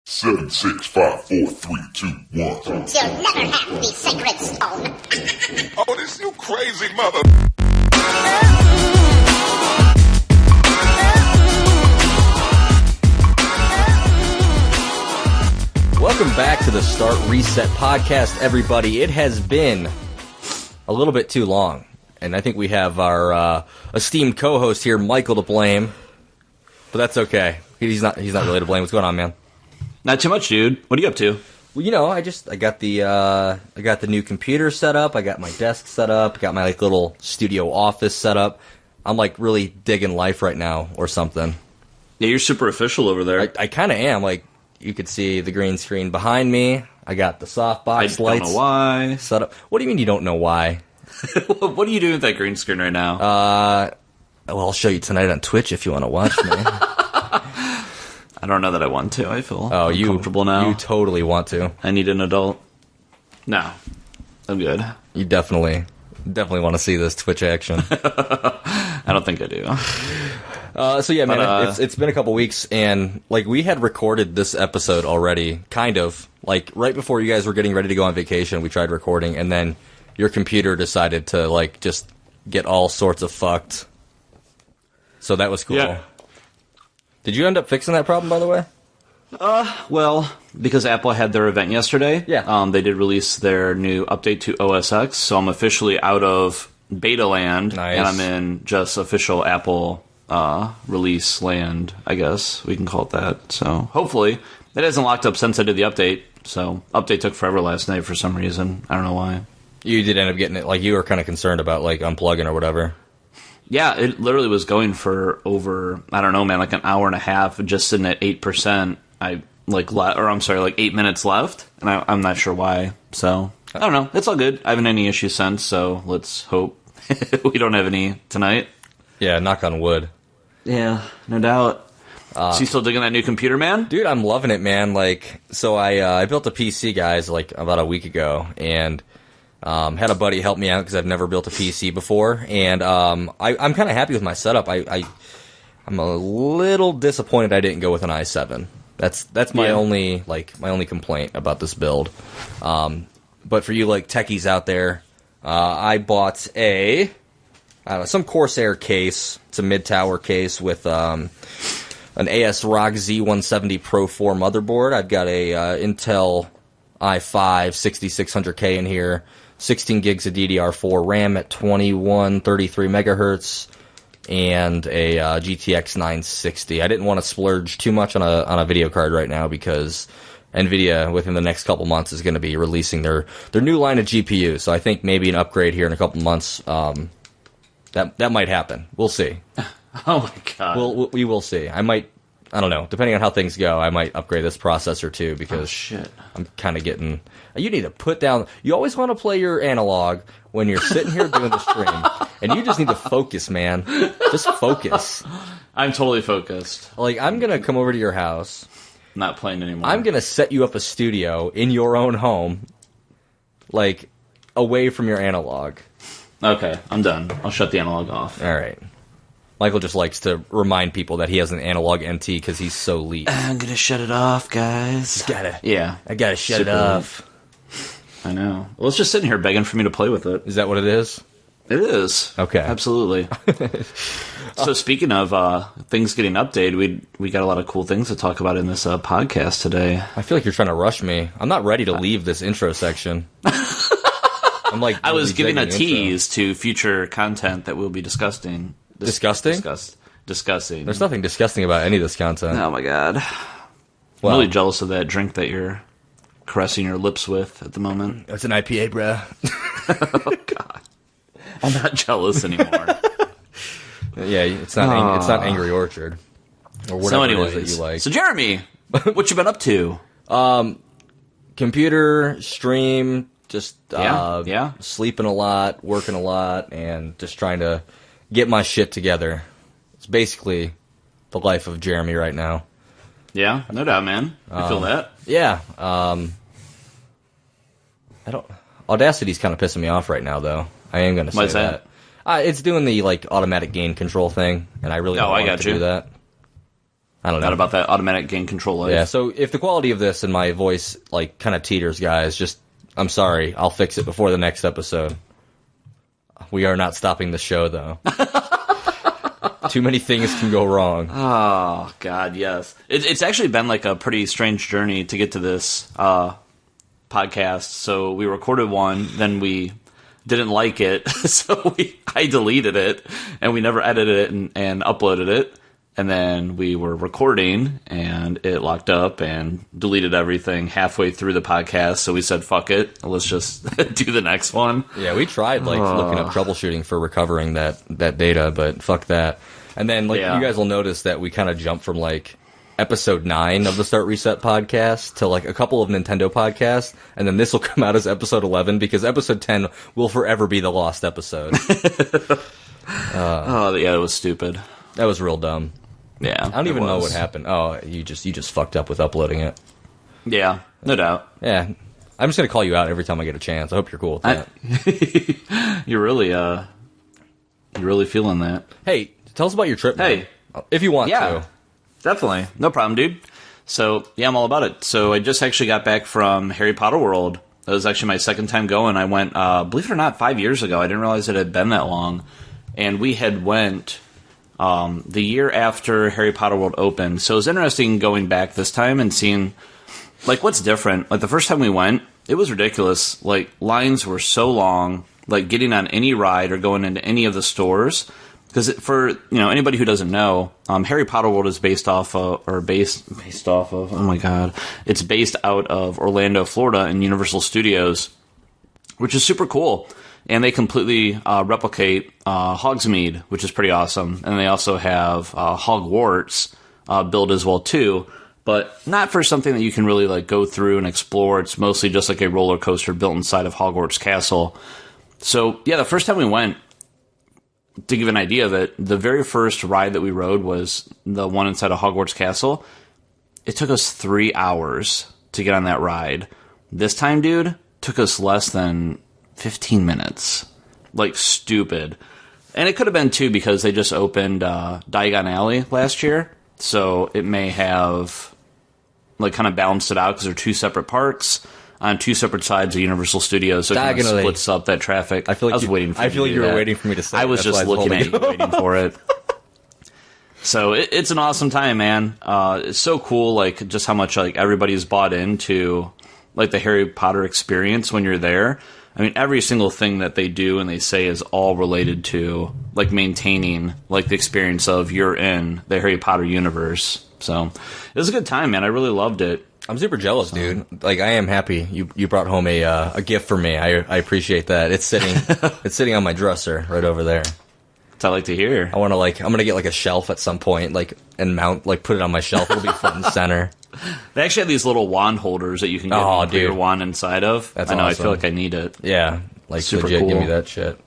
7, 6, 5, 4, 3, 2, 1. You'll never have the sacred stone. Oh, this you crazy mother... Welcome back to the Start Reset podcast, everybody. It has been a little bit too long, and I think we have our esteemed co-host here, Michael, to blame, but that's okay. He's not really to blame. What's going on, man? Not too much, dude. What are you up to? Well, you know, I got the new computer set up. I got my desk set up. I got my little studio office set up. I'm really digging life right now, or something. Yeah, you're super official over there. I kind of am. You could see the green screen behind me. I got the softbox lights. I don't know why. Set up. What do you mean you don't know why? What are you doing with that green screen right now? Well, I'll show you tonight on Twitch if you want to watch me. I don't know that I want to. I feel uncomfortable now. You totally want to. I need an adult. No, I'm good. You definitely want to see this Twitch action. I don't think I do. So yeah, man, it's been a couple weeks, and we had recorded this episode already, kind of right before you guys were getting ready to go on vacation. We tried recording, and then your computer decided to just get all sorts of fucked. So that was cool. Yeah. Did you end up fixing that problem, by the way? Well, because Apple had their event yesterday, they did release their new update to OS X, so I'm officially out of beta land, nice. And I'm in just official Apple release land, I guess we can call it that. So hopefully it hasn't locked up since I did the update. So update took forever last night for some reason. I don't know why. You did end up getting it. You were kind of concerned about unplugging or whatever. Yeah, it literally was going for over, I don't know, man, an hour and a half, just sitting at 8%. 8 minutes left, and I'm not sure why. So I don't know. It's all good. I haven't had any issues since, so let's hope we don't have any tonight. Yeah, knock on wood. Yeah, no doubt. So you still digging that new computer, man? Dude, I'm loving it, man. So I built a PC, guys, about a week ago, and had a buddy help me out because I've never built a PC before, and I'm kind of happy with my setup. I'm a little disappointed I didn't go with an i7. That's my only complaint about this build. But for you techies out there, I bought some Corsair case. It's a mid-tower case with an ASRock Z170 Pro 4 motherboard. I've got a Intel i5 6600K in here, 16 gigs of DDR4 RAM at 2133 megahertz, and a GTX 960. I didn't want to splurge too much on a video card right now because NVIDIA within the next couple months is going to be releasing their new line of GPUs. So I think maybe an upgrade here in a couple months. That might happen. We'll see. Oh my god. We will see. I don't know. Depending on how things go, I might upgrade this processor too because I'm kind of getting... You need to put down... You always want to play your analog when you're sitting here doing the stream, and you just need to focus, man. Just focus. I'm totally focused. I'm going to come over to your house. Not playing anymore. I'm going to set you up a studio in your own home, away from your analog. Okay, I'm done. I'll shut the analog off. All right. Michael just likes to remind people that he has an analog NT because he's so elite. I'm gonna shut it off, guys. I gotta shut it off. I know. Well, it's just sitting here begging for me to play with it. Is that what it is? It is. Okay. Absolutely. So speaking of things getting updated, we got a lot of cool things to talk about in this podcast today. I feel like you're trying to rush me. I'm not ready to leave this intro section. I'm I was giving a tease to future content that we'll be discussing. Disgusting? Discussing. There's nothing disgusting about any of this content. Oh my god. Well, I'm really jealous of that drink that you're caressing your lips with at the moment. It's an IPA, bruh. Oh god. I'm not jealous anymore. Yeah, it's not Angry Orchard. Or whatever it is that you like. So Jeremy, what you been up to? Computer, stream, just yeah. Sleeping a lot, working a lot, and just trying to get my shit together. It's basically the life of Jeremy right now. Yeah, no doubt, man. I feel that. Yeah. Audacity's kind of pissing me off right now, though. I am going to say Why's that? It's doing the automatic gain control thing, and I really don't want it to do that. I don't know. Not about that automatic gain control life. Yeah, so if the quality of this and my voice, like, kind of teeters, guys, just, I'm sorry. I'll fix it before the next episode. We are not stopping the show, though. Too many things can go wrong. Oh, God, yes. It's actually been, like, a pretty strange journey to get to this podcast. So we recorded one, then we didn't like it, so I deleted it, and we never edited it and uploaded it. And then we were recording, and it locked up and deleted everything halfway through the podcast. So we said, fuck it, let's just do the next one. Yeah, we tried, like, looking up troubleshooting for recovering that data, but fuck that. And then, like, you guys will notice that we kind of jumped from, like, episode 9 of the Start Reset podcast to, like, a couple of Nintendo podcasts, and then this will come out as episode 11, because episode 10 will forever be the lost episode. Yeah, it was stupid. That was real dumb. Yeah, I don't even know what happened. Oh, you just fucked up with uploading it. Yeah, no doubt. Yeah, I'm just gonna call you out every time I get a chance. I hope you're cool with that. You're really feeling that. Hey, tell us about your trip. Hey, man, if you want to. Definitely, no problem, dude. So yeah, I'm all about it. So I just actually got back from Harry Potter World. That was actually my second time going. I went, believe it or not, 5 years ago. I didn't realize it had been that long, and we had went. The year after Harry Potter World opened. So it was interesting going back this time and seeing, like, what's different. Like, the first time we went, it was ridiculous. Like, lines were so long, like, getting on any ride or going into any of the stores. Because for, anybody who doesn't know, Harry Potter World is based off of, oh my god, it's based out of Orlando, Florida, in Universal Studios, which is super cool. And they completely replicate Hogsmeade, which is pretty awesome. And they also have Hogwarts built as well, too. But not for something that you can really like go through and explore. It's mostly just like a roller coaster built inside of Hogwarts Castle. So, yeah, the first time we went, to give an idea of it, the very first ride that we rode was the one inside of Hogwarts Castle. It took us 3 hours to get on that ride. This time, dude, took us less than 15 minutes. Like, stupid. And it could have been, too, because they just opened Diagon Alley last year. So it may have, like, kind of balanced it out because they're two separate parks on two separate sides of Universal Studios. So it kind of splits up that traffic. I was waiting for you. I feel like you were waiting for me to say it. I was just looking at you, waiting for it. So it's an awesome time, man. It's so cool, like, just how much, like, everybody's bought into, like, the Harry Potter experience when you're there. I mean, every single thing that they do and they say is all related to, like, maintaining, like, the experience of you're in the Harry Potter universe. So it was a good time, man. I really loved it. I'm super jealous, dude. Like, I am happy you brought home a gift for me. I appreciate that. It's sitting on my dresser right over there. That's what I like to hear. I'm gonna get like a shelf at some point, like, and put it on my shelf. It'll be front and center. They actually have these little wand holders that you can get put your wand inside of. That's awesome. I feel like I need it. Yeah, like, super legit, cool. give me that shit.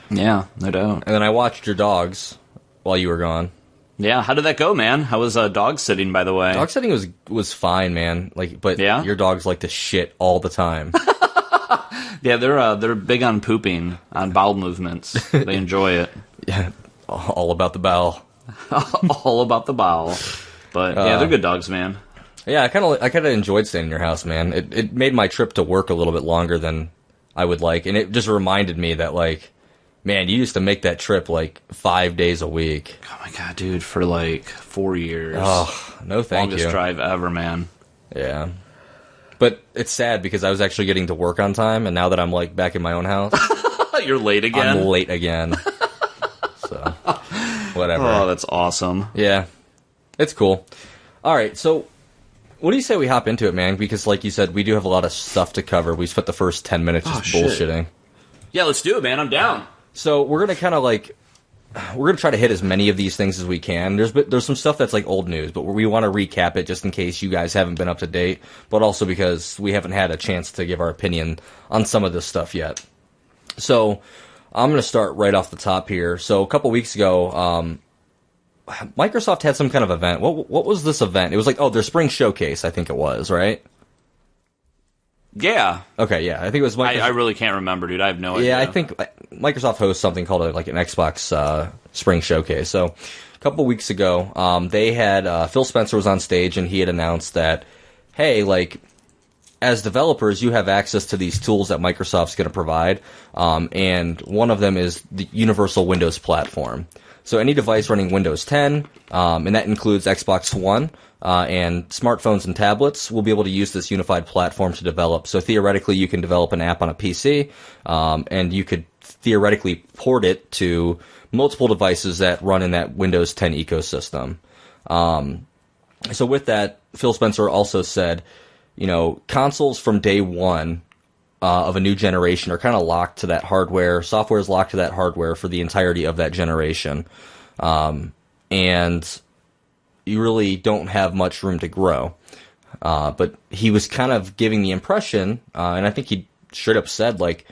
Yeah, no doubt. And then I watched your dogs while you were gone. Yeah, how did that go, man? How was dog sitting, by the way? Dog sitting was fine, man. Like, but your dogs like to shit all the time. Yeah, they're big on pooping, on bowel movements. They enjoy it. Yeah, all about the bowel. All about the bowel. But yeah, they're good dogs, man. Yeah, I kind of enjoyed staying in your house, man. It made my trip to work a little bit longer than I would like, and it just reminded me that, like, man, you used to make that trip like 5 days a week. Oh my god, dude, for like 4 years. Oh, no thank you. Longest drive ever, man. Yeah. But it's sad because I was actually getting to work on time, and now that I'm, like, back in my own house, you're late again? I'm late again. So, whatever. Oh, that's awesome. Yeah. It's cool. All right, so what do you say we hop into it, man? Because, like you said, we do have a lot of stuff to cover. We spent the first 10 minutes just bullshitting. Yeah, let's do it, man. I'm down. So we're going to kind of, like, we're going to try to hit as many of these things as we can. There's some stuff that's, like, old news, but we want to recap it just in case you guys haven't been up to date, but also because we haven't had a chance to give our opinion on some of this stuff yet. So I'm going to start right off the top here. So a couple weeks ago, Microsoft had some kind of event. What was this event? It was like, their spring showcase, I think it was, right? Yeah. Okay, yeah. I think it was Microsoft. I really can't remember, dude. I have no idea. Yeah, I think Microsoft hosts something called an Xbox Spring Showcase. So couple weeks ago, they had Phil Spencer was on stage, and he had announced that, hey, like, as developers, you have access to these tools that Microsoft's going to provide, and one of them is the Universal Windows Platform. So any device running Windows 10, and that includes Xbox One, and smartphones and tablets, will be able to use this unified platform to develop. So theoretically, you can develop an app on a PC, and you could theoretically port it to multiple devices that run in that Windows 10 ecosystem. So with that, Phil Spencer also said, you know, consoles from day one of a new generation are kind of locked to that hardware. Software is locked to that hardware for the entirety of that generation. And you really don't have much room to grow. But he was kind of giving the impression, and I think he straight up said, like,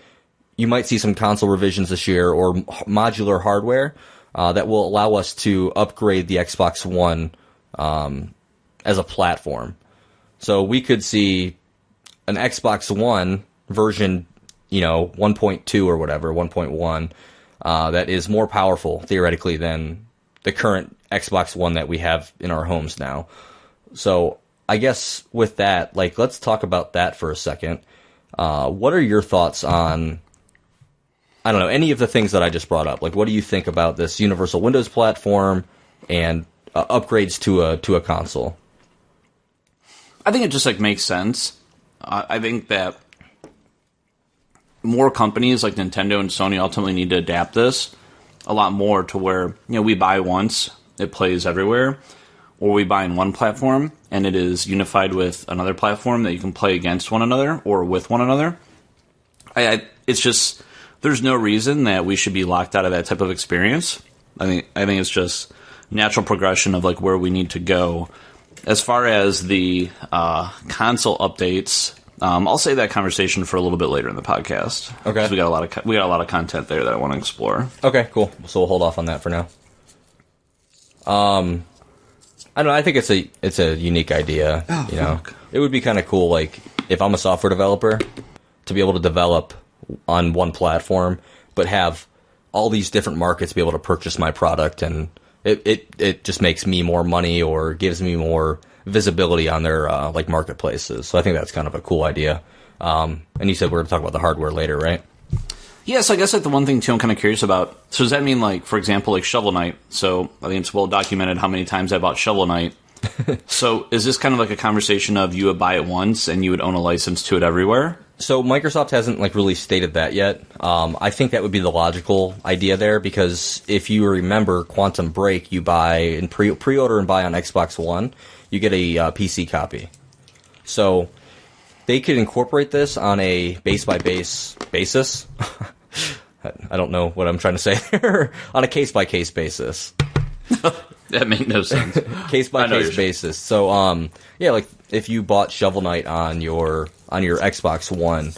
you might see some console revisions this year or modular hardware that will allow us to upgrade the Xbox One as a platform. So we could see an Xbox One version, you know, 1.2 or whatever, 1.1, that is more powerful, theoretically, than the current Xbox One that we have in our homes now. So I guess with that, like, let's talk about that for a second. What are your thoughts on, I don't know, any of the things that I just brought up? Like, what do you think about this Universal Windows platform and upgrades to a console? I think it just like makes sense. I think that more companies like Nintendo and Sony ultimately need to adapt this a lot more to where, you know, we buy once, it plays everywhere, or we buy in one platform and it is unified with another platform that you can play against one another or with one another. It's just, there's no reason that we should be locked out of that type of experience. I think it's just natural progression of like where we need to go. As far as the console updates, I'll save that conversation for a little bit later in the podcast. Okay, because we got a lot of content there that I want to explore. Okay, cool. So we'll hold off on that for now. I don't know. I think it's a unique idea. Oh, you know, it would be kind of cool, like if I'm a software developer, to be able to develop on one platform, but have all these different markets be able to purchase my product, and it just makes me more money or gives me more visibility on their like marketplaces. So I think that's kind of a cool idea. And you said we're going to talk about the hardware later, right? Yeah, so I guess like the one thing too I'm kind of curious about. So does that mean like, for example, like Shovel Knight? So I think it's well documented how many times I bought Shovel Knight. So is this kind of like a conversation of you would buy it once and you would own a license to it everywhere? So Microsoft hasn't like really stated that yet. I think that would be the logical idea there, because if you remember Quantum Break, you buy and pre-order and buy on Xbox One, you get a PC copy. So they could incorporate this on a base-by-base basis. I don't know what I'm trying to say there. On a case-by-case basis. That made no sense. Case-by-case basis. So, yeah, like if you bought Shovel Knight on your Xbox One,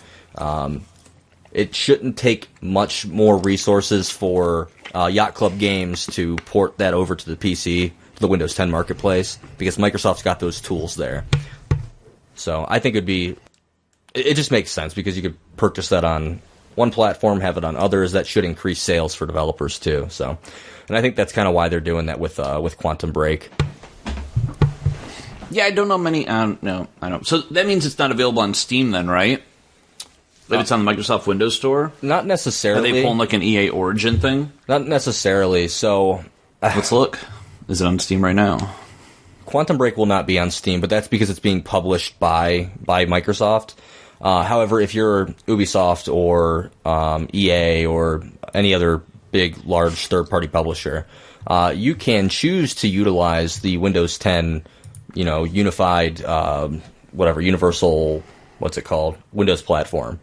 it shouldn't take much more resources for Yacht Club Games to port that over to the PC, to the Windows 10 marketplace, because Microsoft's got those tools there. So I think it just makes sense, because you could purchase that on one platform, have it on others. That should increase sales for developers too. So, and I think that's kind of why they're doing that with Quantum Break. Yeah, I don't know many. No, I don't. So that means it's not available on Steam then, right? Like it's on the Microsoft Windows Store? Not necessarily. Are they pulling like an EA Origin thing? Not necessarily. So let's look. Is it on Steam right now? Quantum Break will not be on Steam, but that's because it's being published by Microsoft. However, if you're Ubisoft or EA or any other big, large third-party publisher, you can choose to utilize the Windows 10, unified, universal, Windows platform.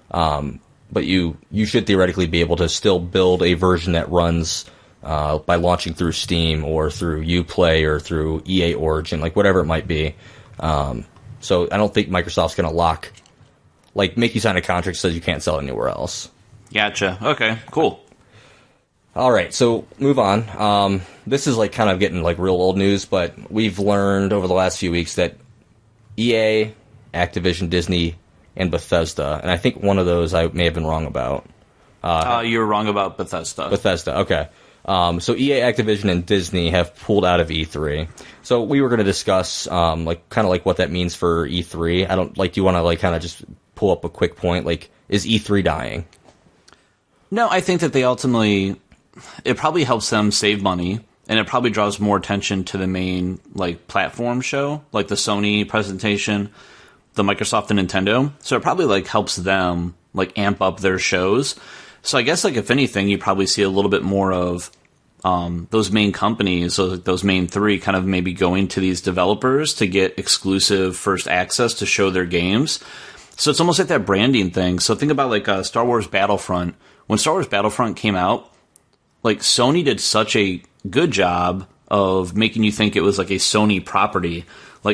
But you should theoretically be able to still build a version that runs by launching through Steam or through Uplay or through EA Origin, like whatever it might be. So I don't think Microsoft's going to make you sign a contract that says you can't sell it anywhere else. Gotcha. Okay, cool. All right, so move on. This is kind of getting real old news, but we've learned over the last few weeks that EA, Activision, Disney, and Bethesda, and I think one of those I may have been wrong about. You were wrong about Bethesda. Bethesda, okay. So EA, Activision, and Disney have pulled out of E3. So we were going to discuss kind of what that means for E3. I don't do you want to kind of just pull up a quick point? Is E3 dying? No, I think that they ultimately, it probably helps them save money, and it probably draws more attention to the main platform show, like the Sony presentation, the Microsoft and Nintendo. So it probably helps them amp up their shows. So I guess if anything, you probably see a little bit more of those main companies, those main three, kind of maybe going to these developers to get exclusive first access to show their games. So it's almost like that branding thing. So think about Star Wars Battlefront. When Star Wars Battlefront came out, Sony did such a good job of making you think it was a Sony property.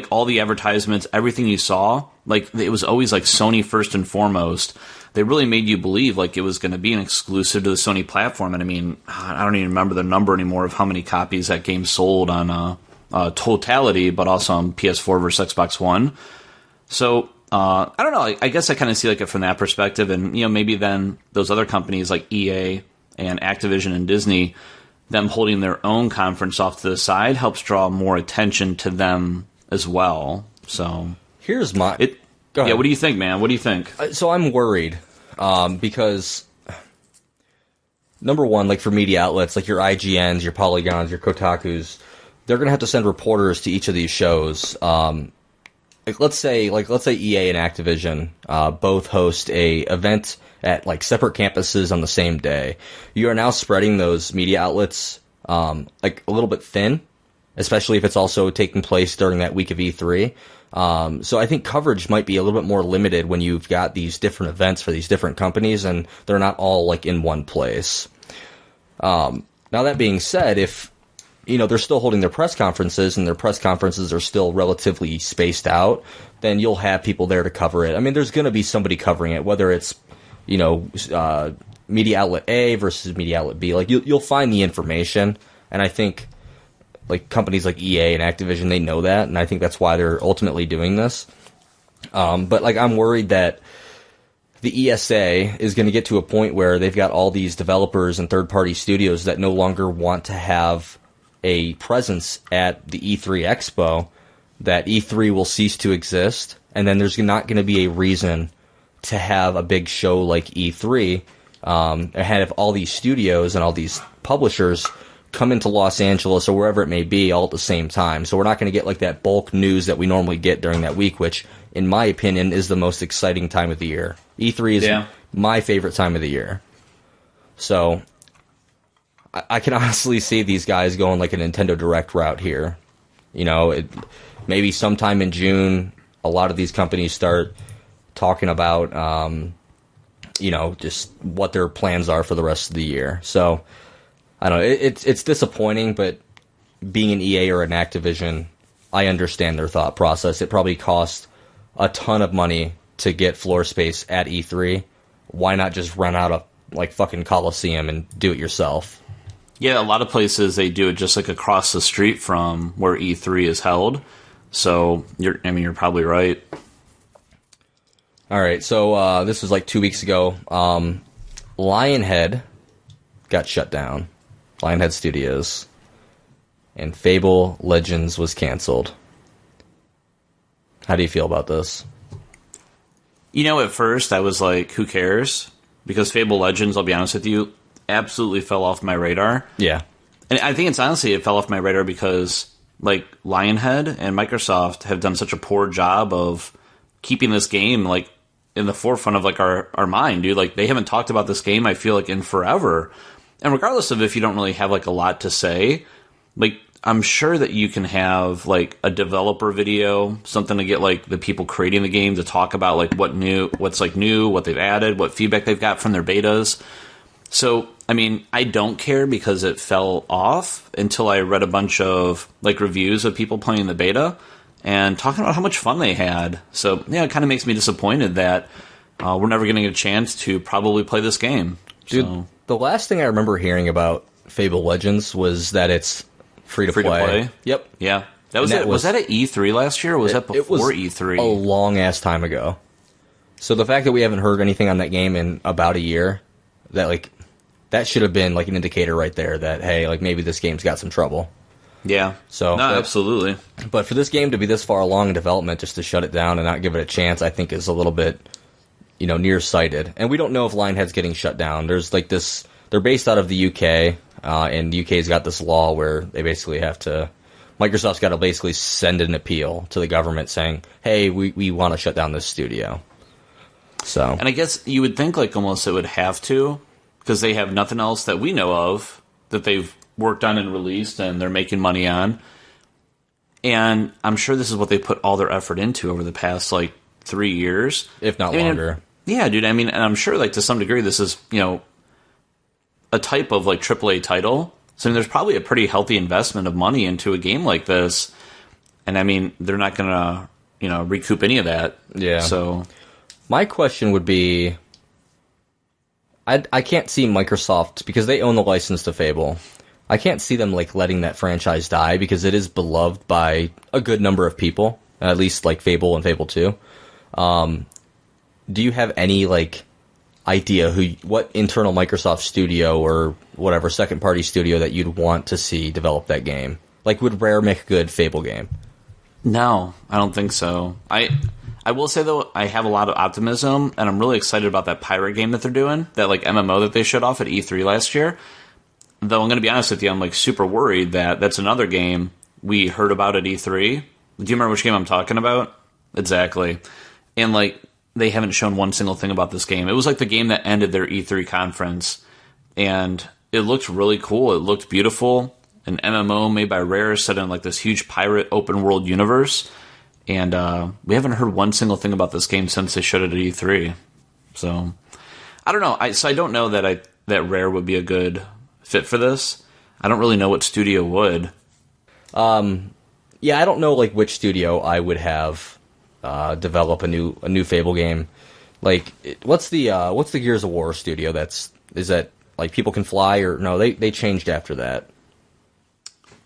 All the advertisements, everything you saw, it was always Sony first and foremost. They really made you believe it was going to be an exclusive to the Sony platform. And I mean, I don't even remember the number anymore of how many copies that game sold on totality, but also on PS4 versus Xbox One. So I don't know. I guess I kind of see it from that perspective. And, maybe then those other companies like EA and Activision and Disney, them holding their own conference off to the side helps draw more attention to them as well. So here's my... Go ahead. Yeah, what do you think, man? What do you think? So I'm worried because, number one, for media outlets, your IGNs, your Polygons, your Kotakus, they're going to have to send reporters to each of these shows. Let's say EA and Activision both host a event at separate campuses on the same day. You are now spreading those media outlets a little bit thin, especially if it's also taking place during that week of E3. So I think coverage might be a little bit more limited when you've got these different events for these different companies and they're not all in one place. Now that being said, if they're still holding their press conferences and their press conferences are still relatively spaced out, then you'll have people there to cover it. I mean, there's going to be somebody covering it, whether it's media outlet A versus media outlet B. You'll find the information, and I think companies like EA and Activision, they know that, and I think that's why they're ultimately doing this. But I'm worried that the ESA is going to get to a point where they've got all these developers and third-party studios that no longer want to have a presence at the E3 Expo, that E3 will cease to exist, and then there's not going to be a reason to have a big show like E3 ahead of all these studios and all these publishers come into Los Angeles or wherever it may be all at the same time. So we're not going to get that bulk news that we normally get during that week, which, in my opinion, is the most exciting time of the year. E3 is my favorite time of the year. So I can honestly see these guys going a Nintendo Direct route here. Maybe sometime in June, a lot of these companies start talking about, just what their plans are for the rest of the year. So I don't know. It's disappointing, but being an EA or an Activision, I understand their thought process. It probably cost a ton of money to get floor space at E3. Why not just rent out a fucking Coliseum and do it yourself? Yeah, a lot of places they do it just across the street from where E3 is held. So you're probably right. All right, so this was 2 weeks ago. Lionhead got shut down. Lionhead Studios. And Fable Legends was canceled. How do you feel about this? At first I was who cares? Because Fable Legends, I'll be honest with you, absolutely fell off my radar. Yeah. And I think it's honestly, it fell off my radar because Lionhead and Microsoft have done such a poor job of keeping this game in the forefront of our mind, dude. They haven't talked about this game, I feel in forever. And regardless of if you don't really have a lot to say, I'm sure that you can have a developer video, something to get the people creating the game to talk about what's new, what they've added, what feedback they've got from their betas. So, I mean, I don't care because it fell off until I read a bunch of reviews of people playing the beta and talking about how much fun they had. So, yeah, it kind of makes me disappointed that we're never going to get a chance to probably play this game. Dude, so, the last thing I remember hearing about Fable Legends was that it's free to play. Yep. Yeah. That was it. Was that at E3 last year, or was that before E3? A long ass time ago. So the fact that we haven't heard anything on that game in about a year, that that should have been like an indicator right there that, hey, like maybe this game's got some trouble. Yeah. So, no, absolutely. But for this game to be this far along in development, just to shut it down and not give it a chance, I think is a little bit, nearsighted. And we don't know if Lionhead's getting shut down. There's like this, they're based out of the UK, and the UK's got this law where they basically have to, Microsoft's got to basically send an appeal to the government saying, hey, we want to shut down this studio. So. And I guess you would think like almost it would have to, because they have nothing else that we know of that they've worked on and released and they're making money on. And I'm sure this is what they put all their effort into over the past, 3 years. If not longer. Yeah, dude. And I'm sure, to some degree, this is, a type of, AAA title. So, there's probably a pretty healthy investment of money into a game like this. And, they're not going to, recoup any of that. Yeah. So, my question would be, I can't see Microsoft, because they own the license to Fable, I can't see them letting that franchise die, because it is beloved by a good number of people, at least Fable and Fable 2. Do you have any idea what internal Microsoft studio or whatever second party studio that you'd want to see develop that game? Would Rare make a good Fable game? No, I don't think so. I will say, though, I have a lot of optimism, and I'm really excited about that pirate game that they're doing, that MMO that they showed off at E3 last year. Though I'm going to be honest with you, I'm super worried that that's another game we heard about at E3. Do you remember which game I'm talking about? Exactly. And they haven't shown one single thing about this game. It was the game that ended their E3 conference, and it looked really cool. It looked beautiful. An MMO made by Rare set in this huge pirate open world universe. And we haven't heard one single thing about this game since they showed it at E3. So I don't know. I don't know that Rare would be a good fit for this. I don't really know what studio would. Yeah, I don't know which studio I would have develop a new Fable game. What's the Gears of War studio? Is that People Can Fly, or no? They changed after that.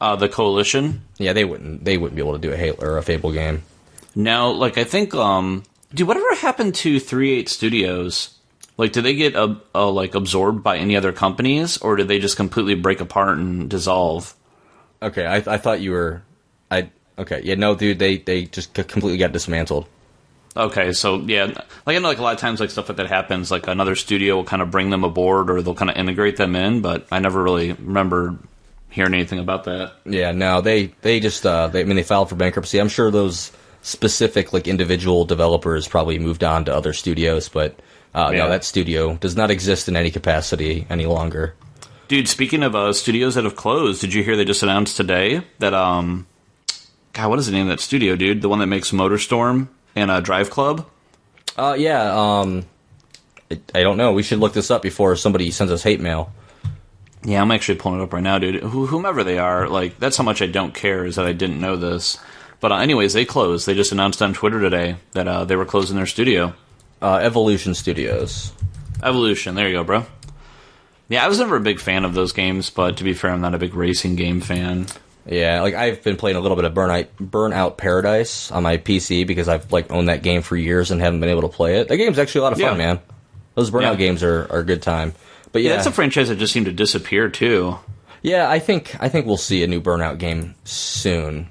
The Coalition. Yeah, they wouldn't be able to do a Halo or a Fable game. Now, I think, dude, whatever happened to 3-8 Studios? Did they get absorbed by any other companies, or did they just completely break apart and dissolve? Okay, I thought you were. Okay, yeah, no, dude, they just completely got dismantled. Okay, so yeah, I know a lot of times stuff like that happens. Another studio will kind of bring them aboard, or they'll kind of integrate them in. But I never really remember hearing anything about that. Yeah, no, they just they filed for bankruptcy. I'm sure those specific individual developers probably moved on to other studios, but no, that studio does not exist in any capacity any longer. Dude, speaking of studios that have closed, did you hear they just announced today that God, what is the name of that studio, dude? The one that makes MotorStorm and Drive Club? Yeah, I don't know. We should look this up before somebody sends us hate mail. Yeah, I'm actually pulling it up right now, dude. Whomever they are, that's how much I don't care, is that I didn't know this. But anyways, they closed. They just announced on Twitter today that they were closing their studio. Evolution Studios. Evolution, there you go, bro. Yeah, I was never a big fan of those games, but to be fair, I'm not a big racing game fan. Yeah, I've been playing a little bit of Burnout Paradise on my PC because I've owned that game for years and haven't been able to play it. That game's actually a lot of fun, man. Those Burnout games are a good time. But yeah, that's a franchise that just seemed to disappear too. Yeah, I think we'll see a new Burnout game soon.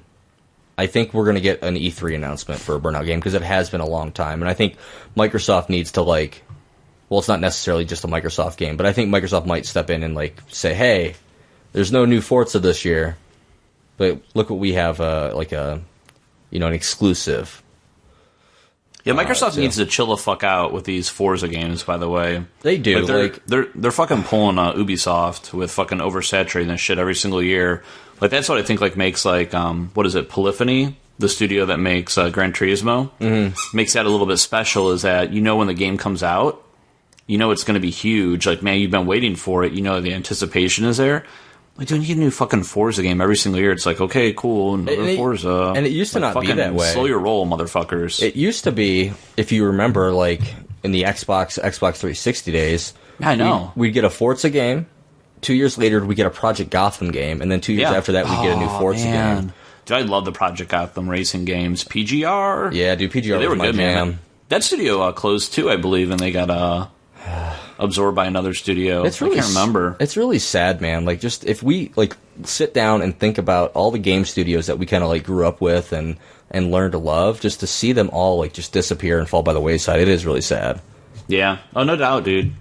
I think we're going to get an E3 announcement for a Burnout game because it has been a long time, and I think Microsoft needs to well, it's not necessarily just a Microsoft game, but I think Microsoft might step in and say, hey, there's no new Forza this year, but look what we have, an exclusive. Yeah, Microsoft needs to chill the fuck out with these Forza games, by the way. They do. They're fucking pulling Ubisoft with fucking oversaturating this shit every single year. That's what I think makes what is it, Polyphony, the studio that makes Gran Turismo, makes that a little bit special, is that when the game comes out, it's going to be huge. Man, you've been waiting for it. The anticipation is there. Dude, you get a new fucking Forza game every single year. It's okay, cool, another Forza. And it used to not be that way. Slow your roll, motherfuckers. It used to be, if you remember, in the Xbox 360 days. I know. We'd get a Forza game. 2 years later, we get a Project Gotham game, and then 2 years after that, we get a new Forza game. Dude, I love the Project Gotham racing games. PGR. Yeah, dude, PGR was my good, jam. Man. That studio closed too, I believe, and they got absorbed by another studio. It's really, I can't remember. It's really sad, man. Like, just if we like sit down and think about all the game studios that we kind of like grew up with and learned to love, just to see them all like just disappear and fall by the wayside, it is really sad. Yeah. Oh, no doubt, dude.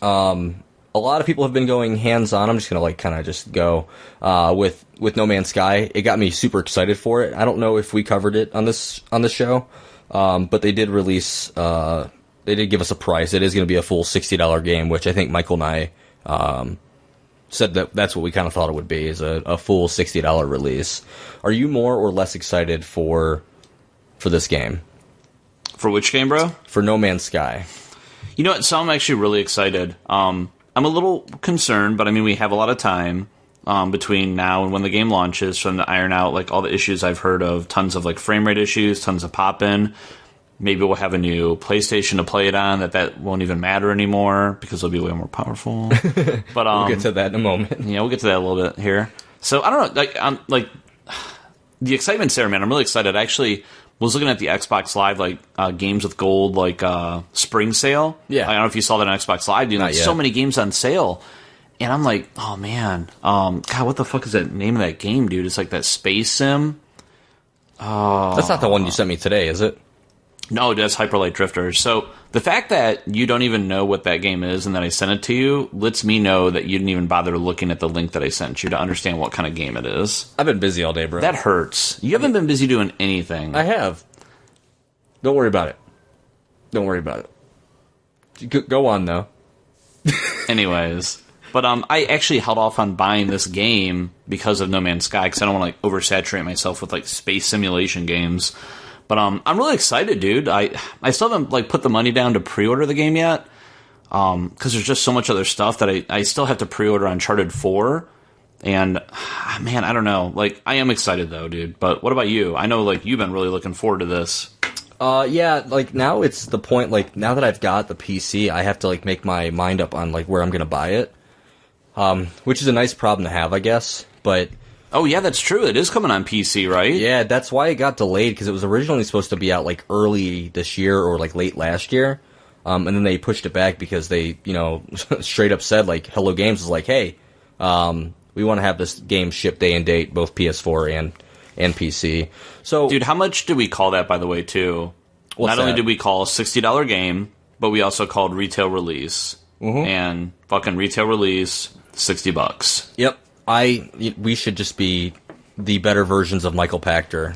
A lot of people have been going hands-on. I'm just gonna like kind of just go with No Man's Sky. It got me super excited for it. I don't know if we covered it on this show, but they did release. They did give us a price. It is going to be a full $60 game, which I think Michael and I said that's what we kind of thought it would be, is a full $60 release. Are you more or less excited for this game? For which game, bro? For No Man's Sky. You know what? So I'm actually really excited. I'm a little concerned, but I mean, we have a lot of time between now and when the game launches for them to iron out like all the issues I've heard of. Tons of like frame rate issues, tons of pop-in. Maybe we'll have a new PlayStation to play it on that won't even matter anymore because it'll be way more powerful. But we'll get to that in a moment. Yeah, we'll get to that a little bit here. So I don't know, the excitement's there, man. I'm really excited. I actually was looking at the Xbox Live games with gold spring sale. Yeah, I don't know if you saw that on Xbox Live, dude. Like, so many games on sale, and I'm like, oh man, God, what the fuck is that name of that game, dude? It's like that space sim. Oh, that's not the one you sent me today, is it? No, that's Hyperlight Drifter. So the fact that you don't even know what that game is and that I sent it to you lets me know that you didn't even bother looking at the link that I sent you to understand what kind of game it is. I've been busy all day, bro. That hurts. You haven't been busy doing anything. I have. Don't worry about it. Don't worry about it. Go on, though. Anyways. But I actually held off on buying this game because of No Man's Sky, because I don't want to oversaturate myself with space simulation games. But I'm really excited, dude. I still haven't put the money down to pre-order the game yet, because there's just so much other stuff that I still have to pre-order Uncharted 4. And man, I don't know. I am excited though, dude. But what about you? I know you've been really looking forward to this. Yeah, now it's the point, now that I've got the PC, I have to make my mind up on where I'm gonna buy it. Which is a nice problem to have, I guess. But oh yeah, that's true. It is coming on PC, right? Yeah, that's why it got delayed, because it was originally supposed to be out early this year or late last year, and then they pushed it back because they straight up said Hello Games is hey, we want to have this game ship day and date, both PS4 and PC. So, dude, how much did we call that, by the way? Too. Not only did we call a $60 game, but we also called retail release, and fucking retail release $60. Yep. We should just be the better versions of Michael Pachter.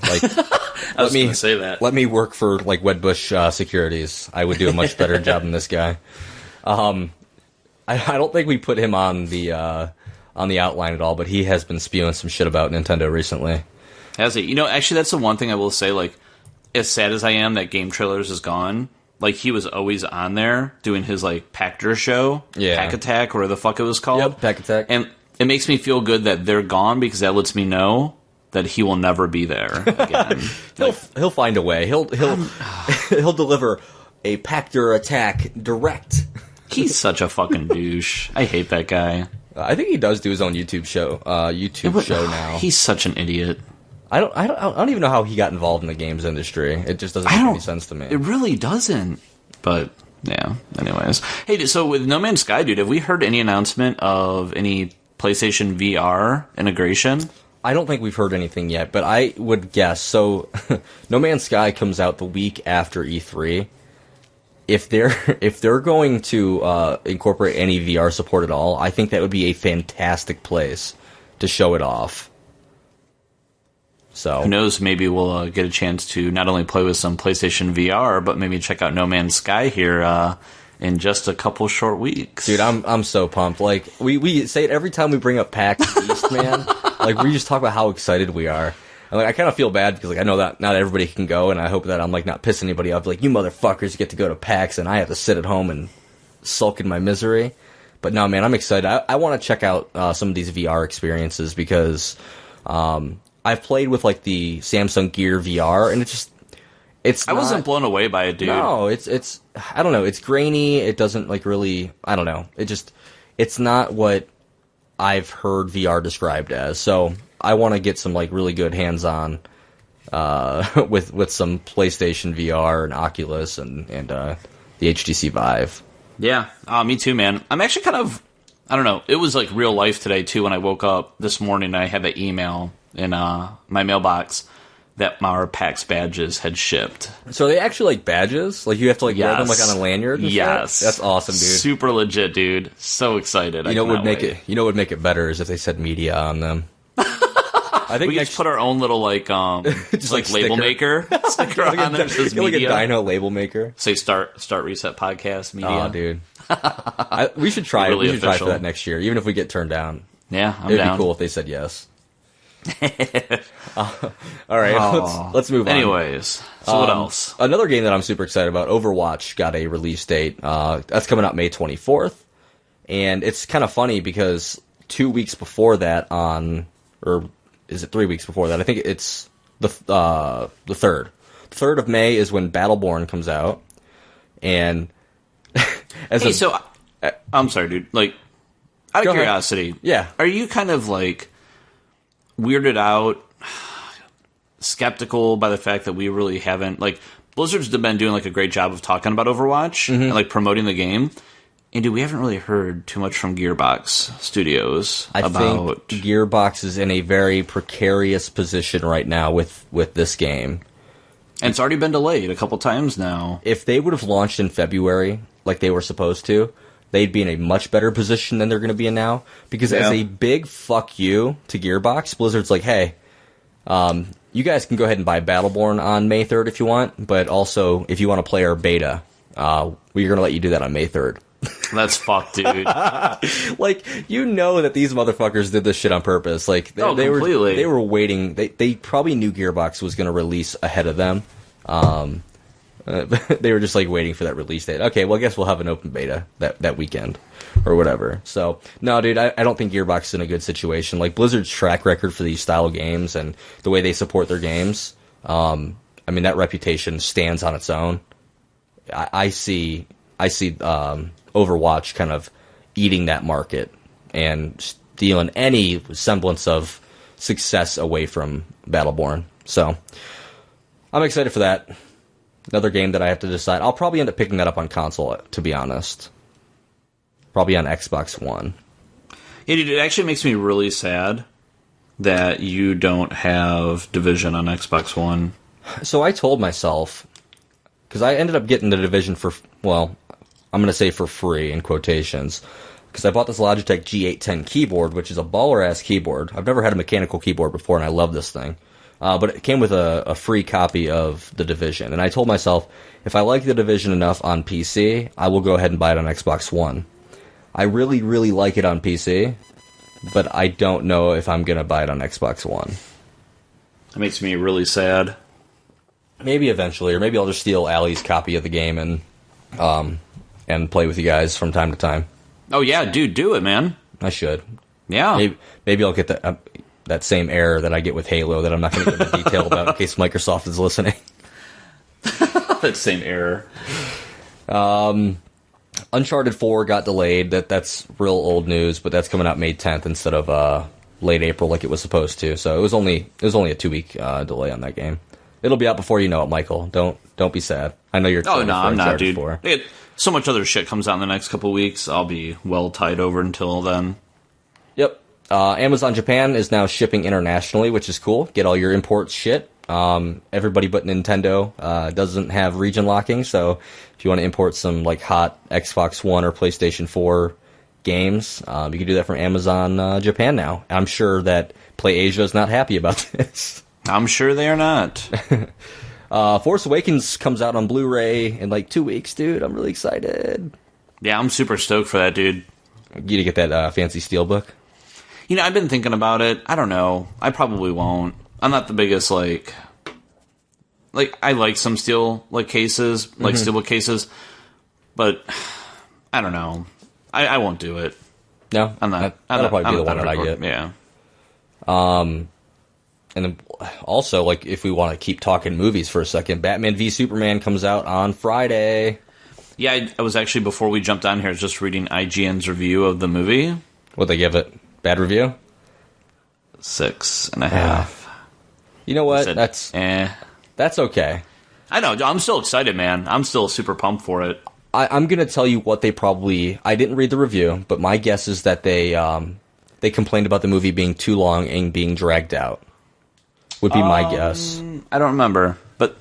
I was going to say that. Let me work for Wedbush Securities. I would do a much better job than this guy. I don't think we put him on the outline at all, but he has been spewing some shit about Nintendo recently. Has he? Actually, that's the one thing I will say. As sad as I am that Game Trailers is gone, he was always on there doing his Pachter show, Pack Attack, or whatever the fuck it was called. Yep, Pack Attack. And it makes me feel good that they're gone, because that lets me know that he will never be there again. he'll find a way. He'll deliver a Pachter Attack direct. He's such a fucking douche. I hate that guy. I think he does do his own YouTube show. Show now. He's such an idiot. I don't even know how he got involved in the games industry. It just doesn't make any sense to me. It really doesn't. But yeah. Anyways, hey, so with No Man's Sky, dude, have we heard any announcement of any PlayStation VR integration? I don't think we've heard anything yet, but I would guess. So, No Man's Sky comes out the week after E3. If they're going to incorporate any VR support at all, I think that would be a fantastic place to show it off. So who knows? Maybe we'll get a chance to not only play with some PlayStation VR, but maybe check out No Man's Sky here in just a couple short weeks. Dude, I'm so pumped. We say it every time we bring up PAX East, man. We just talk about how excited we are. And, I kind of feel bad because I know that not everybody can go, and I hope that I'm not pissing anybody off. You motherfuckers get to go to PAX, and I have to sit at home and sulk in my misery. But no, man, I'm excited. I want to check out some of these VR experiences because I've played with the Samsung Gear VR, and I wasn't blown away by it, dude. No, it's I don't know. It's grainy. It doesn't really. I don't know. It's not what I've heard VR described as. So I want to get some really good hands-on with some PlayStation VR and Oculus and the HTC Vive. Yeah, me too, man. I'm actually kind of, I don't know, it was like real life today, too, when I woke up this morning. I had an email in my mailbox that our PAX badges had shipped. So are they actually like badges? Like you have to like wear them like on a lanyard? And yes. stuff? That's awesome, dude. Super legit, dude. So excited. You know what would make it better is if they said media on them. I think we could put our own little like just like label maker sticker like on there. Says media. Like a Dino label maker. Say start reset podcast media. Oh, dude. We should try really it. We should try for official. that next year, even if we get turned down. Yeah, I'm It'd down. be cool if they said yes. All right, let's move on. Anyways, so what else? Another game that I'm super excited about, Overwatch, got a release date. That's coming out May 24th, and it's kind of funny because 2 weeks before that, or is it 3 weeks before that? I think it's the 3rd. The 3rd of May is when Battleborn comes out, and I'm sorry, dude. Like, out of curiosity, yeah, are you kind of like weirded out, skeptical by the fact that we really haven't, like, Blizzard's been doing like a great job of talking about Overwatch and like promoting the game, and we haven't really heard too much from Gearbox Studios about. Think Gearbox is in a very precarious position right now with this game. And it's already been delayed a couple times now. If they would have launched in February like they were supposed to, they'd be in a much better position than they're going to be in now. Because as a big fuck you to Gearbox, Blizzard's like, hey, you guys can go ahead and buy Battleborn on May 3rd if you want, but also if you want to play our beta, we're going to let you do that on May 3rd. That's fucked, dude. Like, you know that these motherfuckers did this shit on purpose. Like, they were waiting. They probably knew Gearbox was going to release ahead of them. They were just like waiting for that release date. Okay, well, I guess we'll have an open beta that weekend or whatever. So, no, dude, I don't think Gearbox is in a good situation. Like, Blizzard's track record for these style of games and the way they support their games, I mean, that reputation stands on its own. I see Overwatch kind of eating that market and stealing any semblance of success away from Battleborn. So, I'm excited for that. Another game that I have to decide. I'll probably end up picking that up on console, to be honest. Probably on Xbox One. Yeah, dude, it actually makes me really sad that you don't have Division on Xbox One. So I told myself, because I ended up getting the Division for, well, I'm going to say for free in quotations, because I bought this Logitech G810 keyboard, which is a baller-ass keyboard. I've never had a mechanical keyboard before, and I love this thing. But it came with a free copy of The Division. And I told myself, if I like The Division enough on PC, I will go ahead and buy it on Xbox One. I really, really like it on PC, but I don't know if I'm going to buy it on Xbox One. That makes me really sad. Maybe eventually, or maybe I'll just steal Allie's copy of the game and play with you guys from time to time. Oh, yeah, dude, do it, man. I should. Yeah. Maybe I'll get that same error that I get with Halo that I'm not going to go into detail about in case Microsoft is listening. That same error. Uncharted 4 got delayed. That's real old news, but that's coming out May 10th instead of late April like it was supposed to. So it was only a 2-week delay on that game. It'll be out before you know it, Michael. Don't be sad. I know you're. Oh no, I'm not, dude. 4. So much other shit comes out in the next couple weeks. I'll be well tied over until then. Yep. Amazon Japan is now shipping internationally, which is cool. Get all your imports shit. Everybody but Nintendo doesn't have region locking, so if you want to import some like hot Xbox One or PlayStation 4 games, you can do that from Amazon Japan now. I'm sure that PlayAsia is not happy about this. I'm sure they are not. Force Awakens comes out on Blu-ray in like 2 weeks, dude. I'm really excited. Yeah, I'm super stoked for that, dude. You need to get that fancy steelbook. You know, I've been thinking about it. I don't know. I probably won't. I'm not the biggest, like I like some steel, cases, steelbook cases, but I don't know. I won't do it. No? That'll probably be the one that I get. Yeah. And then also, if we want to keep talking movies for a second, Batman v Superman comes out on Friday. Yeah, I was actually, before we jumped on here, I was just reading IGN's review of the movie. What'd they give it? Bad review? 6.5. You know what? Said, that's okay. I know. I'm still excited, man. I'm still super pumped for it. I'm gonna tell you what they probably. I didn't read the review, but my guess is that they complained about the movie being too long and being dragged out. Would be my guess. I don't remember, but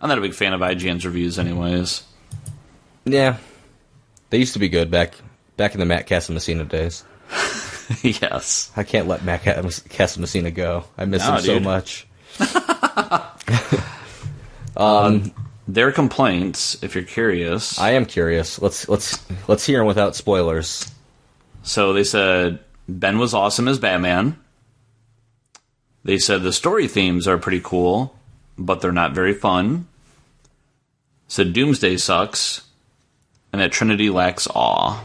I'm not a big fan of IGN's reviews, anyways. Yeah, they used to be good back in the Matt Casamassina days. Yes, I can't let Matt Casamassina go. I miss him so much. Their complaints, if you're curious. I am curious. Let's hear them without spoilers. So they said Ben was awesome as Batman. They said the story themes are pretty cool, but they're not very fun. Said Doomsday sucks, and that Trinity lacks awe.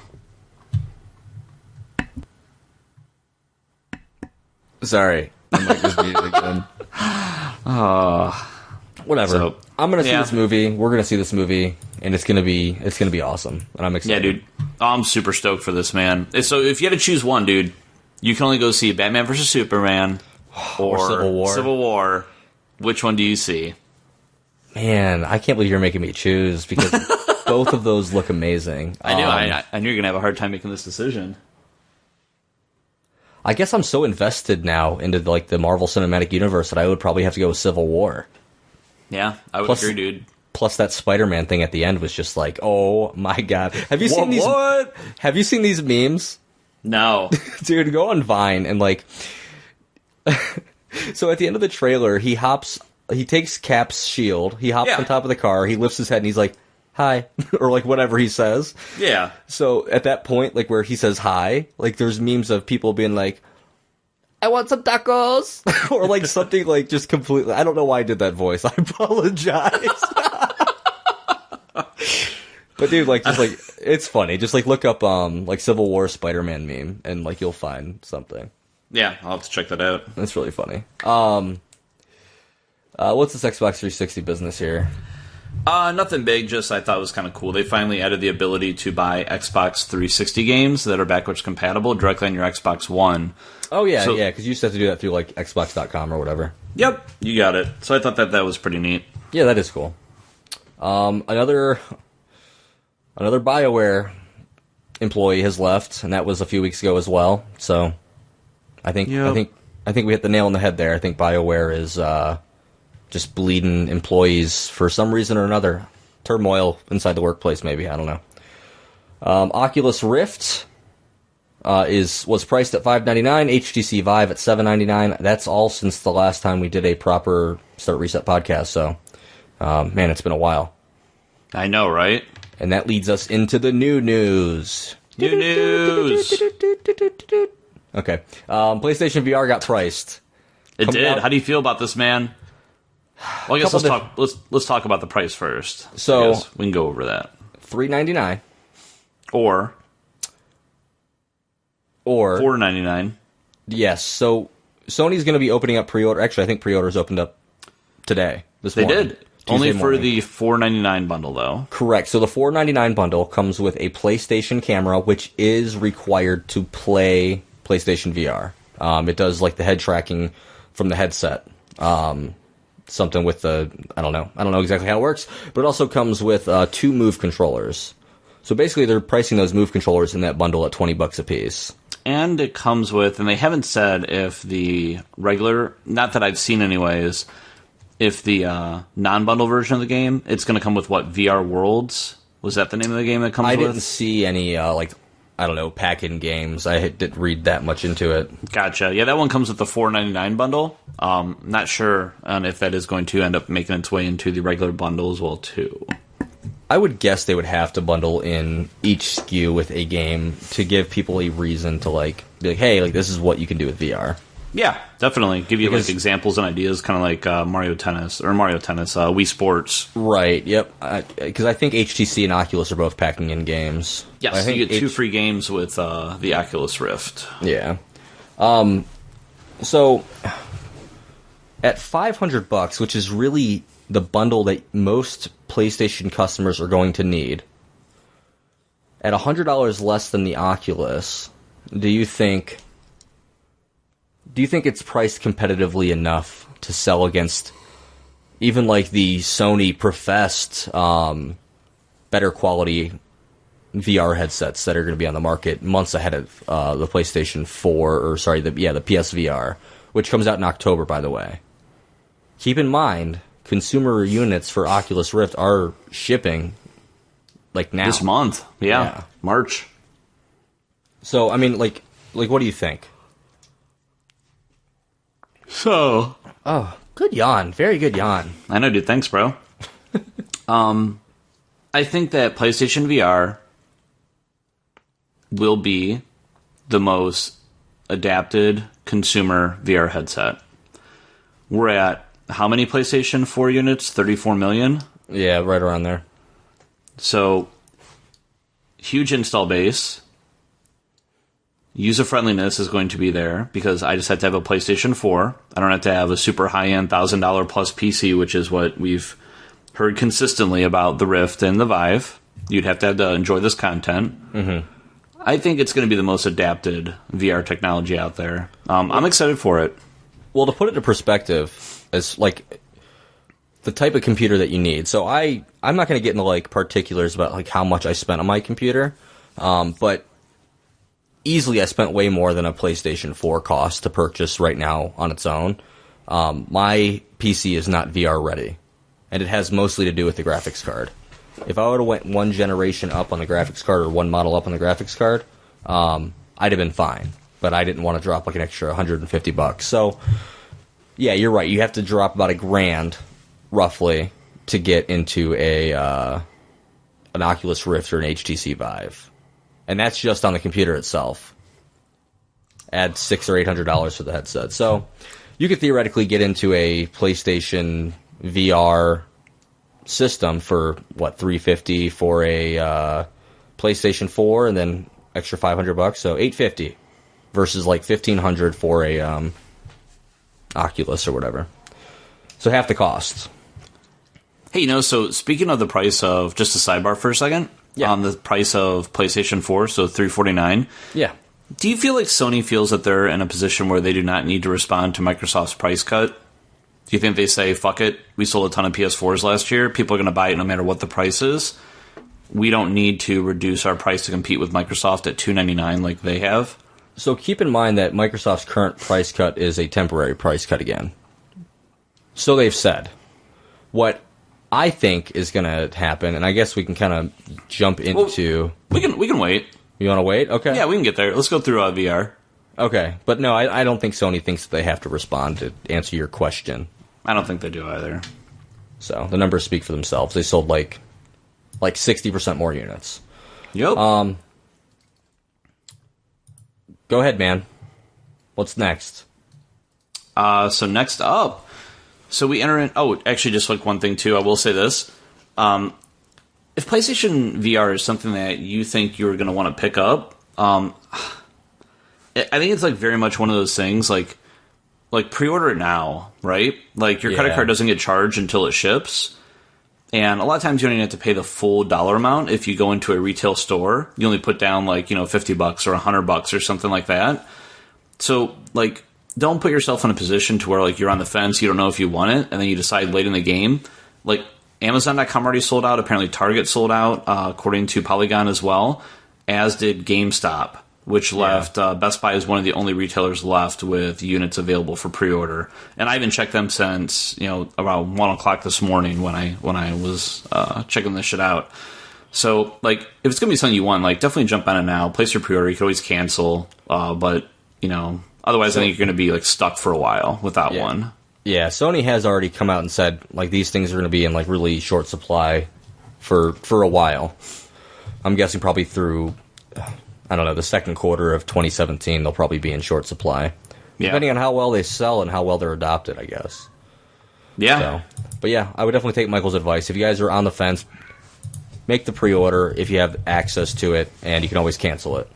Sorry, I might just mute it again. Whatever. So, I'm gonna see this movie. We're gonna see this movie, and it's gonna be awesome. And I'm excited. Yeah, dude. I'm super stoked for this, man. So if you had to choose one, dude, you can only go see Batman vs Superman or Civil War. Civil War. Which one do you see? Man, I can't believe you're making me choose because both of those look amazing. I knew. I knew you're gonna have a hard time making this decision. I guess I'm so invested now into like the Marvel Cinematic Universe that I would probably have to go with Civil War. Yeah, I would agree, dude. Plus, that Spider-Man thing at the end was just like, oh my god! Have you seen these? What? Have you seen these memes? No, dude, go on Vine and like. So at the end of the trailer, he takes Cap's shield, he hops on top of the car, he lifts his head, and he's like, "Hi," or like whatever he says. Yeah. So at that point, like where he says "hi," like there's memes of people being like, "I want some tacos," or like something like just completely. I don't know why I did that voice. I apologize. But dude, like, just like it's funny. Just like look up like Civil War Spider-Man meme, and like you'll find something. Yeah, I'll have to check that out. That's really funny. What's this Xbox 360 business here? Nothing big, just I thought it was kind of cool. They finally added the ability to buy Xbox 360 games that are backwards compatible directly on your Xbox One. Oh, yeah, yeah, because you used to have to do that through, like, Xbox.com or whatever. Yep, you got it. So I thought that was pretty neat. Yeah, that is cool. Another BioWare employee has left, and that was a few weeks ago as well. So I think we hit the nail on the head there. I think BioWare is just bleeding employees for some reason or another. Turmoil inside the workplace, maybe. I don't know. Oculus Rift was priced at $599. HTC Vive at $799. That's all since the last time we did a proper Start Reset podcast. So, man, it's been a while. I know, right? And that leads us into the new news. New news. Okay. PlayStation VR got priced. It did. How do you feel about this, man? Well, I guess let's talk about the price first. So we can go over that. $399 or $499. Yes. So Sony's going to be opening up pre-order. Actually, I think pre-orders opened up today. They did. Only for the $499 bundle, though. Correct. So the $499 bundle comes with a PlayStation camera, which is required to play PlayStation VR. It does like the head tracking from the headset. Something with the I don't know exactly how it works, but it also comes with 2 Move controllers. So basically, they're pricing those Move controllers in that bundle at $20 a piece. And it comes with, and they haven't said if the regular, not that I've seen anyways. If the non-bundle version of the game, it's going to come with what, VR Worlds? Was that the name of the game that comes with? I didn't see any, pack-in games. I didn't read that much into it. Gotcha. Yeah, that one comes with the $499 bundle. Not sure on if that is going to end up making its way into the regular bundle as well, too. I would guess they would have to bundle in each SKU with a game to give people a reason to, be like, hey, this is what you can do with VR. Yeah, definitely. Give you examples and ideas, kind of like Wii Sports. Right, yep. Because I think HTC and Oculus are both packing in games. Yes, I think you get 2 free games with the Oculus Rift. Yeah. So, at $500, which is really the bundle that most PlayStation customers are going to need, at $100 less than the Oculus, do you think it's priced competitively enough to sell against even the Sony professed better quality VR headsets that are going to be on the market months ahead of the PlayStation 4, or sorry, the PSVR, which comes out in October, by the way. Keep in mind, consumer units for Oculus Rift are shipping like now. This month. Yeah. March. So, I mean, like what do you think? So. Oh, good yawn. Very good yawn. I know, dude. Thanks, bro. I think that PlayStation VR will be the most adapted consumer VR headset. We're at how many PlayStation 4 units? 34 million? Yeah, right around there. So, huge install base. User friendliness is going to be there because I just have to have a PlayStation 4. I don't have to have a super high-end $1,000 plus PC, which is what we've heard consistently about the Rift and the Vive. You'd have to enjoy this content. Mm-hmm. I think it's going to be the most adapted VR technology out there. I'm excited for it. Well, to put it into perspective, as like the type of computer that you need. So I'm not going to get into like particulars about like how much I spent on my computer, but easily I spent way more than a PlayStation 4 cost to purchase right now on its own. My PC is not VR ready, and it has mostly to do with the graphics card. If I would have went one generation up on the graphics card or one model up on the graphics card, I'd have been fine. But I didn't want to drop like an extra $150. So, yeah, you're right. You have to drop about $1,000 roughly to get into an Oculus Rift or an HTC Vive, and that's just on the computer itself. Add $600 or $800 for the headset. So you could theoretically get into a PlayStation VR system for what, $350 for a PlayStation 4, and then extra $500, so $850 versus like $1,500 for a Oculus or whatever. So half the cost. Hey, so speaking of the price of, just a sidebar for a second, on the price of PlayStation 4, so $349. Yeah. Do you feel like Sony feels that they're in a position where they do not need to respond to Microsoft's price cut? Do you think they say, fuck it, we sold a ton of PS4s last year, people are going to buy it no matter what the price is? We don't need to reduce our price to compete with Microsoft at $299 like they have? So keep in mind that Microsoft's current price cut is a temporary price cut again. So they've said. What I think is going to happen, and I guess we can kind of jump into... Well, we can wait. You want to wait? Okay. Yeah, we can get there. Let's go through VR. Okay. But no, I don't think Sony thinks that they have to respond to answer your question. I don't think they do either. So the numbers speak for themselves. They sold like 60% more units. Yep. Go ahead, man. What's next? So next up, so we enter in... Oh, actually, just like one thing, too. I will say this. If PlayStation VR is something that you think you're going to want to pick up, I think it's like very much one of those things, like pre-order it now, right? Like your credit card doesn't get charged until it ships. And a lot of times you don't even have to pay the full dollar amount. If you go into a retail store, you only put down like, $50 or $100 or something like that. So like, don't put yourself in a position to where like you're on the fence, you don't know if you want it, and then you decide late in the game. Like Amazon.com already sold out. Apparently Target sold out, according to Polygon as well, as did GameStop, which left Best Buy is one of the only retailers left with units available for pre-order. And I haven't checked them since around 1 o'clock this morning when I was checking this shit out. So like, if it's gonna be something you want, like definitely jump on it now. Place your pre-order. You can always cancel, but otherwise I think you're gonna be like stuck for a while without one. Yeah, Sony has already come out and said like these things are gonna be in like really short supply for a while. I'm guessing probably through, I don't know, the second quarter of 2017, they'll probably be in short supply. Yeah. Depending on how well they sell and how well they're adopted, I guess. Yeah. So, but yeah, I would definitely take Michael's advice. If you guys are on the fence, make the pre-order if you have access to it, and you can always cancel it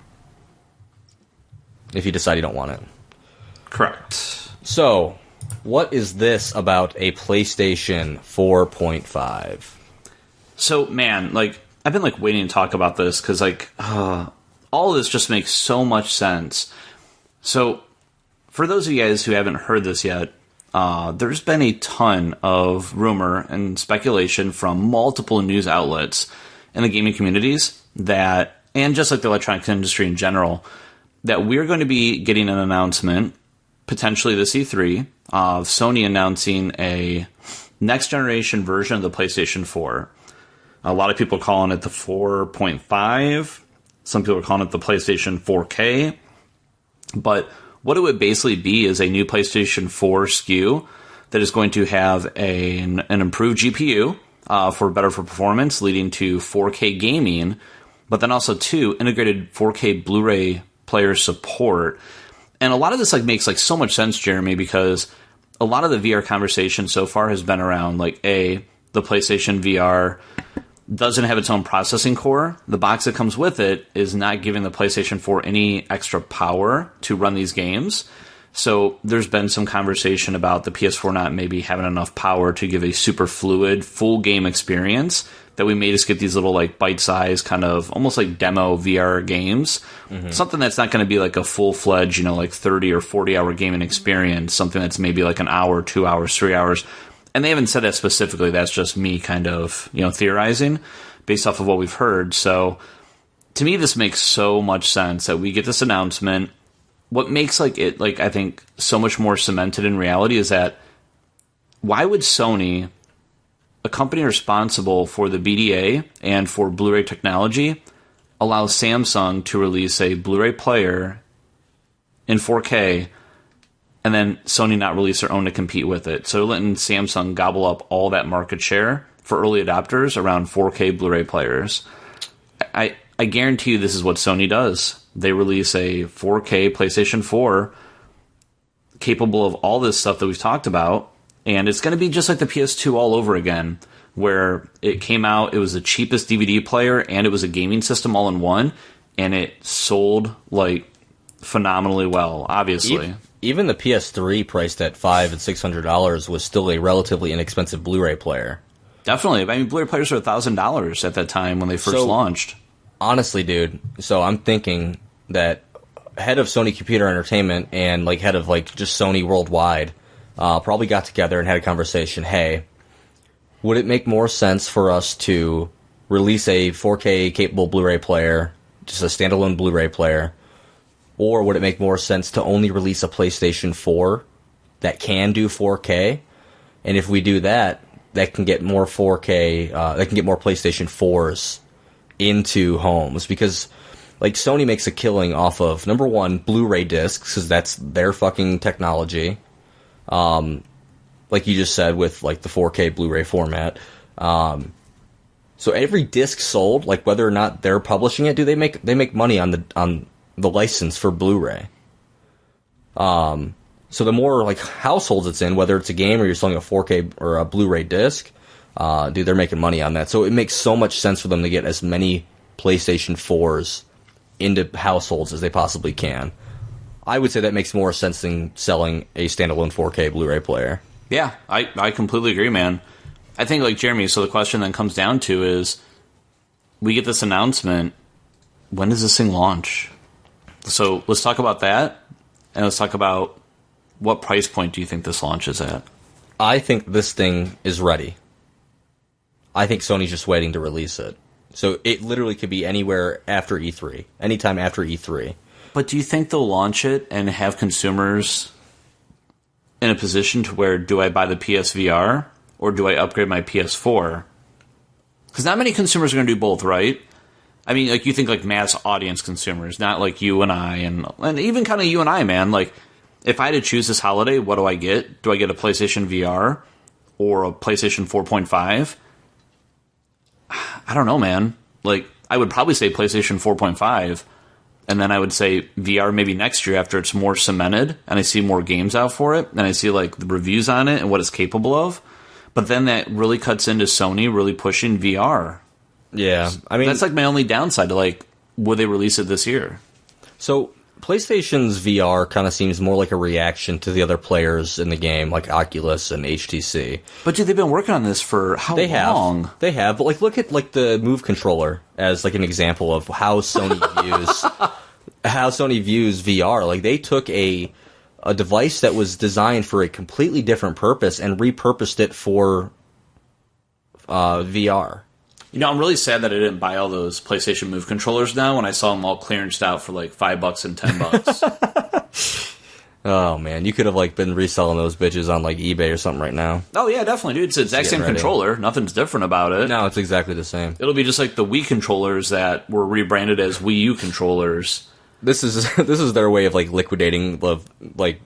if you decide you don't want it. Correct. So, what is this about a PlayStation 4.5? So, man, like, I've been, like, waiting to talk about this, because, like, all of this just makes so much sense. So, for those of you guys who haven't heard this yet, there's been a ton of rumor and speculation from multiple news outlets in the gaming communities that, and just like the electronics industry in general, that we're going to be getting an announcement, potentially this E3, of Sony announcing a next generation version of the PlayStation 4. A lot of people are calling it the 4.5. Some people are calling it the PlayStation 4K. But what it would basically be is a new PlayStation 4 SKU that is going to have an improved GPU for performance, leading to 4K gaming, but then also, too, integrated 4K Blu-ray player support. And a lot of this makes so much sense, Jeremy, because a lot of the VR conversation so far has been around the PlayStation VR doesn't have its own processing core. The box that comes with it is not giving the PlayStation 4 any extra power to run these games. So there's been some conversation about the PS4 not maybe having enough power to give a super fluid, full game experience, that we may just get these little bite-sized kind of almost like demo VR games. Mm-hmm. Something that's not going to be a full-fledged, 30 or 40-hour gaming experience. Something that's maybe an hour, 2 hours, 3 hours. And they haven't said that specifically. That's just me kind of, theorizing based off of what we've heard. So to me, this makes so much sense that we get this announcement. What makes it I think so much more cemented in reality is that why would Sony, a company responsible for the BDA and for Blu-ray technology, allow Samsung to release a Blu-ray player in 4K and then Sony not release their own to compete with it? So letting Samsung gobble up all that market share for early adopters around 4K Blu-ray players. I guarantee you this is what Sony does. They release a 4K PlayStation 4 capable of all this stuff that we've talked about, and it's going to be just like the PS2 all over again, where it came out, it was the cheapest DVD player, and it was a gaming system all in one, and it sold phenomenally well, obviously. Even the PS3 priced at $500 and $600 was still a relatively inexpensive Blu-ray player. Definitely. I mean, Blu-ray players were $1,000 at that time when they first launched. Honestly, dude, so I'm thinking that head of Sony Computer Entertainment and head of just Sony worldwide probably got together and had a conversation. Hey, would it make more sense for us to release a 4K capable Blu-ray player, just a standalone Blu-ray player, or would it make more sense to only release a PlayStation 4 that can do 4K? And if we do that, that can get more 4K, that can get more PlayStation 4s into homes, because Sony makes a killing off of, number one, Blu-ray discs, because that's their fucking technology. Like you just said, with the 4K Blu-ray format. So every disc sold, whether or not they're publishing it, they make money on the license for Blu-ray. So the more households it's in, whether it's a game or you're selling a 4K or a Blu-ray disc, dude, they're making money on that. So it makes so much sense for them to get as many PlayStation 4s into households as they possibly can. I would say that makes more sense than selling a standalone 4K Blu-ray player. Yeah, I completely agree, man. I think, Jeremy, so the question then comes down to is, we get this announcement, when does this thing launch? So let's talk about that, and let's talk about what price point do you think this launches at? I think this thing is ready. I think Sony's just waiting to release it. So it literally could be anywhere after E3, anytime after E3. But do you think they'll launch it and have consumers in a position to where, do I buy the PSVR or do I upgrade my PS4? Because not many consumers are going to do both, right? I mean, you think mass audience consumers, not you and I, and even kind of you and I, man. If I had to choose this holiday, what do I get? Do I get a PlayStation VR or a PlayStation 4.5? I don't know, man. I would probably say PlayStation 4.5, and then I would say VR maybe next year after it's more cemented and I see more games out for it and I see the reviews on it and what it's capable of. But then that really cuts into Sony really pushing VR. Yeah, I mean, that's my only downside to would they release it this year? So PlayStation's VR kind of seems more like a reaction to the other players in the game, like Oculus and HTC. But dude, they've been working on this for how long? They have, but look at the Move controller as an example of how Sony views VR. They took a device that was designed for a completely different purpose and repurposed it for VR. You know, I'm really sad that I didn't buy all those PlayStation Move controllers now when I saw them all clearanced out for like $5 and $10. Oh man, you could have like been reselling those bitches on like eBay or something right now. Oh yeah, definitely, dude. It's the exact same controller. Nothing's different about it. No, it's exactly the same. It'll be just like the Wii controllers that were rebranded as Wii U controllers. This is their way of like liquidating like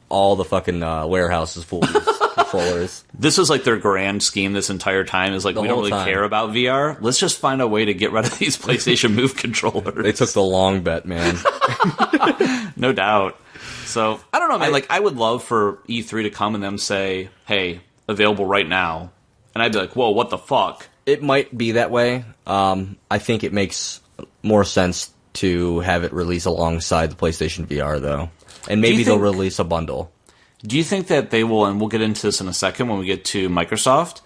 all the fucking warehouses full of these controllers. This is like their grand scheme this entire time is like, we don't really care about VR. Let's just find a way to get rid of these PlayStation Move controllers. They took the long bet, man. No doubt. So, I don't know, man. Like, I would love for E3 to come and them say, hey, available right now. And I'd be like, whoa, what the fuck? It might be that way. I think it makes more sense to have it release alongside the PlayStation VR, though. And maybe they'll release a bundle. Do you think that they will, and we'll get into this in a second when we get to Microsoft,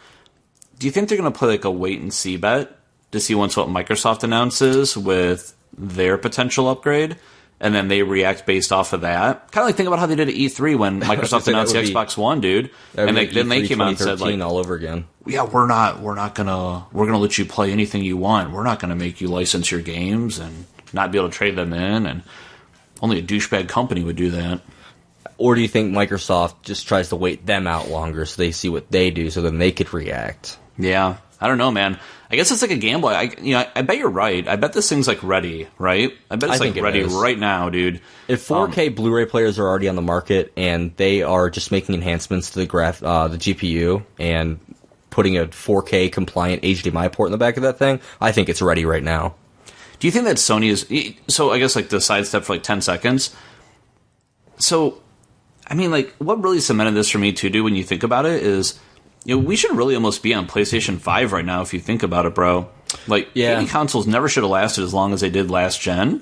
do you think they're going to play like a wait-and-see bet to see once what Microsoft announces with their potential upgrade? And then they react based off of that. Kind of like think about how they did at E3 when Microsoft announced the Xbox One, dude. And then they came out and said like, all over again. Yeah, we're gonna let you play anything you want. We're not gonna make you license your games and not be able to trade them in. And only a douchebag company would do that. Or do you think Microsoft just tries to wait them out longer so they see what they do, so then they could react? Yeah, I don't know, man. I guess it's like a gamble. I bet you're right. I bet this thing's like ready, right? I bet it's like ready right now, dude. If 4K Blu-ray players are already on the market and they are just making enhancements to the GPU and putting a 4K compliant HDMI port in the back of that thing, I think it's ready right now. Do you think that Sony is... So I guess like the sidestep for like 10 seconds. So, I mean, like, what really cemented this for me too, dude, when you think about it is... You know, we should really almost be on PlayStation 5 right now if you think about it, bro. Like, gaming consoles never should have lasted as long as they did last gen.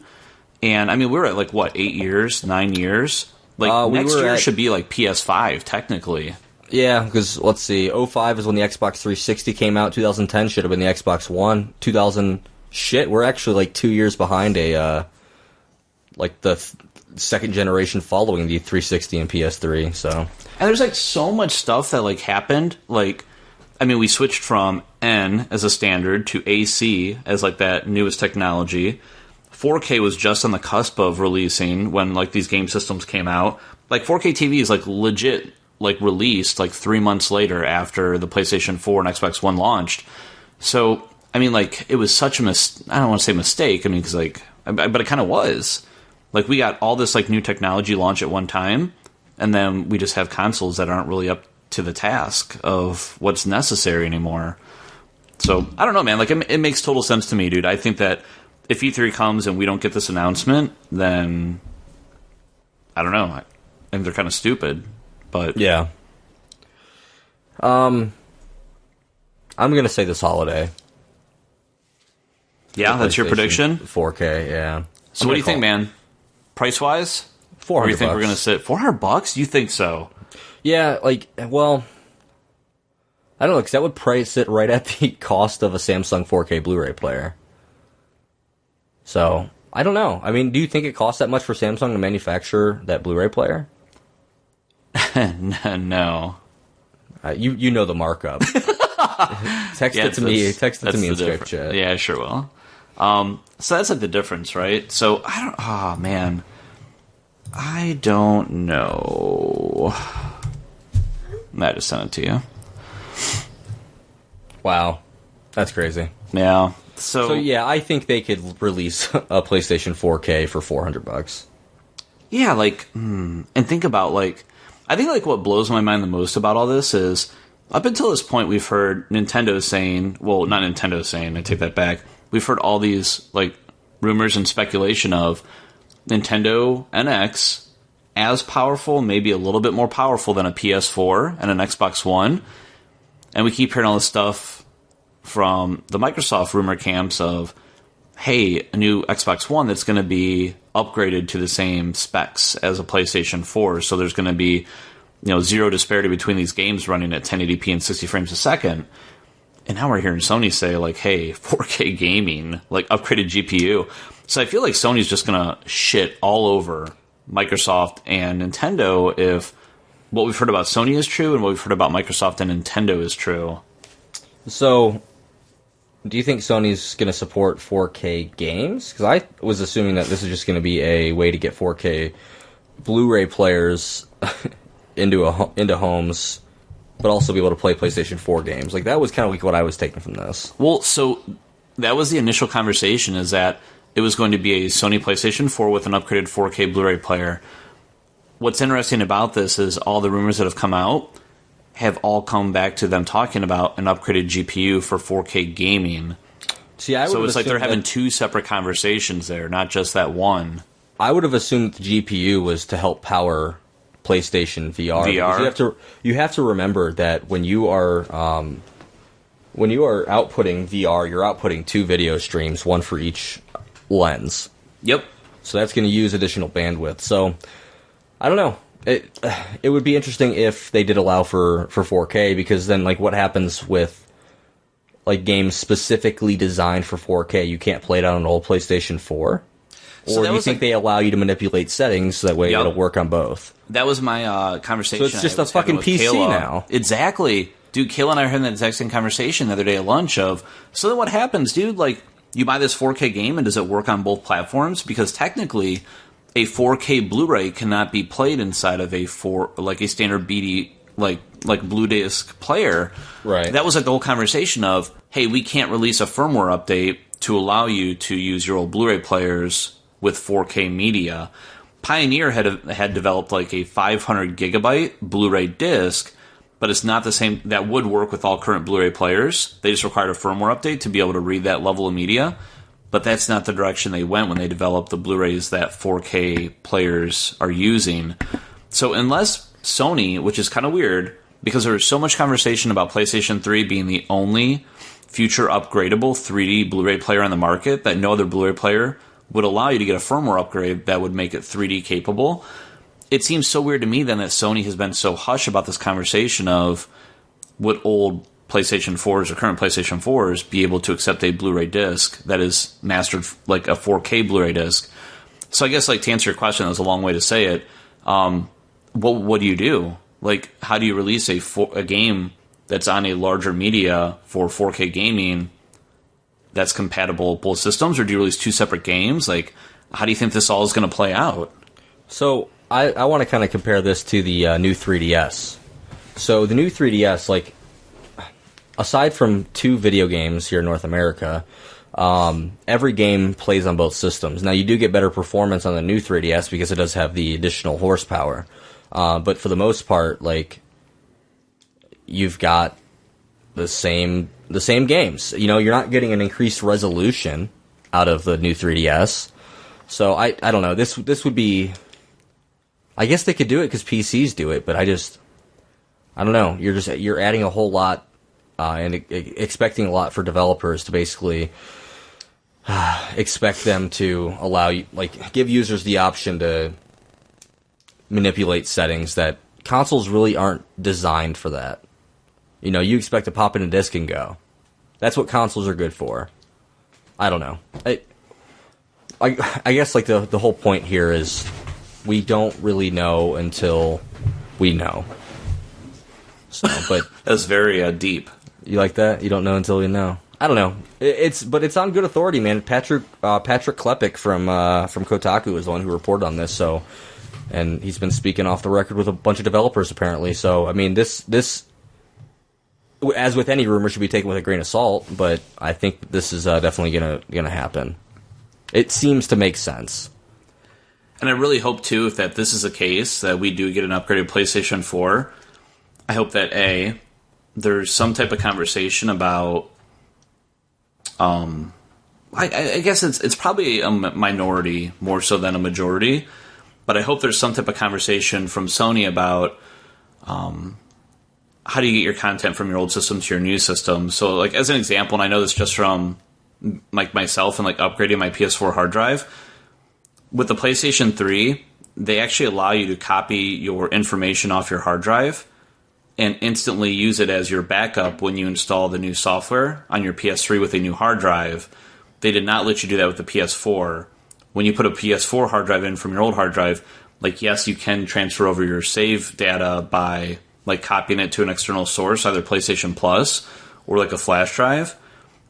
And, I mean, we were at, like, what, 8 years, 9 years? Like, next year should be, like, PS5, technically. Yeah, because, let's see, 05 is when the Xbox 360 came out. 2010 should have been the Xbox One. 2000, we're actually, like, 2 years behind the second generation following the 360 and PS3, so... And there's, like, so much stuff that, like, happened. Like, I mean, we switched from N as a standard to AC as, like, that newest technology. 4K was just on the cusp of releasing when, like, these game systems came out. Like, 4K TV is, like, legit, like, released, like, 3 months later after the PlayStation 4 and Xbox One launched. So, I mean, like, it was such a I don't want to say mistake. I mean, because, like... But it kind of was. Like, we got all this, like, new technology launch at one time... And then we just have consoles that aren't really up to the task of what's necessary anymore. So, I don't know, man. Like, it makes total sense to me, dude. I think that if E3 comes and we don't get this announcement, then... I don't know. I think they're kind of stupid. But... Yeah. I'm going to say this holiday. Yeah, that's your prediction? 4K, yeah. So what do you think, man? Price-wise? $400. Or you think we're going to sit $400? You think so? Yeah, like, well, I don't know, because that would price it right at the cost of a Samsung 4K Blu-ray player. So, I don't know. I mean, do you think it costs that much for Samsung to manufacture that Blu-ray player? No. You know the markup. Text it to me in Skype chat. Yeah, I sure will. So that's like the difference, right? So, oh man. I don't know. I just sent it to you. Wow. That's crazy. Yeah. So yeah, I think they could release a PlayStation 4K for $400. Yeah, like, and think about, like, I think, like, what blows my mind the most about all this is, up until this point, we've heard Nintendo saying, well, not Nintendo saying, I take that back. We've heard all these, like, rumors and speculation of Nintendo NX as powerful, maybe a little bit more powerful than a PS4 and an Xbox One. And we keep hearing all this stuff from the Microsoft rumor camps of, hey, a new Xbox One that's going to be upgraded to the same specs as a PlayStation 4. So there's going to be, zero disparity between these games running at 1080p and 60 frames a second. And now we're hearing Sony say, like, hey, 4K gaming, like, upgraded GPU. So I feel like Sony's just going to shit all over Microsoft and Nintendo if what we've heard about Sony is true and what we've heard about Microsoft and Nintendo is true. So Do you think Sony's going to support 4K games? Because I was assuming that this is just going to be a way to get 4K Blu-ray players into homes, but also be able to play PlayStation 4 games. Like, that was kind of like what I was taking from this. Well, so that was the initial conversation, is that it was going to be a Sony PlayStation 4 with an upgraded 4K Blu-ray player. What's interesting about this is all the rumors that have come out have all come back to them talking about an upgraded GPU for 4K gaming. See, so it's like they're having two separate conversations there, not just that one. I would have assumed the GPU was to help power PlayStation VR. You have to remember that when you are outputting VR, you're outputting 2 video streams, one for each lens. Yep. So that's going to use additional bandwidth. So I don't know. It would be interesting if they did allow for 4K, because then, like, what happens with, like, games specifically designed for 4K? You can't play it on an old PlayStation 4? So or do you think they allow you to manipulate settings so that way it'll work on both? That was my conversation. So it's just a fucking PC Kayla. now. Exactly. Dude, Kayla and I were having that exact same conversation the other day at lunch of, so then what happens, dude? Like, you buy this 4K game and does it work on both platforms? Because technically, a 4K Blu-ray cannot be played inside of a standard BD like Blue Disc player. Right. That was like the whole conversation of, hey, we can't release a firmware update to allow you to use your old Blu-ray players with 4K media. Pioneer had developed like a 500 gigabyte Blu-ray disc, but it's not the same. That would work with all current Blu-ray players. They just required a firmware update to be able to read that level of media. But that's not the direction they went when they developed the Blu-rays that 4K players are using. So unless Sony, which is kind of weird, because there was so much conversation about PlayStation 3 being the only future upgradable 3D Blu-ray player on the market, that no other Blu-ray player would allow you to get a firmware upgrade that would make it 3D capable. It seems so weird to me then that Sony has been so hush about this conversation of would old PlayStation 4s or current PlayStation 4s be able to accept a Blu-ray disc that is mastered like a 4K Blu-ray disc. So I guess, like, to answer your question, that was a long way to say it. What do you do? Like, how do you release a game that's on a larger media for 4K gaming that's compatible with both systems, or do you release 2 separate games? Like, how do you think this all is going to play out? So I want to kind of compare this to the new 3DS. So the new 3DS, like, aside from 2 video games here in North America, every game plays on both systems. Now, you do get better performance on the new 3DS because it does have the additional horsepower. But for the most part, like, you've got the same games. You know, you're not getting an increased resolution out of the new 3DS. So I don't know. This would be, I guess they could do it because PCs do it, but I don't know. You're adding a whole lot and expecting a lot for developers to basically expect them to allow you, like, give users the option to manipulate settings that consoles really aren't designed for that. You know, you expect to pop in a disc and go. That's what consoles are good for. I don't know. I guess, like, the whole point here is we don't really know until we know. So, but that's very deep. You like that? You don't know until you know. I don't know. But it's on good authority, man. Patrick Klepek from Kotaku is the one who reported on this. So, and he's been speaking off the record with a bunch of developers apparently. So, I mean, this as with any rumor, should be taken with a grain of salt. But I think this is definitely gonna happen. It seems to make sense. And I really hope too, if that this is the case, that we do get an upgraded PlayStation 4. I hope that there's some type of conversation about. I guess it's probably a minority more so than a majority, but I hope there's some type of conversation from Sony about how do you get your content from your old system to your new system. So, like, as an example, and I know this just from like myself and like upgrading my PS4 hard drive with the PlayStation 3, they actually allow you to copy your information off your hard drive and instantly use it as your backup when you install the new software on your PS3 with a new hard drive. They did not let you do that with the PS4. When you put a PS4 hard drive in from your old hard drive, like, yes, you can transfer over your save data by, like, copying it to an external source, either PlayStation Plus or, like, a flash drive.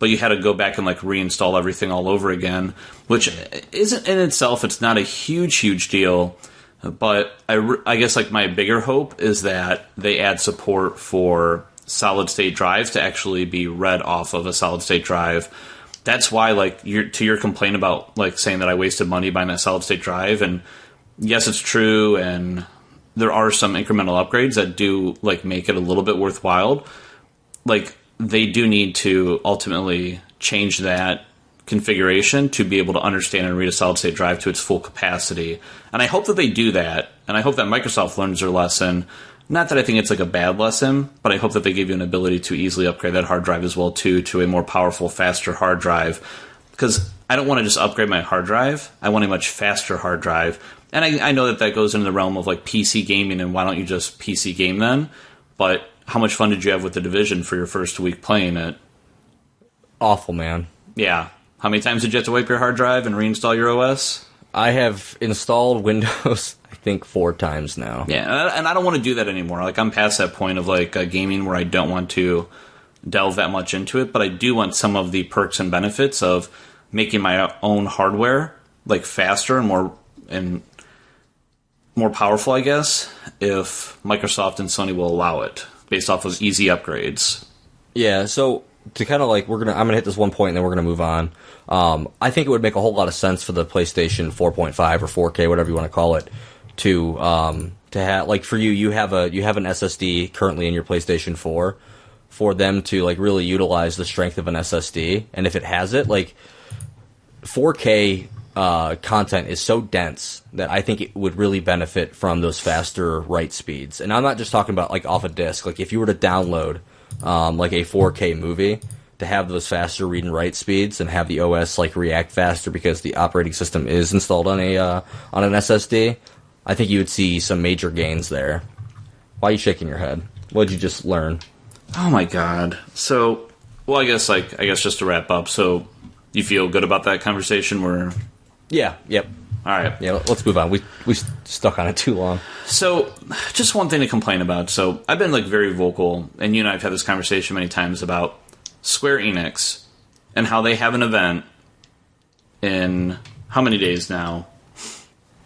but you had to go back and like reinstall everything all over again, which isn't in itself, it's not a huge deal. But I guess like my bigger hope is that they add support for solid state drives to actually be read off of a solid state drive. That's why, like, to your complaint about like saying that I wasted money buying that solid state drive, and yes, it's true, and there are some incremental upgrades that do like make it a little bit worthwhile. Like, they do need to ultimately change that configuration to be able to understand and read a solid state drive to its full capacity. And I hope that they do that, and I hope that Microsoft learns their lesson. Not that I think it's like a bad lesson, but I hope that they give you an ability to easily upgrade that hard drive as well too, to a more powerful, faster hard drive. Because I don't want to just upgrade my hard drive, I want a much faster hard drive. And I know that goes into the realm of like PC gaming, and why don't you just PC game then? But how much fun did you have with The Division for your first week playing it? Awful, man. Yeah. How many times did you have to wipe your hard drive and reinstall your OS? I have installed Windows, I think, 4 times now. Yeah, and I don't want to do that anymore. Like, I'm past that point of like gaming where I don't want to delve that much into it, but I do want some of the perks and benefits of making my own hardware like faster and more powerful, I guess, if Microsoft and Sony will allow it, based off of easy upgrades. Yeah, so to kind of like, I'm gonna hit this one point and then we're gonna move on. I think it would make a whole lot of sense for the PlayStation 4.5 or 4K, whatever you want to call it, to have, like, for you have an SSD currently in your PlayStation 4, for them to like really utilize the strength of an SSD, and if it has it, like 4K content is so dense that I think it would really benefit from those faster write speeds. And I'm not just talking about like off a disc. Like, if you were to download like a 4K movie, to have those faster read and write speeds and have the OS like react faster because the operating system is installed on an SSD, I think you would see some major gains there. Why are you shaking your head? What did you just learn? Oh my god. So, well, I guess just to wrap up, so you feel good about that conversation? Yeah, yep. All right. Yeah, let's move on. We stuck on it too long. So, just one thing to complain about. So, I've been like very vocal, and you and I have had this conversation many times about Square Enix and how they have an event in how many days now?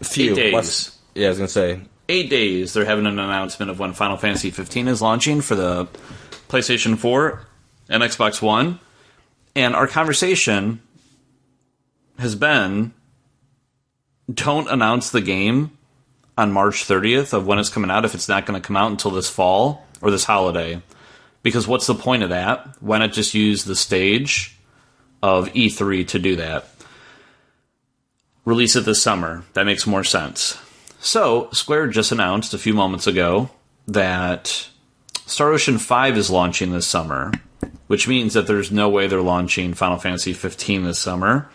A few. 8 days. Yeah, I was going to say. 8 days, they're having an announcement of when Final Fantasy 15 is launching for the PlayStation 4 and Xbox One. And our conversation has been, don't announce the game on March 30th of when it's coming out if it's not going to come out until this fall or this holiday. Because what's the point of that? Why not just use the stage of E3 to do that? Release it this summer. That makes more sense. So, Square just announced a few moments ago that Star Ocean 5 is launching this summer, which means that there's no way they're launching Final Fantasy 15 this summer,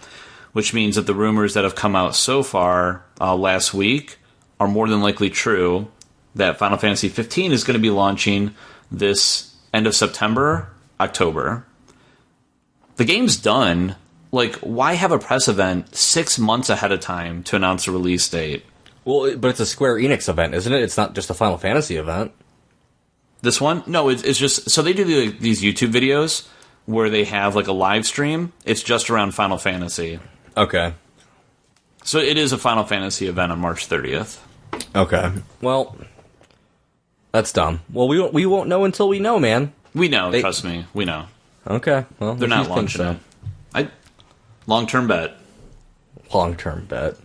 which means that the rumors that have come out so far last week are more than likely true, that Final Fantasy 15 is going to be launching this end of September, October. The game's done. Like, why have a press event 6 months ahead of time to announce a release date? Well, but it's a Square Enix event, isn't it? It's not just a Final Fantasy event. This one? No, it's just... So they do these YouTube videos where they have, like, a live stream. It's just around Final Fantasy. Okay. So it is a Final Fantasy event on March 30th. Okay. Well, that's dumb. Well, we won't know until we know, man. We know, trust me. We know. Okay. Well, they're not launching it. Long-term bet. Long-term bet.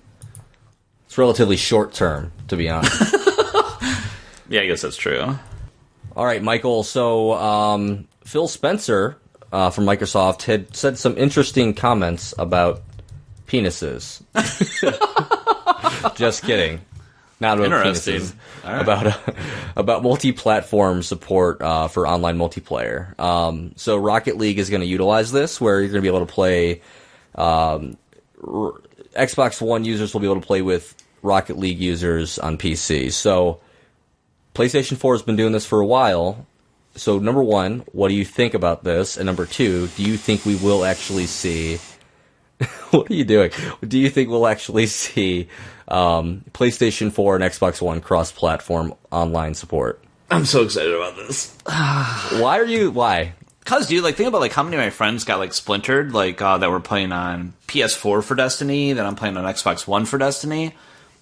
It's relatively short-term, to be honest. Yeah, I guess that's true. All right, Michael. So, Phil Spencer from Microsoft had said some interesting comments about penises. Just kidding. Not about Interesting. penises. Right. About multi-platform support for online multiplayer. So Rocket League is going to utilize this, where you're going to be able to play. Xbox One users will be able to play with Rocket League users on PC. So PlayStation 4 has been doing this for a while. So number one, what do you think about this? And number two, do you think we will actually see... What are you doing? Do you think we'll actually see PlayStation 4 and Xbox One cross-platform online support? I'm so excited about this. Why? Cause, dude, like, think about, like, how many of my friends got, like, splintered, like, that were playing on PS4 for Destiny, that I'm playing on Xbox One for Destiny.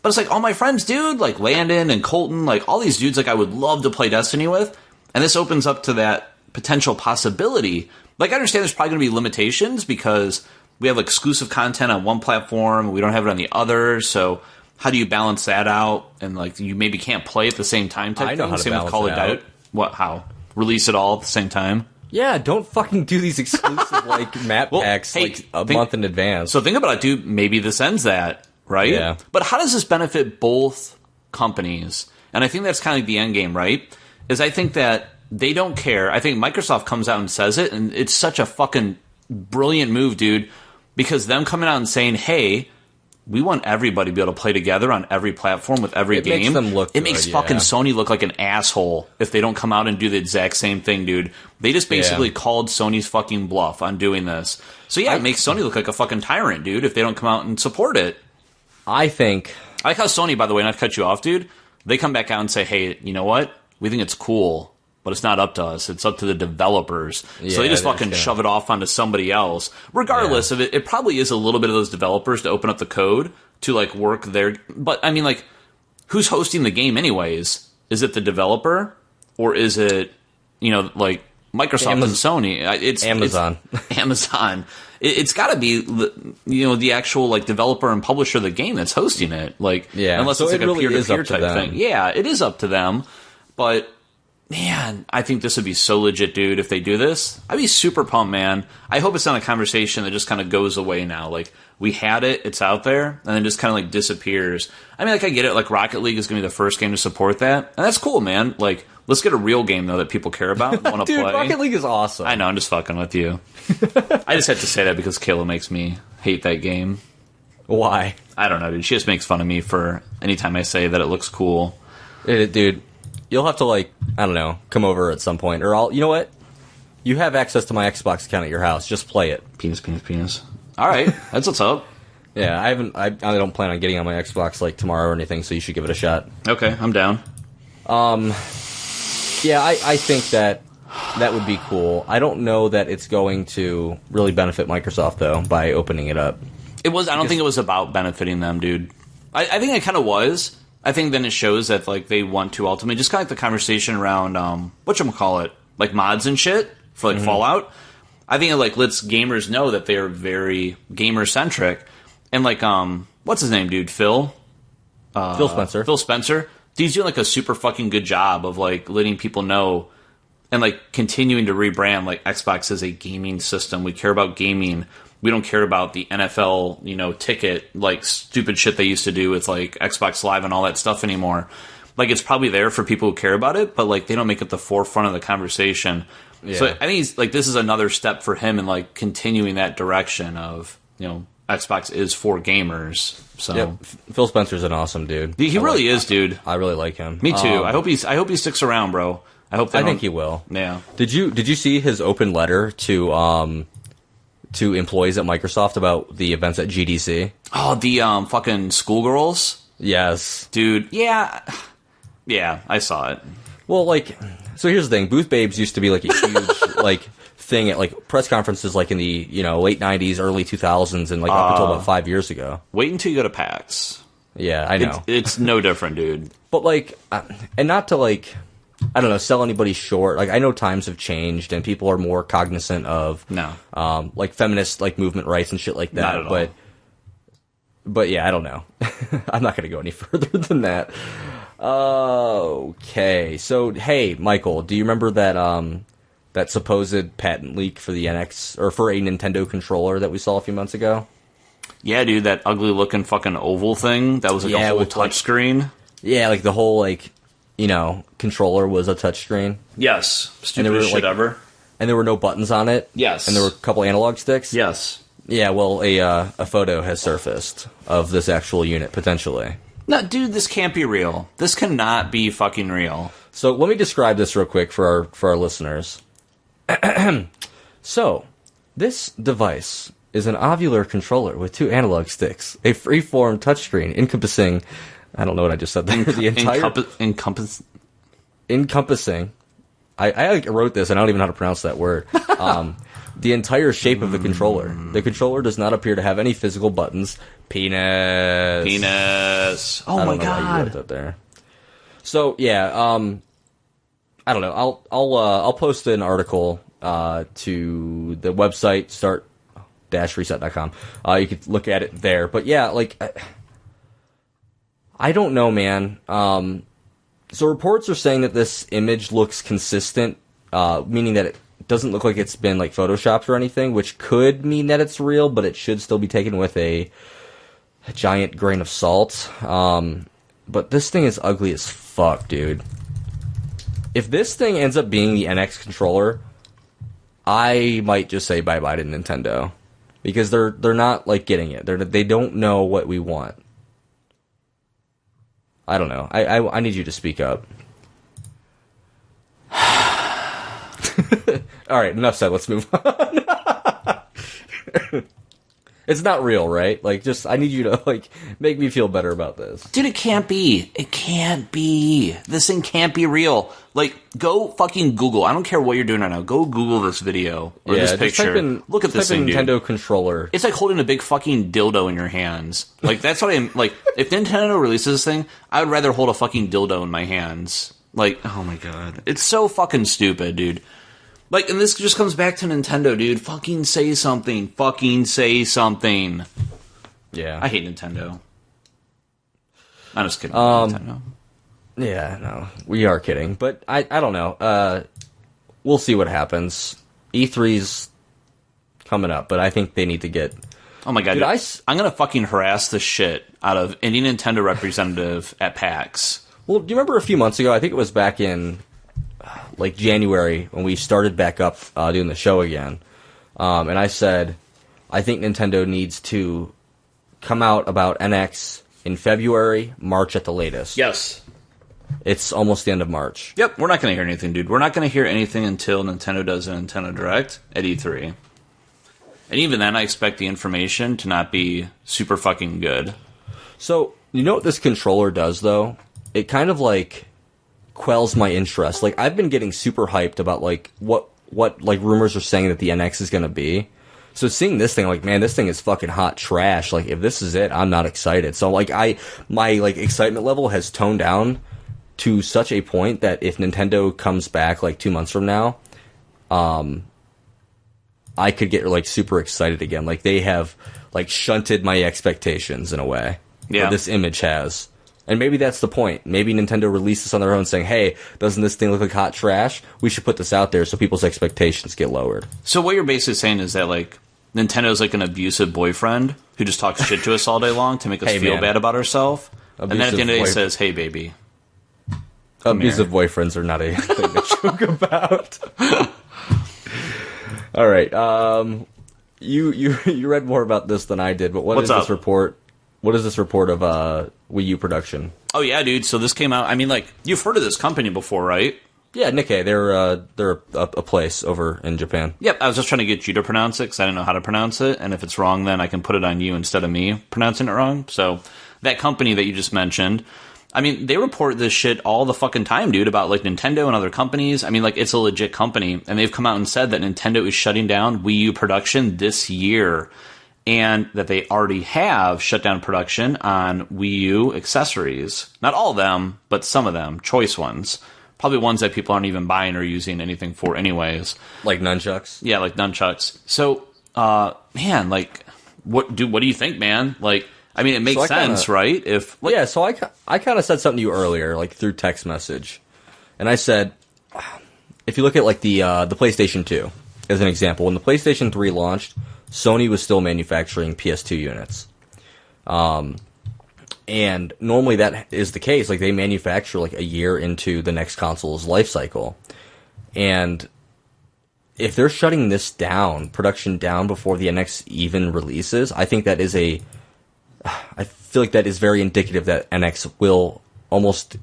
But it's like, all my friends, dude, like, Landon and Colton, like, all these dudes, like, I would love to play Destiny with. And this opens up to that potential possibility. Like, I understand there's probably going to be limitations because we have exclusive content on one platform, we don't have it on the other, so how do you balance that out? And, like, you maybe can't play at the same time type I know thing. how to Same with balance Call it of out. Duty. What, how? Release it all at the same time? Yeah, don't fucking do these exclusive like map packs hey, like a month in advance. So think about it, dude. Maybe this ends that, right? Yeah. But how does this benefit both companies? And I think that's kind of like the end game, right? Is I think that they don't care. I think Microsoft comes out and says it, and it's such a fucking brilliant move, dude, because them coming out and saying, hey, we want everybody to be able to play together on every platform with every game. Makes them look it makes good, fucking yeah. Sony look like an asshole if they don't come out and do the exact same thing, dude. They just basically called Sony's fucking bluff on doing this. So yeah, it makes Sony look like a fucking tyrant, dude, if they don't come out and support it. I think I like how Sony, by the way, not to cut you off, dude, they come back out and say, hey, you know what? We think it's cool, but it's not up to us. It's up to the developers. So they Yeah, just they're fucking just shove it off onto somebody else. Regardless of it, it probably is a little bit of those developers to open up the code to, like, work their... But, I mean, like, who's hosting the game anyways? Is it the developer? Or is it, you know, like, Microsoft and Sony? It's Amazon. It's Amazon. It's got to be, you know, the actual, like, developer and publisher of the game that's hosting it. Like, Yeah, unless so it's like it a really is peer-to-peer up to type them. thing. Yeah, it is up to them. But, man, I think this would be so legit, dude, if they do this. I'd be super pumped, man. I hope it's not a conversation that just kind of goes away now. Like, we had it, it's out there, and then just kind of, like, disappears. I mean, like, I get it. Like, Rocket League is going to be the first game to support that. And that's cool, man. Like, let's get a real game, though, that people care about and want to dude, play. Rocket League is awesome. I know, I'm just fucking with you. I just had to say that because Kayla makes me hate that game. Why? I don't know, dude. She just makes fun of me for anytime I say that it looks cool. Dude, you'll have to, like, I don't know, come over at some point, or you know what? You have access to my Xbox account at your house. Just play it. Penis, penis, penis. All right, that's what's up. Yeah, I don't plan on getting on my Xbox like tomorrow or anything, so you should give it a shot. Okay, I'm down. Yeah, I think that would be cool. I don't know that it's going to really benefit Microsoft though by opening it up. I don't think it was about benefiting them, dude. I think it kind of was. I think then it shows that, like, they want to ultimately just kind of like the conversation around whatchamacallit, like mods and shit for, like, Fallout. I think it, like, lets gamers know that they are very gamer centric. And, like, what's his name, dude? Phil Spencer. Phil Spencer. He's doing, like, a super fucking good job of, like, letting people know and, like, continuing to rebrand, like, Xbox as a gaming system. We care about gaming. We don't care about the NFL, you know, ticket, like, stupid shit they used to do with, like, Xbox Live and all that stuff anymore. Like, it's probably there for people who care about it, but, like, they don't make it the forefront of the conversation. Yeah. So I think he's, like, this is another step for him in, like, continuing that direction of, you know, Xbox is for gamers. So Yep. Phil Spencer's an awesome dude. he really is, dude. I really like him. Me too. I hope he sticks around, bro. I think he will. Yeah. Did you see his open letter to employees at Microsoft about the events at GDC? Oh, the fucking schoolgirls, Yes. dude. Yeah, I saw it. Well, like, so here's the thing: booth babes used to be like a huge like thing at like press conferences, like in the late '90s, early 2000s, and like up until about 5 years ago. Wait until you go to PAX. Yeah, I know. It's no different, dude. But like, and not to like, I don't know, sell anybody short. Like, I know times have changed and people are more cognizant of like feminist like movement rights and shit like that. Not at all. But yeah, I don't know. I'm not going to go any further than that. Okay, so hey, Michael, do you remember that supposed patent leak for the NX or for a Nintendo controller that we saw a few months ago? Yeah, dude, that ugly looking fucking oval thing that was like a whole with, touch screen. Yeah, like the whole like controller was a touchscreen. Yes, stupidest shit ever. And there were no buttons on it. Yes, and there were a couple analog sticks. Yes. Yeah, well, a photo has surfaced of this actual unit potentially. No, dude, this can't be real. This cannot be fucking real. So let me describe this real quick for our listeners. So, this device is an ovular controller with 2 analog sticks, a free-form touchscreen encompassing, I don't know what I just said there, the entire... Encompassing I like, wrote this, and I don't even know how to pronounce that word. The entire shape of the controller. The controller does not appear to have any physical buttons. Penis. Oh my I don't know why you god. wrote that there. So yeah, I don't know. I'll post an article to the website start-reset.com. You could look at it there. But yeah, like I don't know, man. So reports are saying that this image looks consistent, meaning that it doesn't look like it's been like photoshopped or anything, which could mean that it's real, but it should still be taken with a giant grain of salt. But this thing is ugly as fuck, dude. If this thing ends up being the NX controller, I might just say bye-bye to Nintendo. Because they're not, like, getting it. They don't know what we want. I don't know. I need you to speak up. Alright, enough said. Let's move on. It's not real, right? Like, just, I need you to, like, make me feel better about this. Dude, it can't be. It can't be. This thing can't be real. Like, go fucking Google. I don't care what you're doing right now. Go Google this video or this picture. Look at this thing, dude. Nintendo controller. It's like holding a big fucking dildo in your hands. Like, that's what I'm, like, if Nintendo releases this thing, I would rather hold a fucking dildo in my hands. Like, oh my god. It's so fucking stupid, dude. Like, and this just comes back to Nintendo, dude. Fucking say something. Fucking say something. Yeah. I hate Nintendo. I'm just kidding. Nintendo. Yeah, no. We are kidding. But I don't know. We'll see what happens. E3's coming up, but I think they need to get... Oh my god, dude, I'm gonna fucking harass the shit out of any Nintendo representative at PAX. Well, do you remember a few months ago, I think it was back in... like January, when we started back up doing the show again, and I said, I think Nintendo needs to come out about NX in February, March at the latest. Yes. It's almost the end of March. Yep, we're not going to hear anything, dude. We're not going to hear anything until Nintendo does a Nintendo Direct at E3. And even then, I expect the information to not be super fucking good. So, you know what this controller does, though? It kind of, like... quells my interest. Like, I've been getting super hyped about, like, what like, rumors are saying that the NX is gonna be. So seeing this thing, like, man, this thing is fucking hot trash. Like, if this is it, I'm not excited. So, like, my, like, excitement level has toned down to such a point that if Nintendo comes back, like, 2 months from now, I could get, like, super excited again. Like, they have, like, shunted my expectations in a way. Yeah. This image has. And maybe that's the point. Maybe Nintendo released this on their own saying, hey, doesn't this thing look like hot trash? We should put this out there so people's expectations get lowered. So what you're basically saying is that, like, Nintendo's like an abusive boyfriend who just talks shit to us all day long to make us feel bad about ourselves. And then at the end of the day says, hey, baby. Abusive boyfriends are not a thing to joke about. All right. You read more about this than I did, but what's this report? What is this report of Wii U production? Oh yeah, dude. So this came out. I mean, like, you've heard of this company before, right? Yeah, Nikkei. They're a place over in Japan. Yep. I was just trying to get you to pronounce it because I didn't know how to pronounce it, and if it's wrong, then I can put it on you instead of me pronouncing it wrong. So that company that you just mentioned, I mean, they report this shit all the fucking time, dude, about, like, Nintendo and other companies. I mean, like, it's a legit company, and they've come out and said that Nintendo is shutting down Wii U production this year. And that they already have shut down production on Wii U accessories. Not all of them, but some of them. Choice ones. Probably ones that people aren't even buying or using anything for anyways. Like nunchucks? Yeah, like nunchucks. So, man, like, what do you think, man? Like, I mean, it makes sense, right? If like, yeah, so I kind of said something to you earlier, like, through text message. And I said, if you look at, like, the PlayStation 2, as an example, when the PlayStation 3 launched, Sony was still manufacturing PS2 units. And normally that is the case. Like, they manufacture, like, a year into the next console's life cycle. And if they're shutting this down, production down before the NX even releases, I think that is I feel like that is very indicative that NX will almost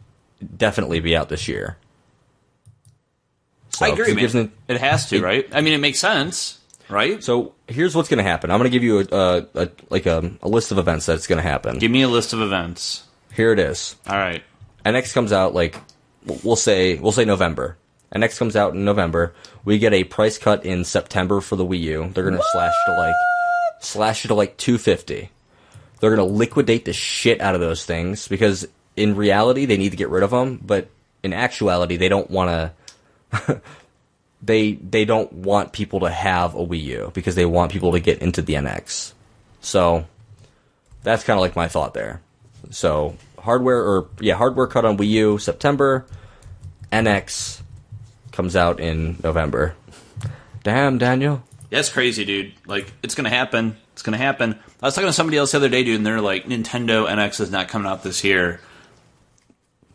definitely be out this year. So, I agree, man. It has to, right? I mean, it makes sense. Right? So here's what's going to happen. I'm going to give you a list of events that's going to happen. Give me a list of events. Here it is. All right. NX comes out, like, we'll say November. NX comes out in November. We get a price cut in September for the Wii U. They're gonna slash it to like $250. They're gonna liquidate the shit out of those things because in reality they need to get rid of them, but in actuality they don't want to. They don't want people to have a Wii U because they want people to get into the NX. So that's kind of like my thought there. So hardware cut on Wii U September. NX comes out in November. Damn, Daniel. That's crazy, dude. Like, it's gonna happen. It's gonna happen. I was talking to somebody else the other day, dude, and they're like, Nintendo NX is not coming out this year.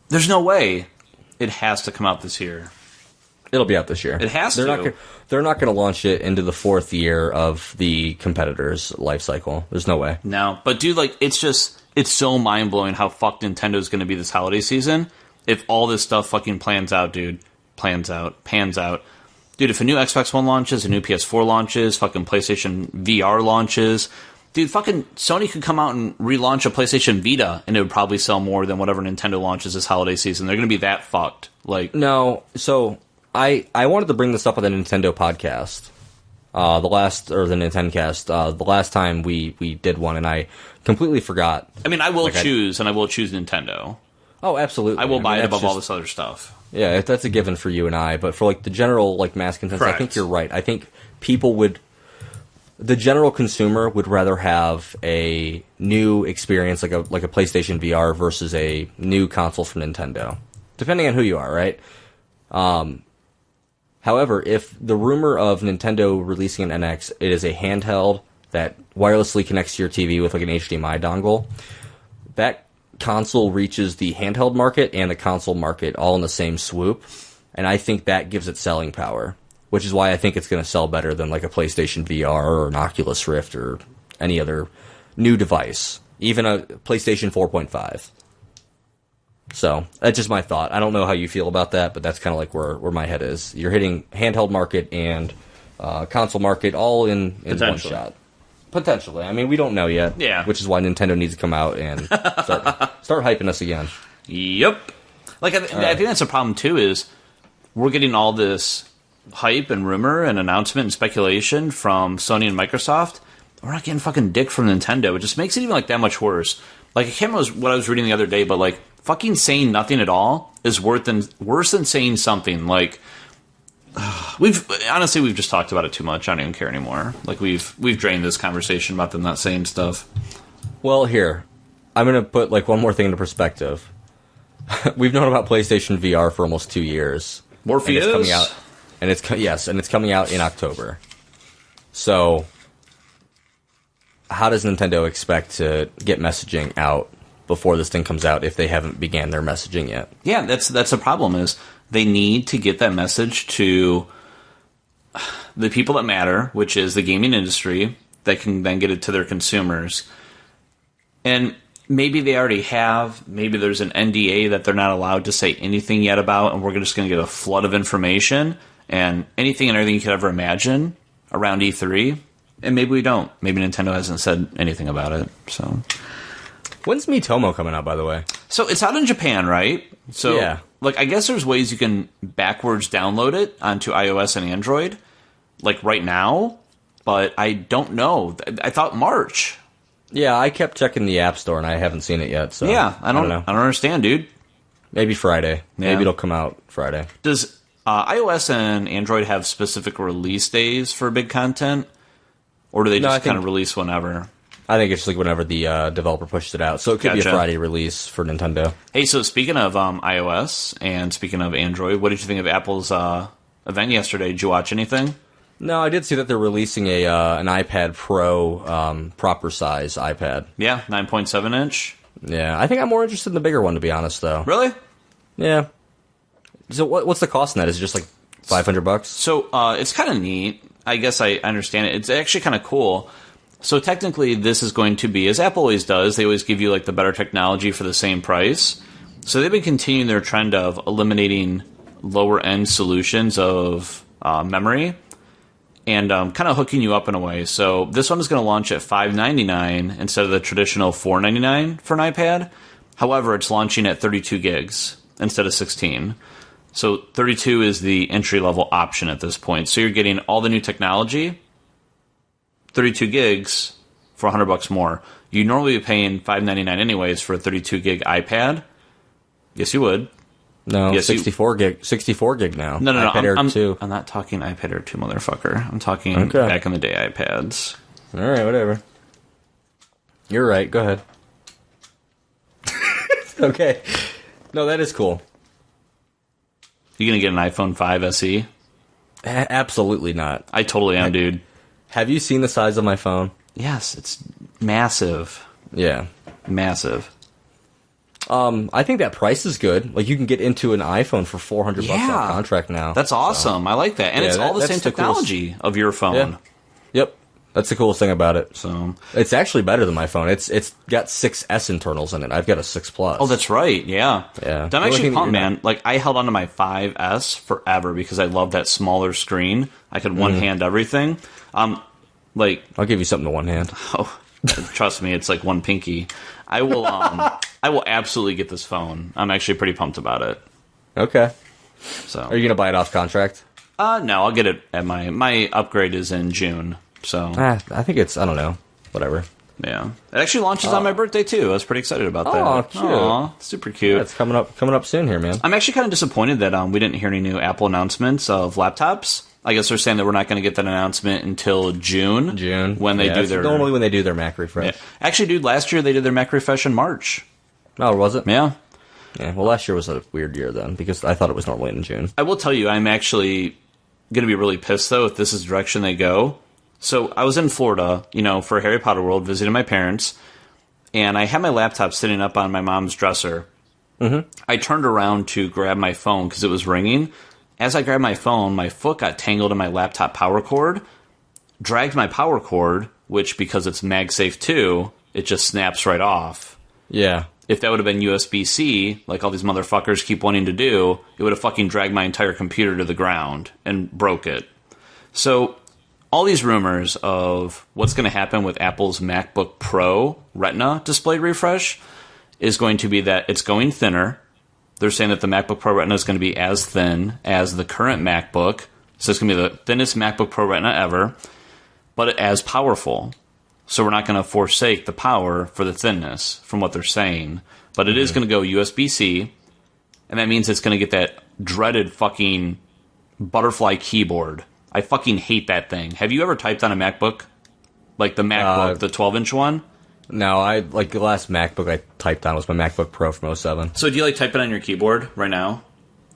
There's no way. It has to come out this year. It'll be out this year. It has to. They're not going to launch it into the 4th year of the competitor's life cycle. There's no way. No, but dude, like, it's so mind-blowing how fucked Nintendo's going to be this holiday season if all this stuff fucking pans out. Dude, if a new Xbox One launches, a new PS4 launches, fucking PlayStation VR launches, dude, fucking Sony could come out and relaunch a PlayStation Vita, and it would probably sell more than whatever Nintendo launches this holiday season. They're going to be that fucked. Like, no, so I wanted to bring this up on the Nintendo podcast, the last time we did one, and I completely forgot. I mean, I will choose Nintendo. Oh, absolutely. I will buy it above all this other stuff. Yeah, that's a given for you and I. But for like the general like mass consensus, Correct. I think you're right. I think the general consumer would rather have a new experience like a PlayStation VR versus a new console from Nintendo, depending on who you are, right? However, if the rumor of Nintendo releasing an NX, it is a handheld that wirelessly connects to your TV with like an HDMI dongle, that console reaches the handheld market and the console market all in the same swoop, and I think that gives it selling power, which is why I think it's going to sell better than like a PlayStation VR or an Oculus Rift or any other new device, even a PlayStation 4.5. So that's just my thought. I don't know how you feel about that, but that's kind of like where my head is. You're hitting handheld market and console market all in one shot. Potentially. I mean, we don't know yet. Yeah. Which is why Nintendo needs to come out and start hyping us again. Yep. Like, I think that's a problem, too, is we're getting all this hype and rumor and announcement and speculation from Sony and Microsoft. We're not getting fucking dick from Nintendo. It just makes it even, like, that much worse. Like, I can't remember what I was reading the other day, but, like, fucking saying nothing at all is worse than saying something. Like, we've just talked about it too much. I don't even care anymore. Like, we've drained this conversation about them not saying stuff. Well, here, I'm going to put like one more thing into perspective. We've known about PlayStation VR for almost 2 years. Morpheus? And it's coming out, and it's coming out in October. So, how does Nintendo expect to get messaging out before this thing comes out if they haven't began their messaging yet? Yeah, that's the problem is they need to get that message to the people that matter, which is the gaming industry, that can then get it to their consumers. And maybe they already have. Maybe there's an NDA that they're not allowed to say anything yet about, and we're just going to get a flood of information and anything and everything you could ever imagine around E3. And maybe we don't. Maybe Nintendo hasn't said anything about it. So, when's Miitomo coming out, by the way? So it's out in Japan, right? So, yeah. Like, I guess there's ways you can backwards download it onto iOS and Android, like right now, but I don't know. I thought March. Yeah, I kept checking the App Store and I haven't seen it yet. So yeah, I don't know. I don't understand, dude. Maybe Friday. Yeah. Maybe it'll come out Friday. Does iOS and Android have specific release days for big content, or do they just kind of release whenever? I think it's just like whenever the developer pushes it out. So it could be a Friday release for Nintendo. Hey, so speaking of iOS and speaking of Android, what did you think of Apple's event yesterday? Did you watch anything? No, I did see that they're releasing an iPad Pro proper size iPad. Yeah, 9.7 inch. Yeah, I think I'm more interested in the bigger one, to be honest, though. Really? Yeah. So what's the cost on that? Is it just like $500? So it's kind of neat. I guess I understand it. It's actually kind of cool. So technically, this is going to be, as Apple always does, they always give you like the better technology for the same price. So they've been continuing their trend of eliminating lower-end solutions of memory and kind of hooking you up in a way. So this one is going to launch at $599 instead of the traditional $499 for an iPad. However, it's launching at 32 gigs instead of 16. So 32 is the entry-level option at this point. So you're getting all the new technology, 32 gigs for $100 more. You normally be paying $599 anyways for a 32 gig iPad. Yes, you would. No, yes, 64 gig now. No. iPad Air 2. I'm not talking iPad Air 2, motherfucker. I'm talking back in the day iPads. All right, whatever. You're right. Go ahead. Okay. No, that is cool. You gonna get an iPhone 5 SE? Absolutely not. I totally am, dude. Have you seen the size of my phone? Yes, it's massive. Yeah. Massive. I think that price is good. Like, you can get into an iPhone for $400 on contract now. That's awesome. I like that. And it's all the same technology of your phone. Yeah. Yep. That's the coolest thing about it. So it's actually better than my phone. It's got 6S internals in it. I've got a 6 Plus. Oh, that's right. Yeah. Yeah. I'm actually pumped, man. Like, I held onto my 5S forever because I love that smaller screen. I could one hand everything. Like, I'll give you something to one hand. Oh, trust me, it's like one pinky. I will absolutely get this phone. I'm actually pretty pumped about it. Okay. So, are you gonna buy it off contract? No, I'll get it at my upgrade is in June. So, I think it's, I don't know, whatever. Yeah, it actually launches on my birthday too. I was pretty excited about that. Oh, cute! Aww, super cute. Yeah, it's coming up soon here, man. I'm actually kind of disappointed that we didn't hear any new Apple announcements of laptops. I guess they're saying that we're not going to get that announcement until June. When they do their normally when they do their Mac refresh. Yeah. Actually, dude, last year they did their Mac refresh in March. Oh, was it? Yeah. Yeah. Well, last year was a weird year then because I thought it was normally in June. I will tell you, I'm actually going to be really pissed though if this is the direction they go. So I was in Florida, for Harry Potter World, visiting my parents, and I had my laptop sitting up on my mom's dresser. Mm-hmm. I turned around to grab my phone because it was ringing. As I grabbed my phone, my foot got tangled in my laptop power cord, dragged my power cord, which, because it's MagSafe 2, it just snaps right off. Yeah. If that would have been USB-C, like all these motherfuckers keep wanting to do, it would have fucking dragged my entire computer to the ground and broke it. So, all these rumors of what's going to happen with Apple's MacBook Pro Retina display refresh is going to be that it's going thinner. They're saying that the MacBook Pro Retina is going to be as thin as the current MacBook. So it's going to be the thinnest MacBook Pro Retina ever, but as powerful. So we're not going to forsake the power for the thinness, from what they're saying. But it is going to go USB-C, and that means it's going to get that dreaded fucking butterfly keyboard. I fucking hate that thing. Have you ever typed on a MacBook? Like the MacBook, the 12-inch one? No, the last MacBook I typed on was my MacBook Pro from 07. So do you like typing on your keyboard right now?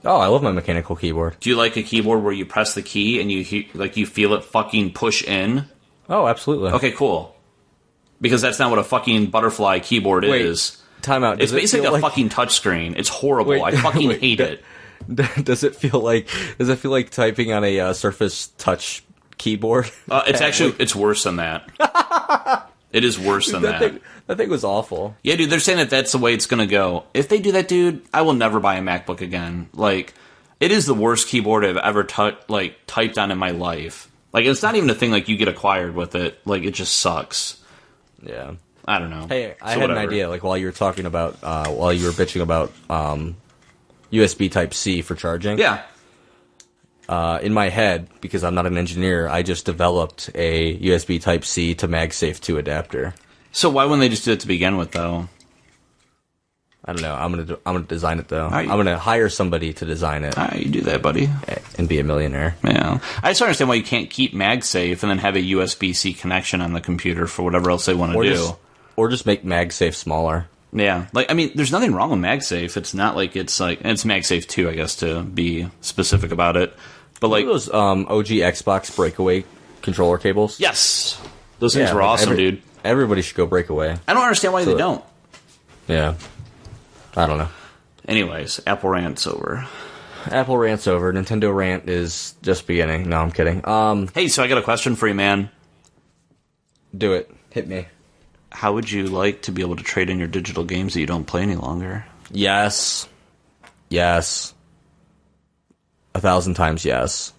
Oh, I love my mechanical keyboard. Do you like a keyboard where you press the key and you feel it fucking push in? Oh, absolutely. Okay, cool. Because that's not what a fucking butterfly keyboard is. Time out. It's basically a fucking touchscreen. It's horrible. I fucking hate it. Does it feel like typing on a Surface Touch keyboard? It's worse than that. It is worse than that. That thing was awful. Yeah, dude, they're saying that that's the way it's going to go. If they do that, dude, I will never buy a MacBook again. Like, it is the worst keyboard I've ever typed on in my life. Like, it's not even a thing like you get acquired with it. Like, it just sucks. Yeah. I don't know. Hey, I had an idea, like, while you were talking about, while you were bitching about USB Type-C for charging. Yeah. In my head, because I'm not an engineer, I just developed a USB Type-C to MagSafe 2 adapter. So why wouldn't they just do it to begin with, though? I don't know. I'm gonna design it though. Right. I'm gonna hire somebody to design it. You do that, buddy, and be a millionaire. Yeah, I just don't understand why you can't keep MagSafe and then have a USB-C connection on the computer for whatever else they want to do, or just make MagSafe smaller. Yeah, there's nothing wrong with MagSafe. It's not like it's MagSafe 2, I guess, to be specific about it. But like those OG Xbox breakaway controller cables. Yes, those things were awesome, dude. Everybody should go breakaway. I don't understand why they don't. Yeah. I don't know. Anyways, Apple rant's over. Apple rant's over. Nintendo rant is just beginning. No, I'm kidding. Hey, so I got a question for you, man. Do it. Hit me. How would you like to be able to trade in your digital games that you don't play any longer? Yes. 1,000 times yes.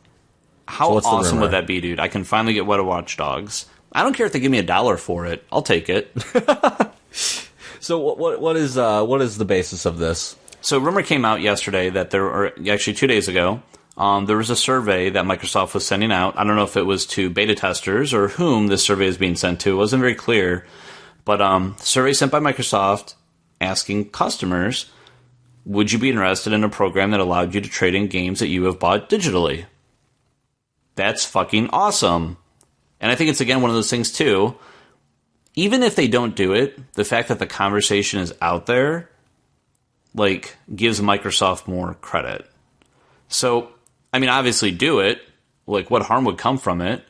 How awesome would that be, dude? I can finally get Weta Watch Dogs. I don't care if they give me $1 for it. I'll take it. So what is the basis of this? So rumor came out yesterday that actually 2 days ago, there was a survey that Microsoft was sending out. I don't know if it was to beta testers or whom this survey is being sent to. It wasn't very clear. But survey sent by Microsoft asking customers, would you be interested in a program that allowed you to trade in games that you have bought digitally? That's fucking awesome. And I think it's, again, one of those things, too. Even if they don't do it, the fact that the conversation is out there, like, gives Microsoft more credit. So, I mean, obviously do it. Like, what harm would come from it?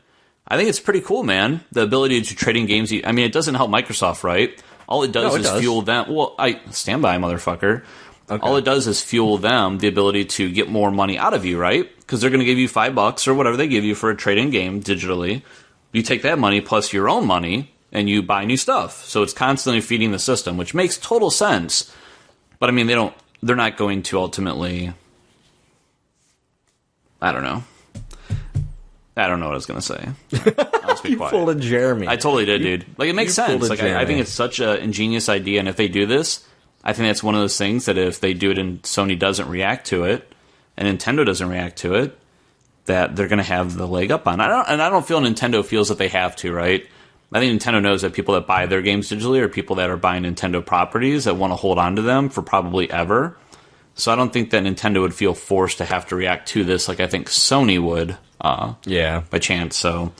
I think it's pretty cool, man. The ability to trade in games. I mean, it doesn't help Microsoft, right? All it does is fuel them. Well, I stand by, motherfucker. Okay. All it does is fuel them the ability to get more money out of you, right? Because they're going to give you $5 or whatever they give you for a trade-in game digitally. You take that money plus your own money and you buy new stuff. So it's constantly feeding the system, which makes total sense. But I mean, they're not going to ultimately. I don't know what I was going to say. I'll just be quiet. You pulled a Jeremy. I totally did, dude. Like, it makes sense. Like, I think it's such an ingenious idea, and if they do this, I think that's one of those things that if they do it and Sony doesn't react to it, and Nintendo doesn't react to it, that they're going to have the leg up on. I don't feel Nintendo feels that they have to, right? I think Nintendo knows that people that buy their games digitally are people that are buying Nintendo properties that want to hold on to them for probably ever. So I don't think that Nintendo would feel forced to have to react to this like I think Sony would. By chance. So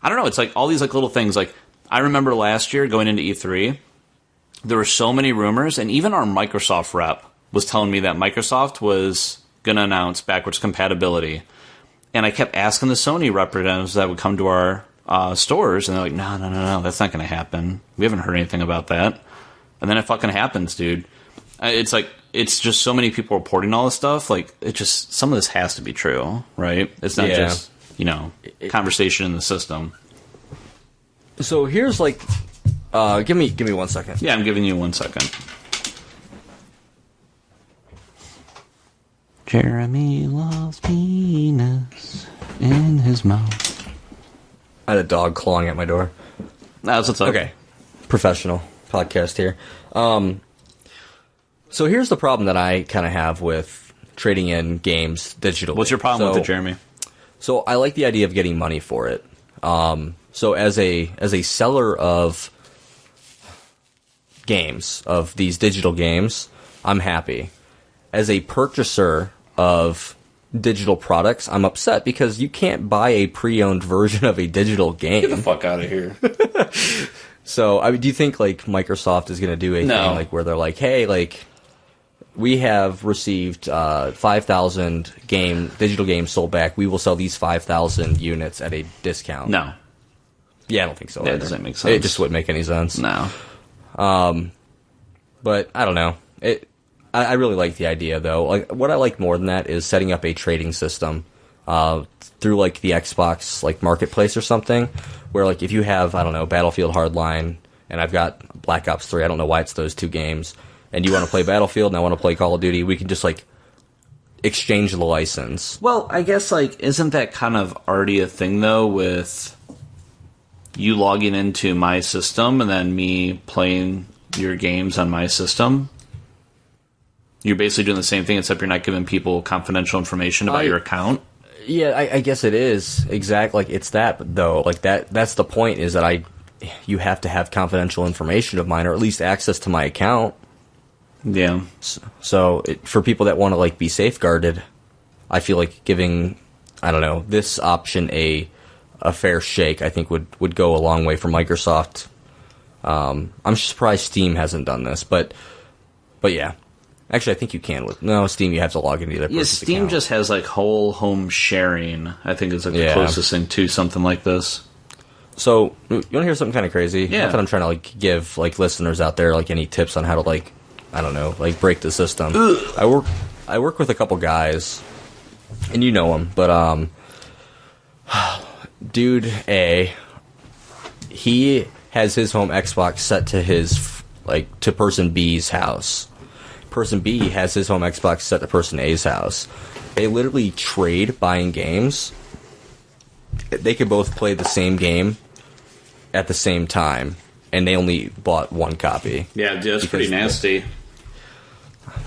I don't know. It's like all these like little things. Like I remember last year going into E3, there were so many rumors, and even our Microsoft rep was telling me that Microsoft was going to announce backwards compatibility. And I kept asking the Sony representatives that would come to our stores, and they're like, no, that's not going to happen. We haven't heard anything about that. And then it fucking happens, dude. It's like, it's just so many people reporting all this stuff. Like, it just, some of this has to be true, right? It's not just, conversation in the system. So here's like, give me 1 second. Yeah, I'm giving you 1 second. Jeremy loves penis in his mouth. I had a dog clawing at my door. That's what's up. Okay. Professional podcast here. So here's the problem that I kind of have with trading in games digitally. What's your problem with it, Jeremy? So I like the idea of getting money for it. So as a seller of games, of these digital games, I'm happy. As a purchaser of digital products, I'm upset because you can't buy a pre-owned version of a digital game. Get the fuck out of here. So, I mean, do you think like Microsoft is going to do a thing like where they're like, hey, like we have received 5,000 digital games sold back. We will sell these 5,000 units at a discount. No. Yeah, I don't think so. That doesn't make sense. It just wouldn't make any sense. No. But I don't know. I really like the idea though. Like what I like more than that is setting up a trading system through like the Xbox like marketplace or something, where like if you have, I don't know, Battlefield Hardline and I've got Black Ops 3, I don't know why it's those two games, and you want to play Battlefield and I want to play Call of Duty, we can just like exchange the license. Well, I guess like isn't that kind of already a thing though, with you logging into my system and then me playing your games on my system? You're basically doing the same thing, except you're not giving people confidential information about your account. Yeah, I guess it is exactly like it's that, but though like that's the point, is that you have to have confidential information of mine, or at least access to my account. Yeah. So for people that want to like be safeguarded, I feel like giving, I don't know, this option a fair shake, I think would go a long way for Microsoft. I'm surprised Steam hasn't done this, but yeah. Actually, I think you can with Steam. You have to log into the other person's Steam account. just has like whole home sharing. I think is like the closest thing to something like this. So you want to hear something kind of crazy? Yeah. Not that I'm trying to like give like listeners out there like any tips on how to like, I don't know, like break the system. Ugh. I work with a couple guys, and you know them, but dude A, he has his home Xbox set to his to person B's house. Person B has his home Xbox set to person A's house. They literally trade buying games. They could both play the same game at the same time, and they only bought one copy. Yeah, that's pretty nasty.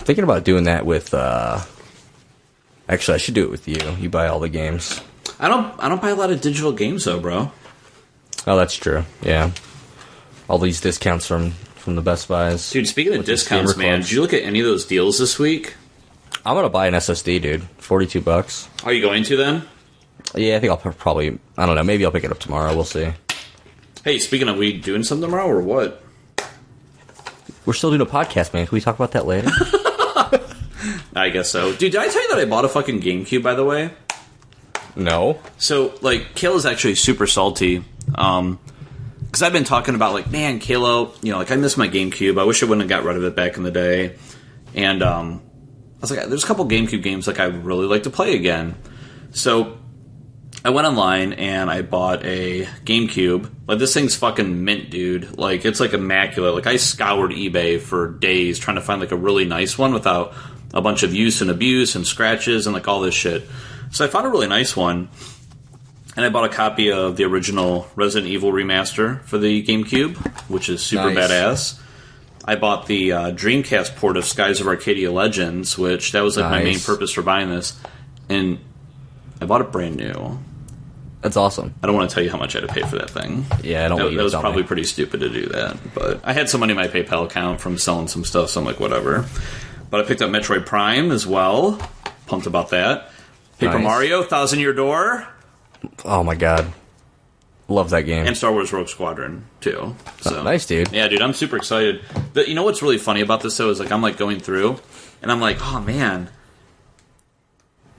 thinking about doing that with. Actually, I should do it with you. You buy all the games. I don't buy a lot of digital games though, bro. Oh, that's true. Yeah, all these discounts from the Best Buys. Dude, speaking of discounts, man, did you look at any of those deals this week? I'm gonna buy an SSD, dude. $42. Are you going to then? Yeah, I think I'll probably. I don't know. Maybe I'll pick it up tomorrow. We'll see. Hey, speaking of, we doing something tomorrow or what? We're still doing a podcast, man. Can we talk about that later? I guess so. Dude, did I tell you that I bought a fucking GameCube, by the way? No. So, like, Kayla's actually super salty. Because I've been talking about, like, man, Kayla, you know, like, I miss my GameCube. I wish I wouldn't have got rid of it back in the day. And, I was like, there's a couple GameCube games, like, I would really like to play again. So, I went online and I bought a GameCube. Like, this thing's fucking mint, dude. Like, it's, like, immaculate. Like, I scoured eBay for days trying to find, like, a really nice one without a bunch of use and abuse and scratches and, like, all this shit. So I found a really nice one. And I bought a copy of the original Resident Evil remaster for the GameCube, which is super badass. I bought the Dreamcast port of Skies of Arcadia Legends, which that was, like, my main purpose for buying this. And I bought it brand new. That's awesome. I don't want to tell you how much I had to pay for that thing. Yeah, I don't want you to That was tell probably me. pretty stupid to do that. But I had some money in my PayPal account from selling some stuff, so I'm like, whatever. But I picked up Metroid Prime as well. Pumped about that. Paper Mario, Thousand Year Door. Oh my god. Love that game. And Star Wars Rogue Squadron, too. So nice, dude. Yeah, dude, I'm super excited. But you know what's really funny about this, though, is, like, I'm, like, going through, and I'm like, oh, man.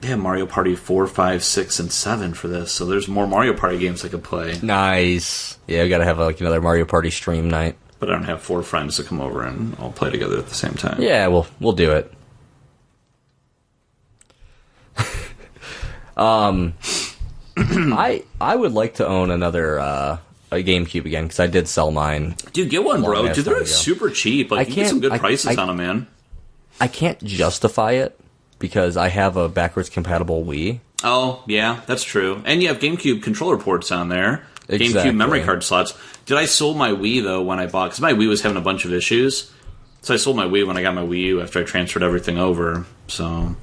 They have Mario Party 4, 5, 6, and 7 for this, so there's more Mario Party games I could play. Nice. Yeah, we gotta have, like, another Mario Party stream night. But I don't have 4 friends to come over and all play together at the same time. Yeah, we'll do it. I would like to own another a GameCube again because I did sell mine. Dude, get one, bro. Dude, they're ago. super cheap. Like, you get some good prices on them, man. I can't justify it because I have a backwards compatible Wii. Oh, yeah, that's true. And you have GameCube controller ports on there. Exactly. GameCube memory card slots. Did I sold my Wii, though, when I bought... Because my Wii was having a bunch of issues. So I sold my Wii when I got my Wii U after I transferred everything over. So...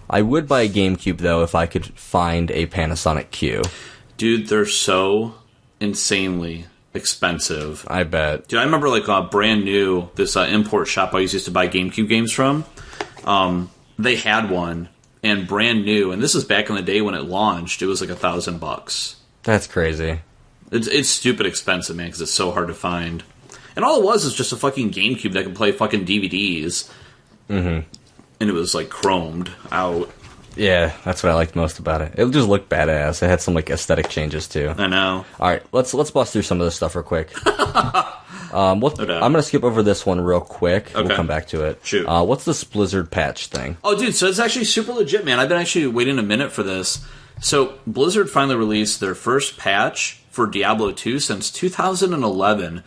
I would buy a GameCube, though, if I could find a Panasonic Q. Dude, they're so insanely expensive. I bet. Dude, I remember, like, brand new, this import shop I used to buy GameCube games from. They had one, and brand new, and this is back in the day when it launched, it was like $1,000. That's crazy. It's stupid expensive, man, because it's so hard to find. And all it was just a fucking GameCube that could play fucking DVDs. Mm-hmm. And it was, like, chromed out. Yeah, that's what I liked most about it. It just looked badass. It had some, like, aesthetic changes, too. I know. All right, let's bust through some of this stuff real quick. I'm going to skip over this one real quick. Okay. We'll come back to it. Shoot. What's this Blizzard patch thing? Oh, dude, so it's actually super legit, man. I've been actually waiting a minute for this. So Blizzard finally released their first patch for Diablo 2 since 2011.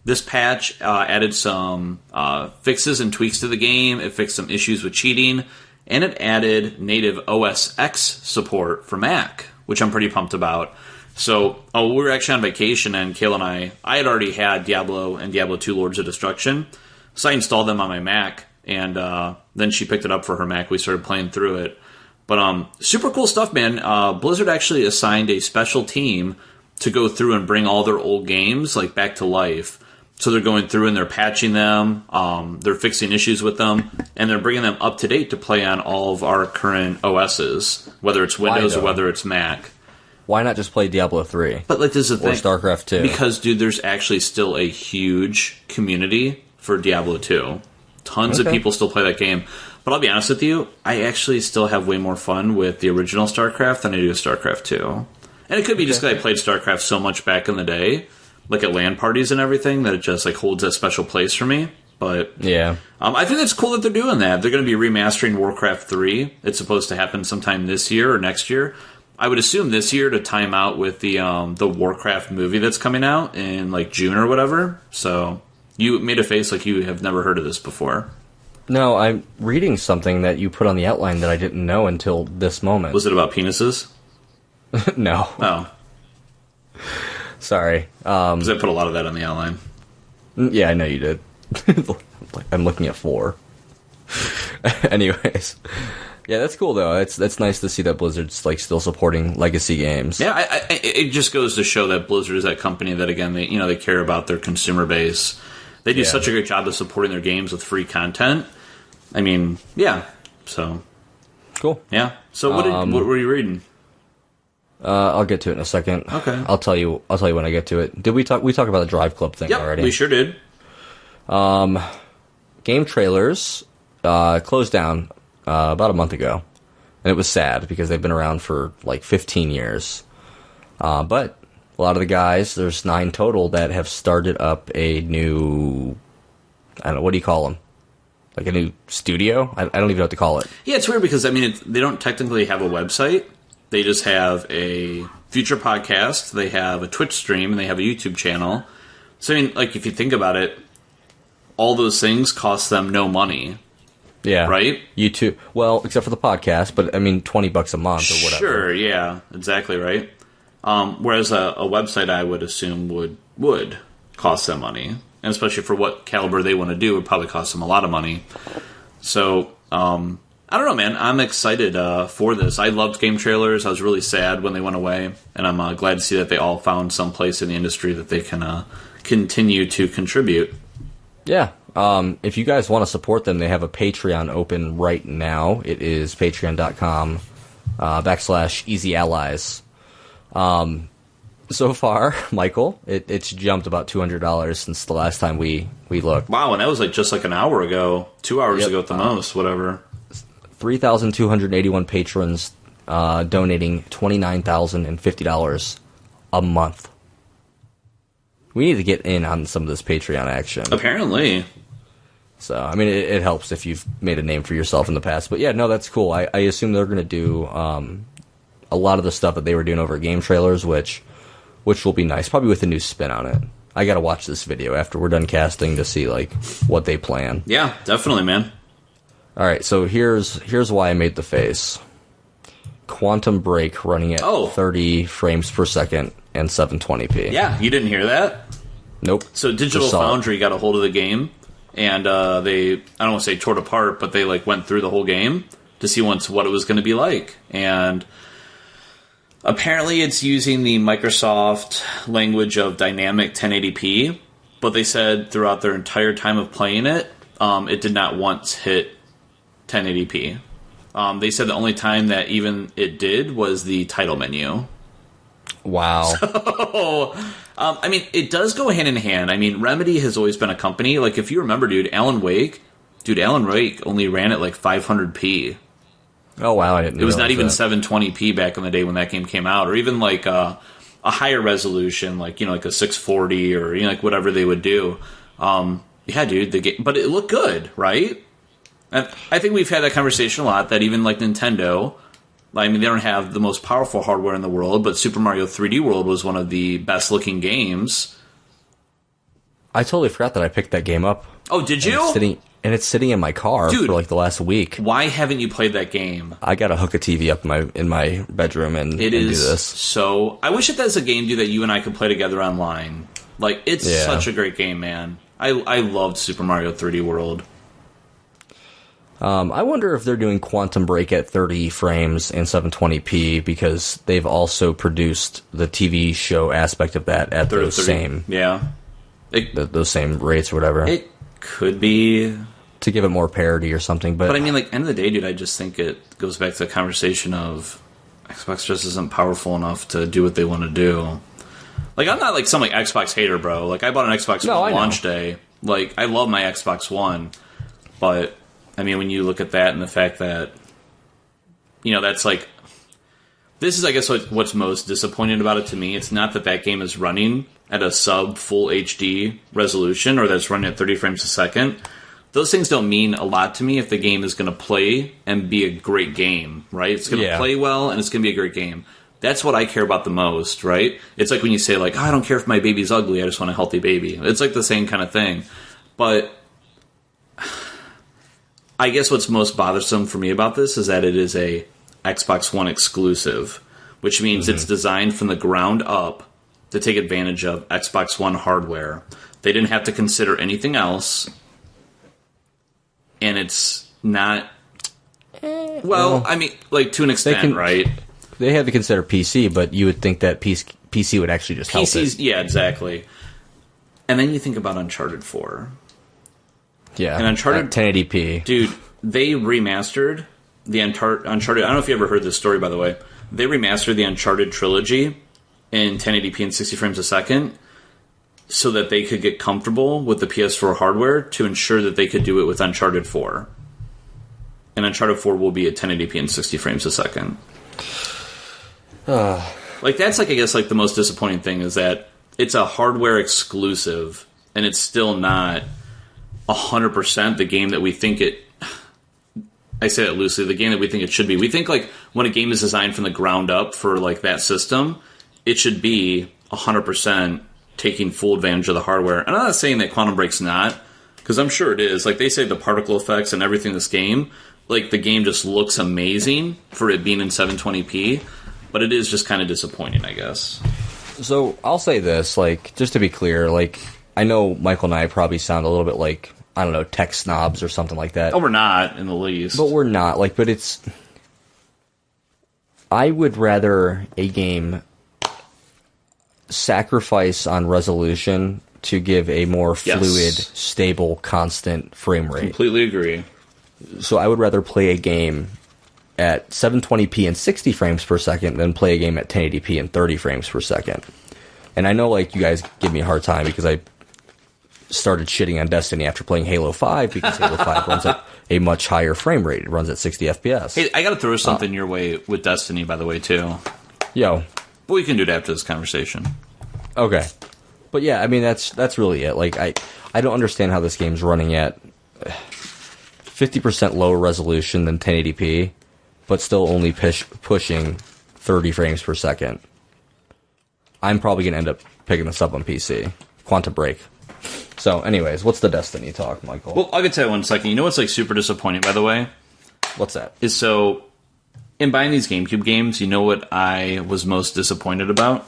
This patch added some fixes and tweaks to the game. It fixed some issues with cheating. And it added native OS X support for Mac, which I'm pretty pumped about. So we were actually on vacation, and Kayla and I had already had Diablo and Diablo 2 Lords of Destruction. So I installed them on my Mac, and then she picked it up for her Mac. We started playing through it. But super cool stuff, man. Blizzard actually assigned a special team to go through and bring all their old games like back to life. So they're going through and they're patching them, they're fixing issues with them, and they're bringing them up to date to play on all of our current OSs, whether it's Windows or whether it's Mac. Why not just play Diablo 3? But like, this is the thing. Or StarCraft 2. Because, dude, there's actually still a huge community for Diablo 2. Tons of people still play that game. But I'll be honest with you, I actually still have way more fun with the original StarCraft than I do with StarCraft 2. And it could be just because I played StarCraft so much back in the day, like at LAN parties and everything, that it just like holds a special place for me. But yeah, I think it's cool that they're doing that. They're going to be remastering Warcraft 3. It's supposed to happen sometime this year or next year. I would assume this year to time out with the Warcraft movie that's coming out in like June or whatever. So you made a face like you have never heard of this before. No, I'm reading something that you put on the outline that I didn't know until this moment. Was it about penises? No. Oh. Sorry. Because I put a lot of that on the outline. Yeah, I know you did. I'm looking at 4. Anyways, yeah, that's cool though. That's nice to see that Blizzard's like still supporting legacy games. Yeah, it just goes to show that Blizzard is that company that again they care about their consumer base. They do such a great job of supporting their games with free content. I mean, yeah. So cool. Yeah. So what were you reading? I'll get to it in a second. Okay. I'll tell you when I get to it. Did we talk about the Drive Club thing already? We sure did. Game trailers closed down about a month ago, and it was sad because they've been around for like 15 years. But a lot of the guys, there's 9 total, that have started up a new, I don't know, what do you call them? Like a new studio? I don't even know what to call it. Yeah, it's weird because, I mean, they don't technically have a website. They just have a future podcast, they have a Twitch stream, and they have a YouTube channel. So, I mean, like, if you think about it, all those things cost them no money. Yeah. Right? YouTube. Well, except for the podcast, but, I mean, $20 a month or whatever. Sure, yeah, exactly right. Whereas a website, I would assume, would cost them money. And especially for what caliber they want to do, it would probably cost them a lot of money. So, I don't know, man. I'm excited for this. I loved game trailers. I was really sad when they went away. And I'm glad to see that they all found some place in the industry that they can continue to contribute. Yeah. If you guys want to support them, they have a Patreon open right now. It is patreon.com /EasyAllies. So far, Michael, it's jumped about $200 since the last time we looked. Wow, and that was just an hour ago. 2 hours ago at the most, whatever. 3,281 patrons donating $29,050 a month. We need to get in on some of this Patreon action. Apparently. So, I mean, it helps if you've made a name for yourself in the past. But yeah, no, that's cool. I assume they're going to do a lot of the stuff that they were doing over game trailers, which will be nice. Probably with a new spin on it. I got to watch this video after we're done casting to see like what they plan. Yeah, definitely, man. All right, so here's why I made the face. Quantum Break running at 30 frames per second and 720p. Yeah, you didn't hear that? Nope. So Digital Foundry got a hold of the game, and they, I don't want to say tore it apart, but they went through the whole game to see what it was going to be like. And apparently it's using the Microsoft language of dynamic 1080p, but they said throughout their entire time of playing it, it did not once hit 1080p. They said the only time that even it did was the title menu. Wow. So, I mean, it does go hand in hand. I mean, Remedy has always been a company. Like, if you remember, Alan Wake only ran at 500p. Oh, wow. I didn't know. It was not even that. 720p back in the day when that game came out, or even a higher resolution, like a 640 or whatever they would do. Yeah, dude, the game, but it looked good, right? And I think we've had that conversation a lot, that even Nintendo, I mean, they don't have the most powerful hardware in the world, but Super Mario 3D World was one of the best looking games. I totally forgot that I picked that game up. Oh, did you? It's sitting in my car for the last week. Why haven't you played that game? I got to hook a TV up in my bedroom and do this. So I wish that that's a game, dude, that you and I could play together online. It's such a great game, man. I loved Super Mario 3D World. I wonder if they're doing Quantum Break at 30 frames and 720p because they've also produced the TV show aspect of that at those same those same rates or whatever. It could be to give it more parity or something, but I mean, end of the day, dude, I just think it goes back to the conversation of Xbox just isn't powerful enough to do what they want to do. I'm not some Xbox hater, bro. I bought an Xbox One launch day. I love my Xbox One, but I mean, when you look at that and the fact that, that's this is, I guess, what's most disappointing about it to me. It's not that game is running at a sub-full HD resolution or that's running at 30 frames a second. Those things don't mean a lot to me if the game is going to play and be a great game, right? It's going to play well and it's going to be a great game. That's what I care about the most, right? It's when you say, I don't care if my baby's ugly, I just want a healthy baby. It's the same kind of thing. But I guess what's most bothersome for me about this is that it is a Xbox One exclusive, which means it's designed from the ground up to take advantage of Xbox One hardware. They didn't have to consider anything else, and it's not. Well, I mean, like, to an extent, right? They have to consider PC, but you would think that PC would actually just help it. Yeah, exactly. And then you think about Uncharted 4. Yeah, and Uncharted 1080p. Dude, they remastered the Uncharted. I don't know if you ever heard this story, by the way. They remastered the Uncharted trilogy in 1080p and 60 frames a second so that they could get comfortable with the PS4 hardware to ensure that they could do it with Uncharted 4. And Uncharted 4 will be at 1080p and 60 frames a second. Like, that's, like, I guess, like, the most disappointing thing is that it's a hardware exclusive, and it's still not 100% the game that we think it... I say that loosely, the game that we think it should be. We think, like, when a game is designed from the ground up for, like, that system, it should be 100% taking full advantage of the hardware. And I'm not saying that Quantum Break's not, because I'm sure it is. Like, they say the particle effects and everything in this game, like, the game just looks amazing for it being in 720p, but it is just kind of disappointing, I guess. So, I'll say this, like, just to be clear, like, I know Michael and I probably sound a little bit like, I don't know, tech snobs or something like that. Oh, we're not, in the least. But we're not, like, but it's... I would rather a game sacrifice on resolution to give a more fluid, stable, constant frame rate. Completely agree. So I would rather play a game at 720p and 60 frames per second than play a game at 1080p and 30 frames per second. And I know, like, you guys give me a hard time because I started shitting on Destiny after playing Halo 5 because Halo 5 runs at a much higher frame rate. It runs at 60 FPS. Hey, I gotta throw something your way with Destiny, by the way, too. Yo. But we can do it after this conversation. Okay. But yeah, I mean, that's really it. Like, I don't understand how this game's running at 50% lower resolution than 1080p, but still only pushing 30 frames per second. I'm probably going to end up picking this up on PC. Quantum Break. So, anyways, what's the Destiny talk, Michael? Well, I'll get to that in 1 second. You know what's, like, super disappointing, by the way? What's that? Is so, in buying these GameCube games, you know what I was most disappointed about?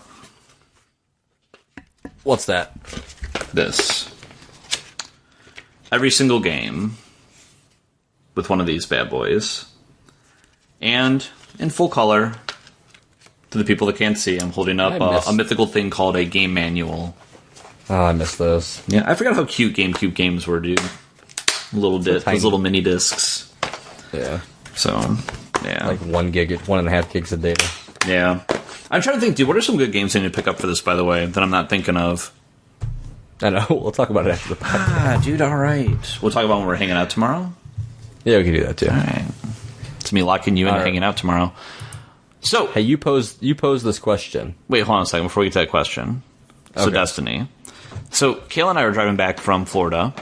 What's that? This. Every single game with one of these bad boys. And in full color, to the people that can't see, I'm holding up a mythical thing called a game manual. Oh, I miss those. Yeah, I forgot how cute GameCube games were, dude. Those little mini discs. Yeah. So, yeah. Like 1.5 gigs of data. Yeah. I'm trying to think, dude, what are some good games I need to pick up for this, by the way, that I'm not thinking of? I know. We'll talk about it after the podcast. Dude, all right. We'll talk about when we're hanging out tomorrow? Yeah, we can do that, too. All right. It's me locking you in and hanging out tomorrow. So, hey, you posed this question. Wait, hold on a second before we get to that question. So, okay. Destiny. So, Kayla and I were driving back from Florida,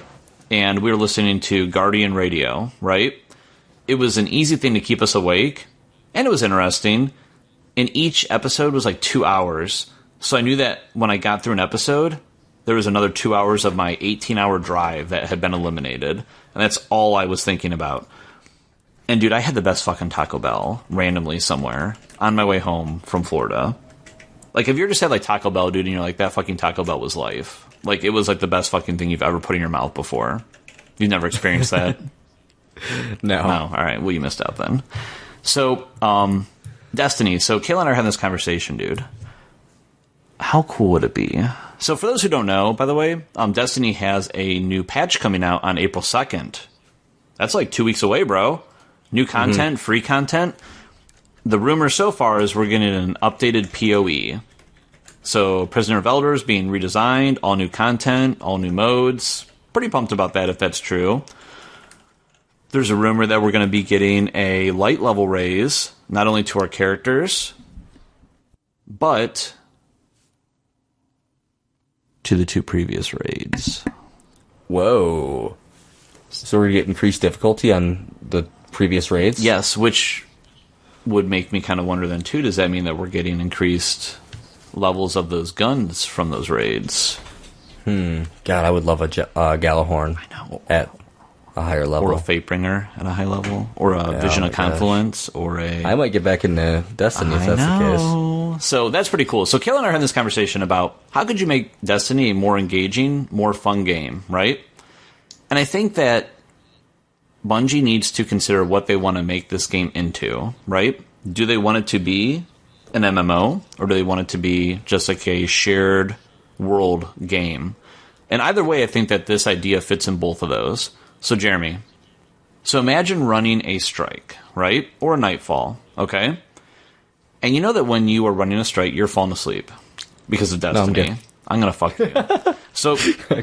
and we were listening to Guardian Radio, right? It was an easy thing to keep us awake, and it was interesting. And each episode was like 2 hours. So I knew that when I got through an episode, there was another 2 hours of my 18-hour drive that had been eliminated. And that's all I was thinking about. And, dude, I had the best fucking Taco Bell randomly somewhere on my way home from Florida. Like, have you ever just had, like, Taco Bell, dude, and you're like, that fucking Taco Bell was life? Like, it was, like, the best fucking thing you've ever put in your mouth before. You've never experienced that? No. No. All right. Well, you missed out then. So, Destiny. So, Kayla and I are having this conversation, dude. How cool would it be? So, for those who don't know, by the way, Destiny has a new patch coming out on April 2nd. That's like 2 weeks away, bro. New content, free content. The rumor so far is we're getting an updated PoE. So, Prisoner of Elders being redesigned, all new content, all new modes. Pretty pumped about that if that's true. There's a rumor that we're going to be getting a light level raise, not only to our characters, but to the 2 previous raids. Whoa. So we're getting increased difficulty on the previous raids? Yes, which would make me kind of wonder then, too, does that mean that we're getting increased levels of those guns from those raids? God, I would love a Galahorn. I know. At a higher level. Or a Fatebringer at a high level. Or a Vision of Confluence. Or a... I might get back into Destiny if that's the case. So that's pretty cool. So Kayla and I had this conversation about how could you make Destiny a more engaging, more fun game, right? And I think that Bungie needs to consider what they want to make this game into, right? Do they want it to be an MMO, or do they want it to be just like a shared world game? And either way, I think that this idea fits in both of those. So, Jeremy, imagine running a strike, right? Or a nightfall, okay? And you know that when you are running a strike, you're falling asleep because of Destiny. No, I'm going to fuck you. So,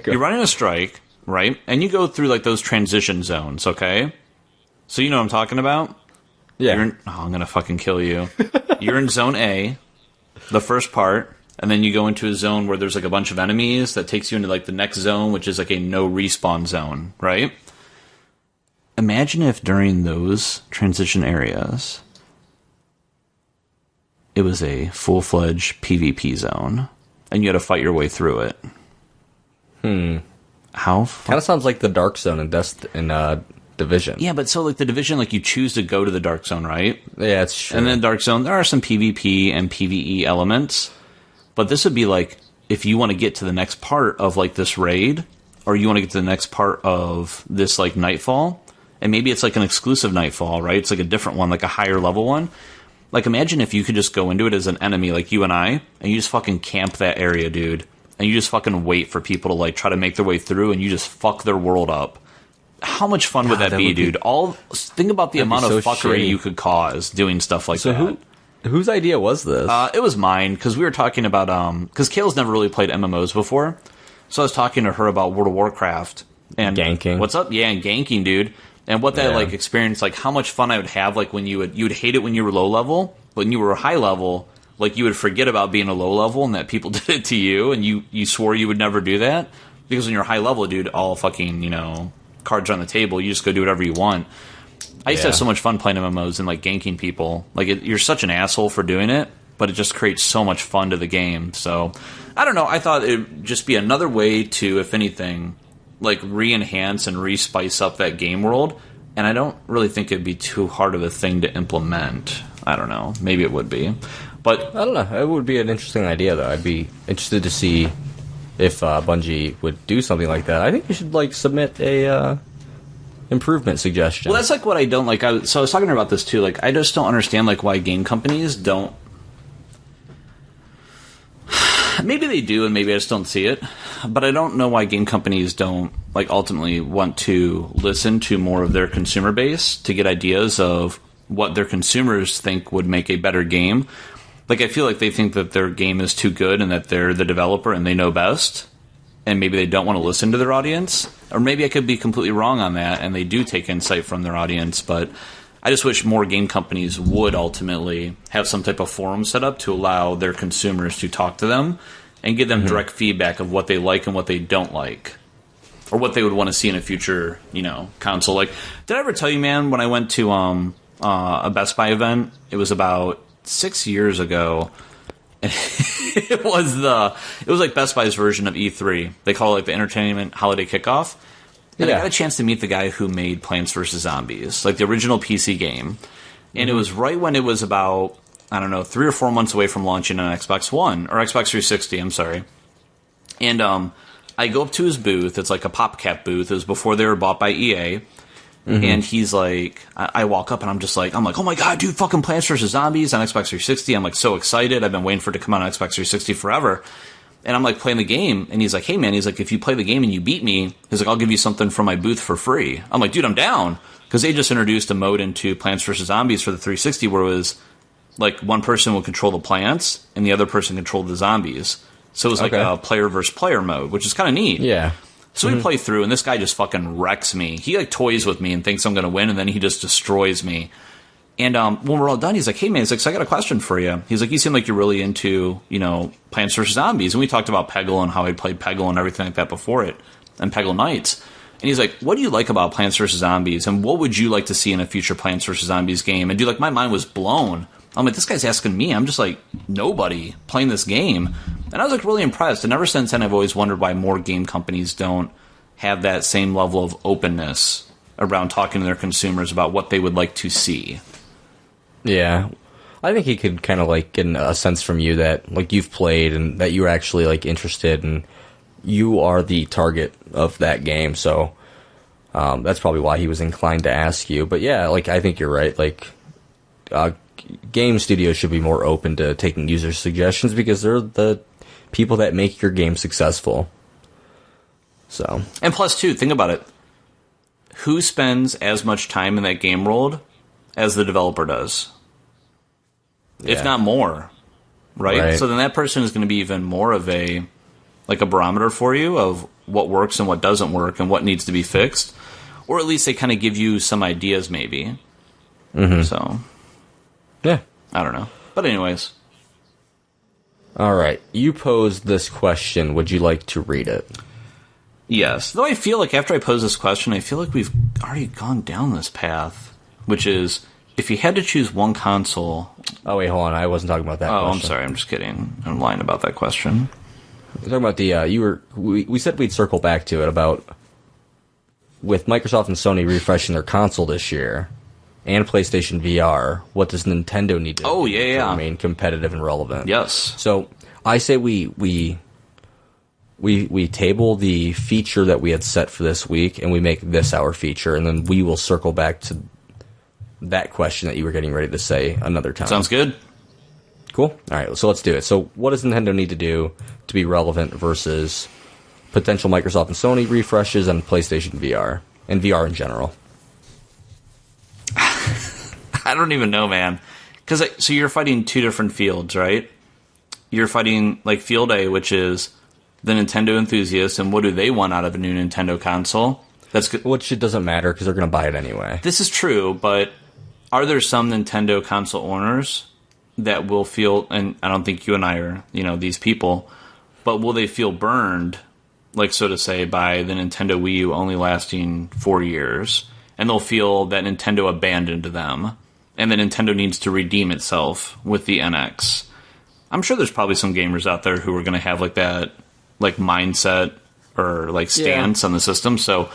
you're running a strike, right? And you go through like those transition zones, okay? So you know what I'm talking about? Yeah. I'm going to fucking kill you. You're in zone A, the first part, and then you go into a zone where there's like a bunch of enemies that takes you into like the next zone, which is like a no respawn zone, right? Imagine if during those transition areas, it was a full-fledged PvP zone, and you had to fight your way through it. How? Kind of sounds like the Dark Zone in Division. Yeah, but so like the Division, like you choose to go to the Dark Zone, right? Yeah, it's true. And then Dark Zone, there are some PvP and PvE elements, but this would be like if you want to get to the next part of like this raid, or you want to get to the next part of this like Nightfall, and maybe it's like an exclusive Nightfall, right? It's like a different one, like a higher level one. Like imagine if you could just go into it as an enemy, like you and I, and you just fucking camp that area, dude, and you just fucking wait for people to like try to make their way through, and you just fuck their world up. How much fun would that be, dude? Think about the amount of fuckery shitty. you could cause doing stuff like that. Whose idea was this? It was mine, because we were talking about, because Kayla's never really played MMOs before, so I was talking to her about World of Warcraft. And ganking. What's up? Yeah, and ganking, dude. And what that, like, experience, like, how much fun I would have, like, when you would hate it when you were low level, but when you were high level, like, you would forget about being a low level and that people did it to you, and you swore you would never do that, because when you're high level, dude, all fucking, cards on the table, you just go do whatever you want. I used to have so much fun playing MMOs and like ganking people. Like you're such an asshole for doing it, but it just creates so much fun to the game. So I don't know. I thought it'd just be another way to, if anything, like re-enhance and re-spice up that game world. And I don't really think it'd be too hard of a thing to implement. I don't know. Maybe it would be, but I don't know. It would be an interesting idea, though. I'd be interested to see if Bungie would do something like that. I think you should like submit a improvement suggestion. Well, that's like what I don't like. So I was talking about this too. Like, I just don't understand like why game companies don't. Maybe they do, and maybe I just don't see it. But I don't know why game companies don't like ultimately want to listen to more of their consumer base to get ideas of what their consumers think would make a better game. Like, I feel like they think that their game is too good and that they're the developer and they know best. And maybe they don't want to listen to their audience. Or maybe I could be completely wrong on that and they do take insight from their audience. But I just wish more game companies would ultimately have some type of forum set up to allow their consumers to talk to them and give them direct feedback of what they like and what they don't like. Or what they would want to see in a future, console. Like, did I ever tell you, man, when I went to a Best Buy event, it was about 6 years ago. it was like Best Buy's version of E3. They call it like the Entertainment Holiday Kickoff. And I got a chance to meet the guy who made Plants vs. Zombies, like the original PC game. And it was right when it was about, 3 or 4 months away from launching on Xbox One, or Xbox 360, I'm sorry. And I go up to his booth. It's like a PopCap booth. It was before they were bought by EA. And he's like, I walk up and I'm like, oh my god, dude, fucking Plants vs. Zombies on Xbox 360. I'm like so excited. I've been waiting for it to come out on Xbox 360 forever. And I'm like playing the game, and he's like, hey man, he's like, if you play the game and you beat me, he's like, I'll give you something from my booth for free. I'm like, dude, I'm down. Because they just introduced a mode into Plants vs. Zombies for the 360 where it was like one person would control the plants and the other person controlled the zombies. So it was like a player versus player mode, which is kind of neat. Yeah. So we play through, and this guy just fucking wrecks me. He, like, toys with me and thinks I'm going to win, and then he just destroys me. And when we're all done, he's like, hey, man, he's like, so I got a question for you. He's like, you seem like you're really into, Plants vs. Zombies. And we talked about Peggle and how I played Peggle and everything like that before it, and Peggle Knights. And he's like, what do you like about Plants vs. Zombies? And what would you like to see in a future Plants vs. Zombies game? And, dude, like, my mind was blown. I'm like, this guy's asking me. I'm just like, nobody playing this game. And I was like really impressed. And ever since then, I've always wondered why more game companies don't have that same level of openness around talking to their consumers about what they would like to see. Yeah. I think he could kind of like get a sense from you that like you've played and that you're actually like interested and you are the target of that game. So That's probably why he was inclined to ask you. But yeah, like, I think you're right. Like, game studios should be more open to taking user suggestions because they're the people that make your game successful. So, and plus, too, think about it. Who spends as much time in that game world as the developer does? If not more, right? So then that person is going to be even more of a barometer for you of what works and what doesn't work and what needs to be fixed. Or at least they kind of give you some ideas, maybe. Mm-hmm. So, yeah. I don't know. But anyways. All right. You posed this question. Would you like to read it? Yes. Though I feel like after I pose this question, I feel like we've already gone down this path, which is, if you had to choose one console... Oh, wait, hold on. I wasn't talking about that question. I'm sorry. I'm just kidding. I'm lying about that question. We're talking about the... we said we'd circle back to it about... With Microsoft and Sony refreshing their console this year, and PlayStation VR, what does Nintendo need to do to remain competitive and relevant? Yes. So, I say we table the feature that we had set for this week, and we make this our feature, and then we will circle back to that question that you were getting ready to say another time. Sounds good. Cool. All right, so let's do it. So what does Nintendo need to do to be relevant versus potential Microsoft and Sony refreshes and PlayStation VR, and VR in general? I don't even know, man. So you're fighting two different fields, right? You're fighting, like, Field A, which is the Nintendo enthusiasts, and what do they want out of a new Nintendo console? That's good. Which it doesn't matter, because they're going to buy it anyway. This is true, but are there some Nintendo console owners that will feel, and I don't think you and I are, these people, but will they feel burned, like, so to say, by the Nintendo Wii U only lasting 4 years, and they'll feel that Nintendo abandoned them, and that Nintendo needs to redeem itself with the NX? I'm sure there's probably some gamers out there who are going to have, like, that, like, mindset or, like, stance on the system. So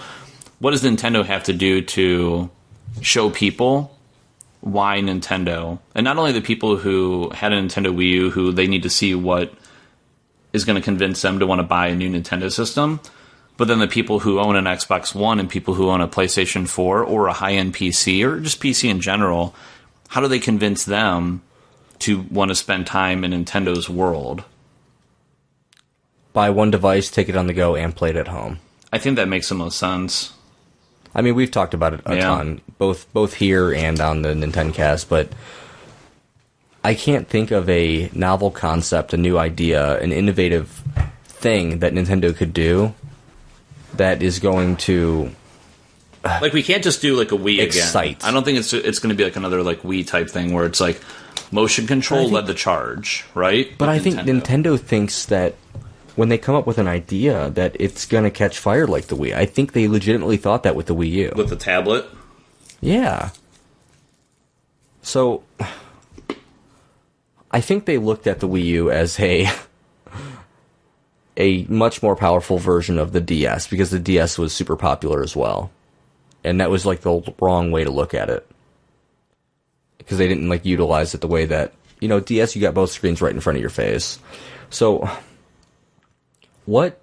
what does Nintendo have to do to show people why Nintendo, and not only the people who had a Nintendo Wii U, who they need to see what is going to convince them to want to buy a new Nintendo system, but then the people who own an Xbox One and people who own a PlayStation 4 or a high-end PC, or just PC in general, how do they convince them to want to spend time in Nintendo's world? Buy one device, take it on the go, and play it at home. I think that makes the most sense. I mean, we've talked about it a ton, both here and on the Nintendcast, but I can't think of a novel concept, a new idea, an innovative thing that Nintendo could do that is going to... Like, we can't just do, like, a Wii excite. Again. I don't think it's going to be, like, another, like, Wii type thing where it's, like, motion control led the charge, right? But I think Nintendo thinks that when they come up with an idea that it's going to catch fire like the Wii. I think they legitimately thought that with the Wii U. With the tablet? Yeah. So, I think they looked at the Wii U as a much more powerful version of the DS, because the DS was super popular as well. And that was, like, the wrong way to look at it. Because they didn't, like, utilize it the way that, DS, you got both screens right in front of your face. So, what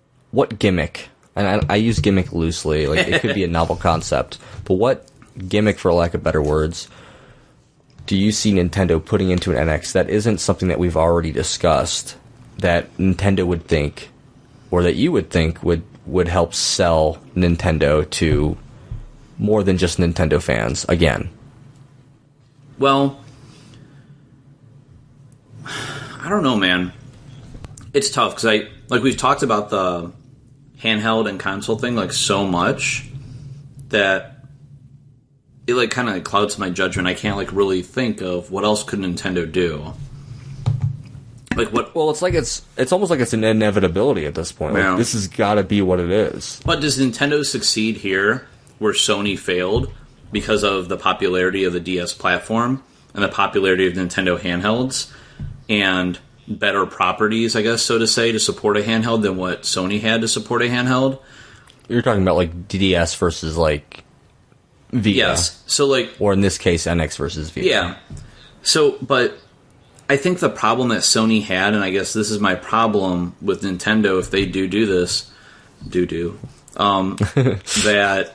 gimmick, and I use gimmick loosely, like, it could be a novel concept, but what gimmick, for lack of better words, do you see Nintendo putting into an NX that isn't something that we've already discussed, that Nintendo would think, or that you would think would help sell Nintendo to more than just Nintendo fans, again? Well, I don't know, man. It's tough, because we've talked about the handheld and console thing, like, so much that it, like, kind of clouds my judgment. I can't, like, really think of what else could Nintendo do. Like, what? Well, it's almost like it's an inevitability at this point. Yeah. Like, this has got to be what it is. But does Nintendo succeed here where Sony failed because of the popularity of the DS platform and the popularity of Nintendo handhelds and better properties, I guess, so to say, to support a handheld than what Sony had to support a handheld? You're talking about, like, DS versus, like, Vita. Yes. So, like... Or in this case, NX versus Vita. Yeah. So, but I think the problem that Sony had, and I guess this is my problem with Nintendo if they do this, that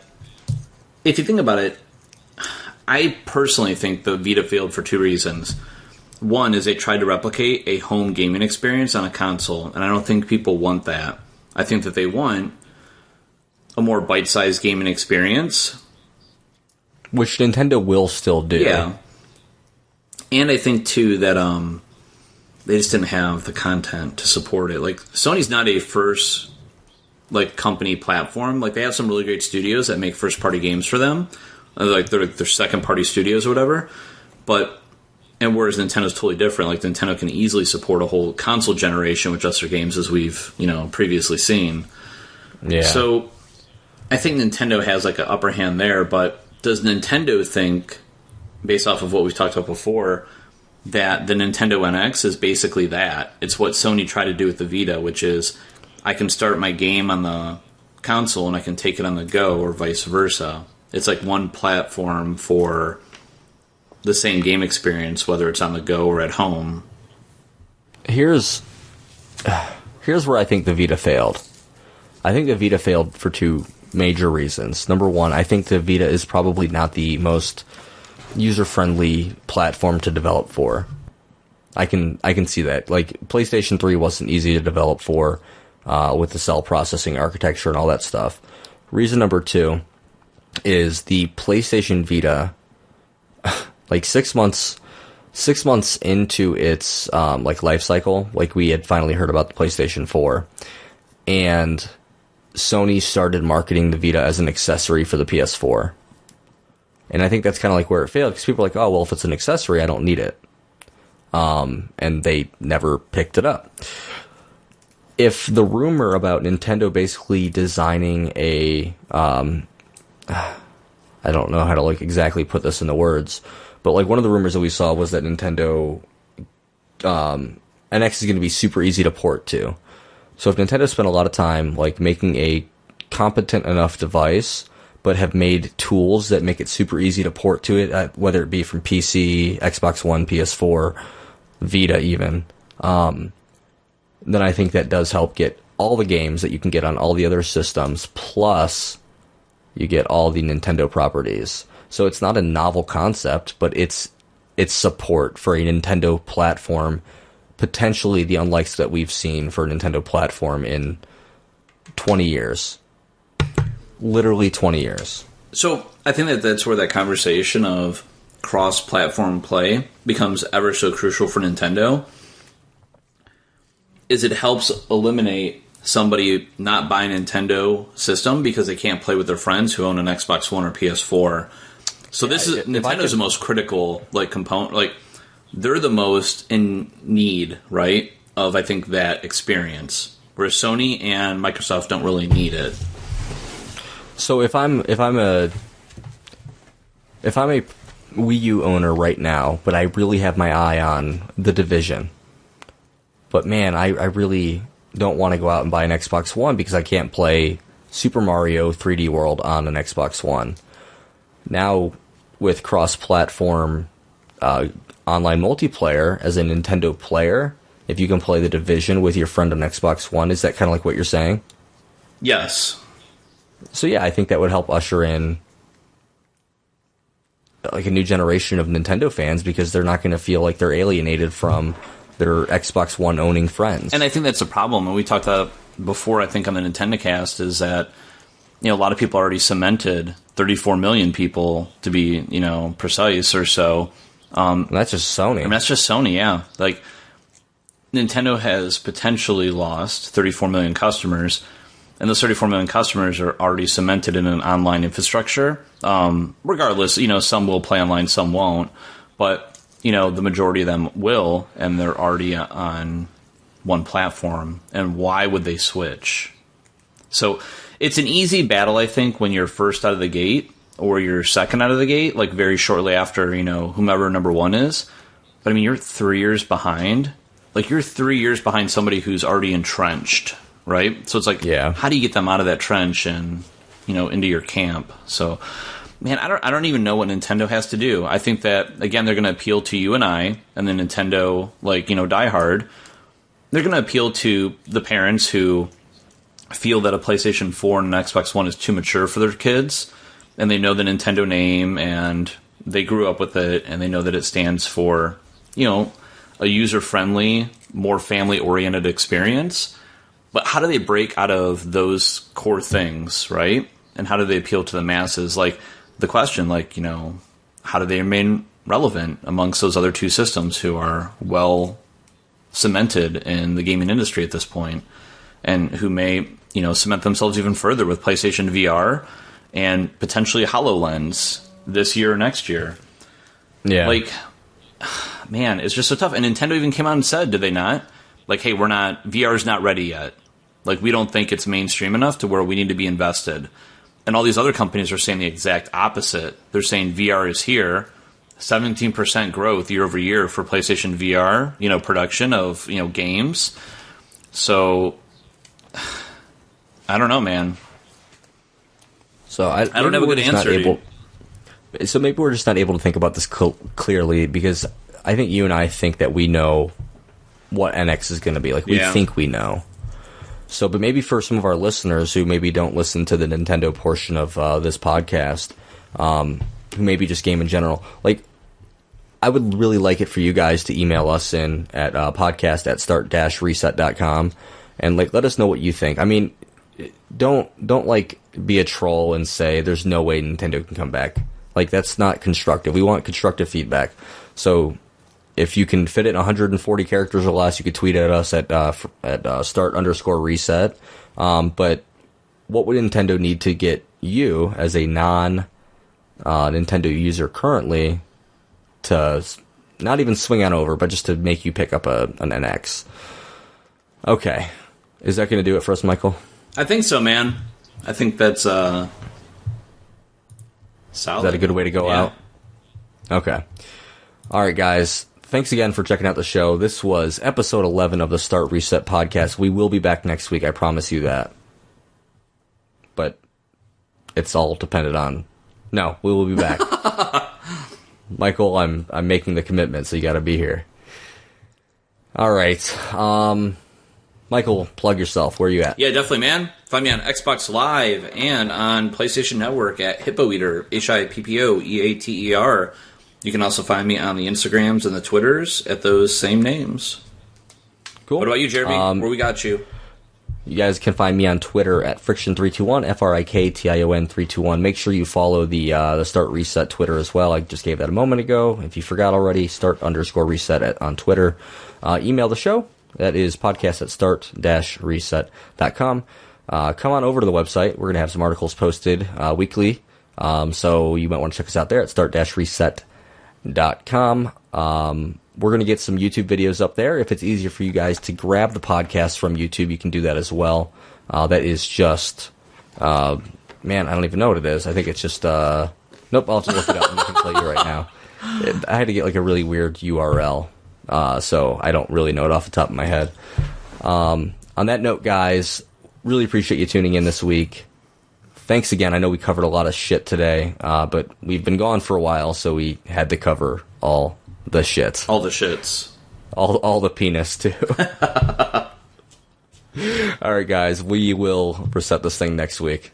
if you think about it, I personally think the Vita failed for two reasons. One is they tried to replicate a home gaming experience on a console, and I don't think people want that. I think that they want a more bite-sized gaming experience. Which Nintendo will still do. Yeah. And I think, too, that they just didn't have the content to support it. Like, Sony's not a first, like, company platform. Like, they have some really great studios that make first-party games for them. Like, they're second-party studios or whatever. And whereas Nintendo's totally different, like Nintendo can easily support a whole console generation with just their games, as we've previously seen. Yeah. So I think Nintendo has like an upper hand there. But does Nintendo think, based off of what we've talked about before, that the Nintendo NX is basically that? It's what Sony tried to do with the Vita, which is I can start my game on the console and I can take it on the go, or vice versa. It's like one platform for the same game experience, whether it's on the go or at home. Here's where I think the Vita failed. I think the Vita failed for two major reasons. Number one, I think the Vita is probably not the most user-friendly platform to develop for. I can see that. Like, PlayStation 3 wasn't easy to develop for with the cell processing architecture and all that stuff. Reason number two is the PlayStation Vita, like 6 months into its like life cycle, like we had finally heard about the PlayStation 4, and Sony started marketing the Vita as an accessory for the PS4. And I think that's kind of like where it failed, because people are like, oh, well, if it's an accessory, I don't need it. And they never picked it up. If the rumor about Nintendo basically designing a, I don't know how to like exactly put this into words, but like one of the rumors that we saw was that Nintendo NX is going to be super easy to port to. So if Nintendo spent a lot of time like making a competent enough device, but have made tools that make it super easy to port to it, whether it be from PC, Xbox One, PS4, Vita even, then I think that does help get all the games that you can get on all the other systems, plus you get all the Nintendo properties. So it's not a novel concept, but it's support for a Nintendo platform, potentially the unlikes that we've seen for a Nintendo platform in 20 years. Literally 20 years. So I think that that's where that conversation of cross-platform play becomes ever so crucial for Nintendo, is it helps eliminate somebody not buying a Nintendo system because they can't play with their friends who own an Xbox One or PS4. So this is Nintendo's the most critical like component. Like, they're the most in need, right, of I think that experience, whereas Sony and Microsoft don't really need it. So if I'm a Wii U owner right now, but I really have my eye on The Division, but man, I really don't want to go out and buy an Xbox One because I can't play Super Mario 3D World on an Xbox One. Now, with cross-platform online multiplayer as a Nintendo player, if you can play The Division with your friend on Xbox One, is that kind of like what you're saying? Yes. So yeah, I think that would help usher in like a new generation of Nintendo fans, because they're not going to feel like they're alienated from their Xbox One owning friends. And I think that's a problem. And we talked about before, I think, on the Nintendo Cast, is that a lot of people already cemented 34 million people to be precise or so. And that's just Sony. I mean, that's just Sony, yeah. Like, Nintendo has potentially lost 34 million customers. And those 34 million customers are already cemented in an online infrastructure. Regardless, some will play online, some won't. But, the majority of them will, and they're already on one platform. And why would they switch? So it's an easy battle, I think, when you're first out of the gate, or you're second out of the gate, like very shortly after, whomever number one is. But, I mean, you're 3 years behind. Like, you're 3 years behind somebody who's already entrenched. Right? So it's like, yeah, how do you get them out of that trench and, into your camp? So, man, I don't even know what Nintendo has to do. I think that, again, they're going to appeal to you and I, and then Nintendo, diehard. They're going to appeal to the parents who feel that a PlayStation 4 and an Xbox One is too mature for their kids, and they know the Nintendo name, and they grew up with it, and they know that it stands for, a user-friendly, more family-oriented experience. But how do they break out of those core things, right? And how do they appeal to the masses? Like, the question, how do they remain relevant amongst those other two systems who are well cemented in the gaming industry at this point, and who may, cement themselves even further with PlayStation VR and potentially HoloLens this year or next year. Yeah. Man, it's just so tough. And Nintendo even came out and said, did they not? Hey, VR's not ready yet. We don't think it's mainstream enough to where we need to be invested. And all these other companies are saying the exact opposite. They're saying VR is here, 17% growth year over year for PlayStation VR, production of, games. So, I don't know, man. So I don't have a good answer. So maybe we're just not able to think about this clearly, because I think you and I think that we know what NX is going to be. We think we know. So, but maybe for some of our listeners who maybe don't listen to the Nintendo portion of this podcast, who maybe just game in general, I would really like it for you guys to email us in at podcast@start-reset.com and let us know what you think. I mean, don't be a troll and say there's no way Nintendo can come back. That's not constructive. We want constructive feedback. So if you can fit it in 140 characters or less, you could tweet at us at start_reset. But what would Nintendo need to get you as a non-Nintendo user currently to not even swing on over, but just to make you pick up an NX? Okay. Is that going to do it for us, Michael? I think so, man. I think that's solid. Is that a good way to go out? Okay. All right, guys. Thanks again for checking out the show. This was episode 11 of the Start Reset podcast. We will be back next week. I promise you that. But it's all dependent on... No, we will be back. Michael, I'm making the commitment, so you got to be here. All right. Michael, plug yourself. Where are you at? Yeah, definitely, man. Find me on Xbox Live and on PlayStation Network at Hippo Eater, HIPPOEATER. You can also find me on the Instagrams and the Twitters at those same names. Cool. What about you, Jeremy? Where we got you? You guys can find me on Twitter at Friction321, FRIKTION321. Make sure you follow the Start Reset Twitter as well. I just gave that a moment ago. If you forgot already, start_reset on Twitter. Email the show. That is podcast@start-reset.com. Come on over to the website. We're going to have some articles posted weekly. So you might want to check us out there at start-reset.com. We're going to get some YouTube videos up there. If it's easier for you guys to grab the podcast from YouTube, you can do that as well. That is just, man, I don't even know what it is. I think it's just, nope, I'll have to look it up and I can tell you right now. I had to get a really weird URL, so I don't really know it off the top of my head. On that note, guys, really appreciate you tuning in this week. Thanks again. I know we covered a lot of shit today, but we've been gone for a while, so we had to cover all the shit. All the shits. All the penis, too. All right, guys. We will reset this thing next week.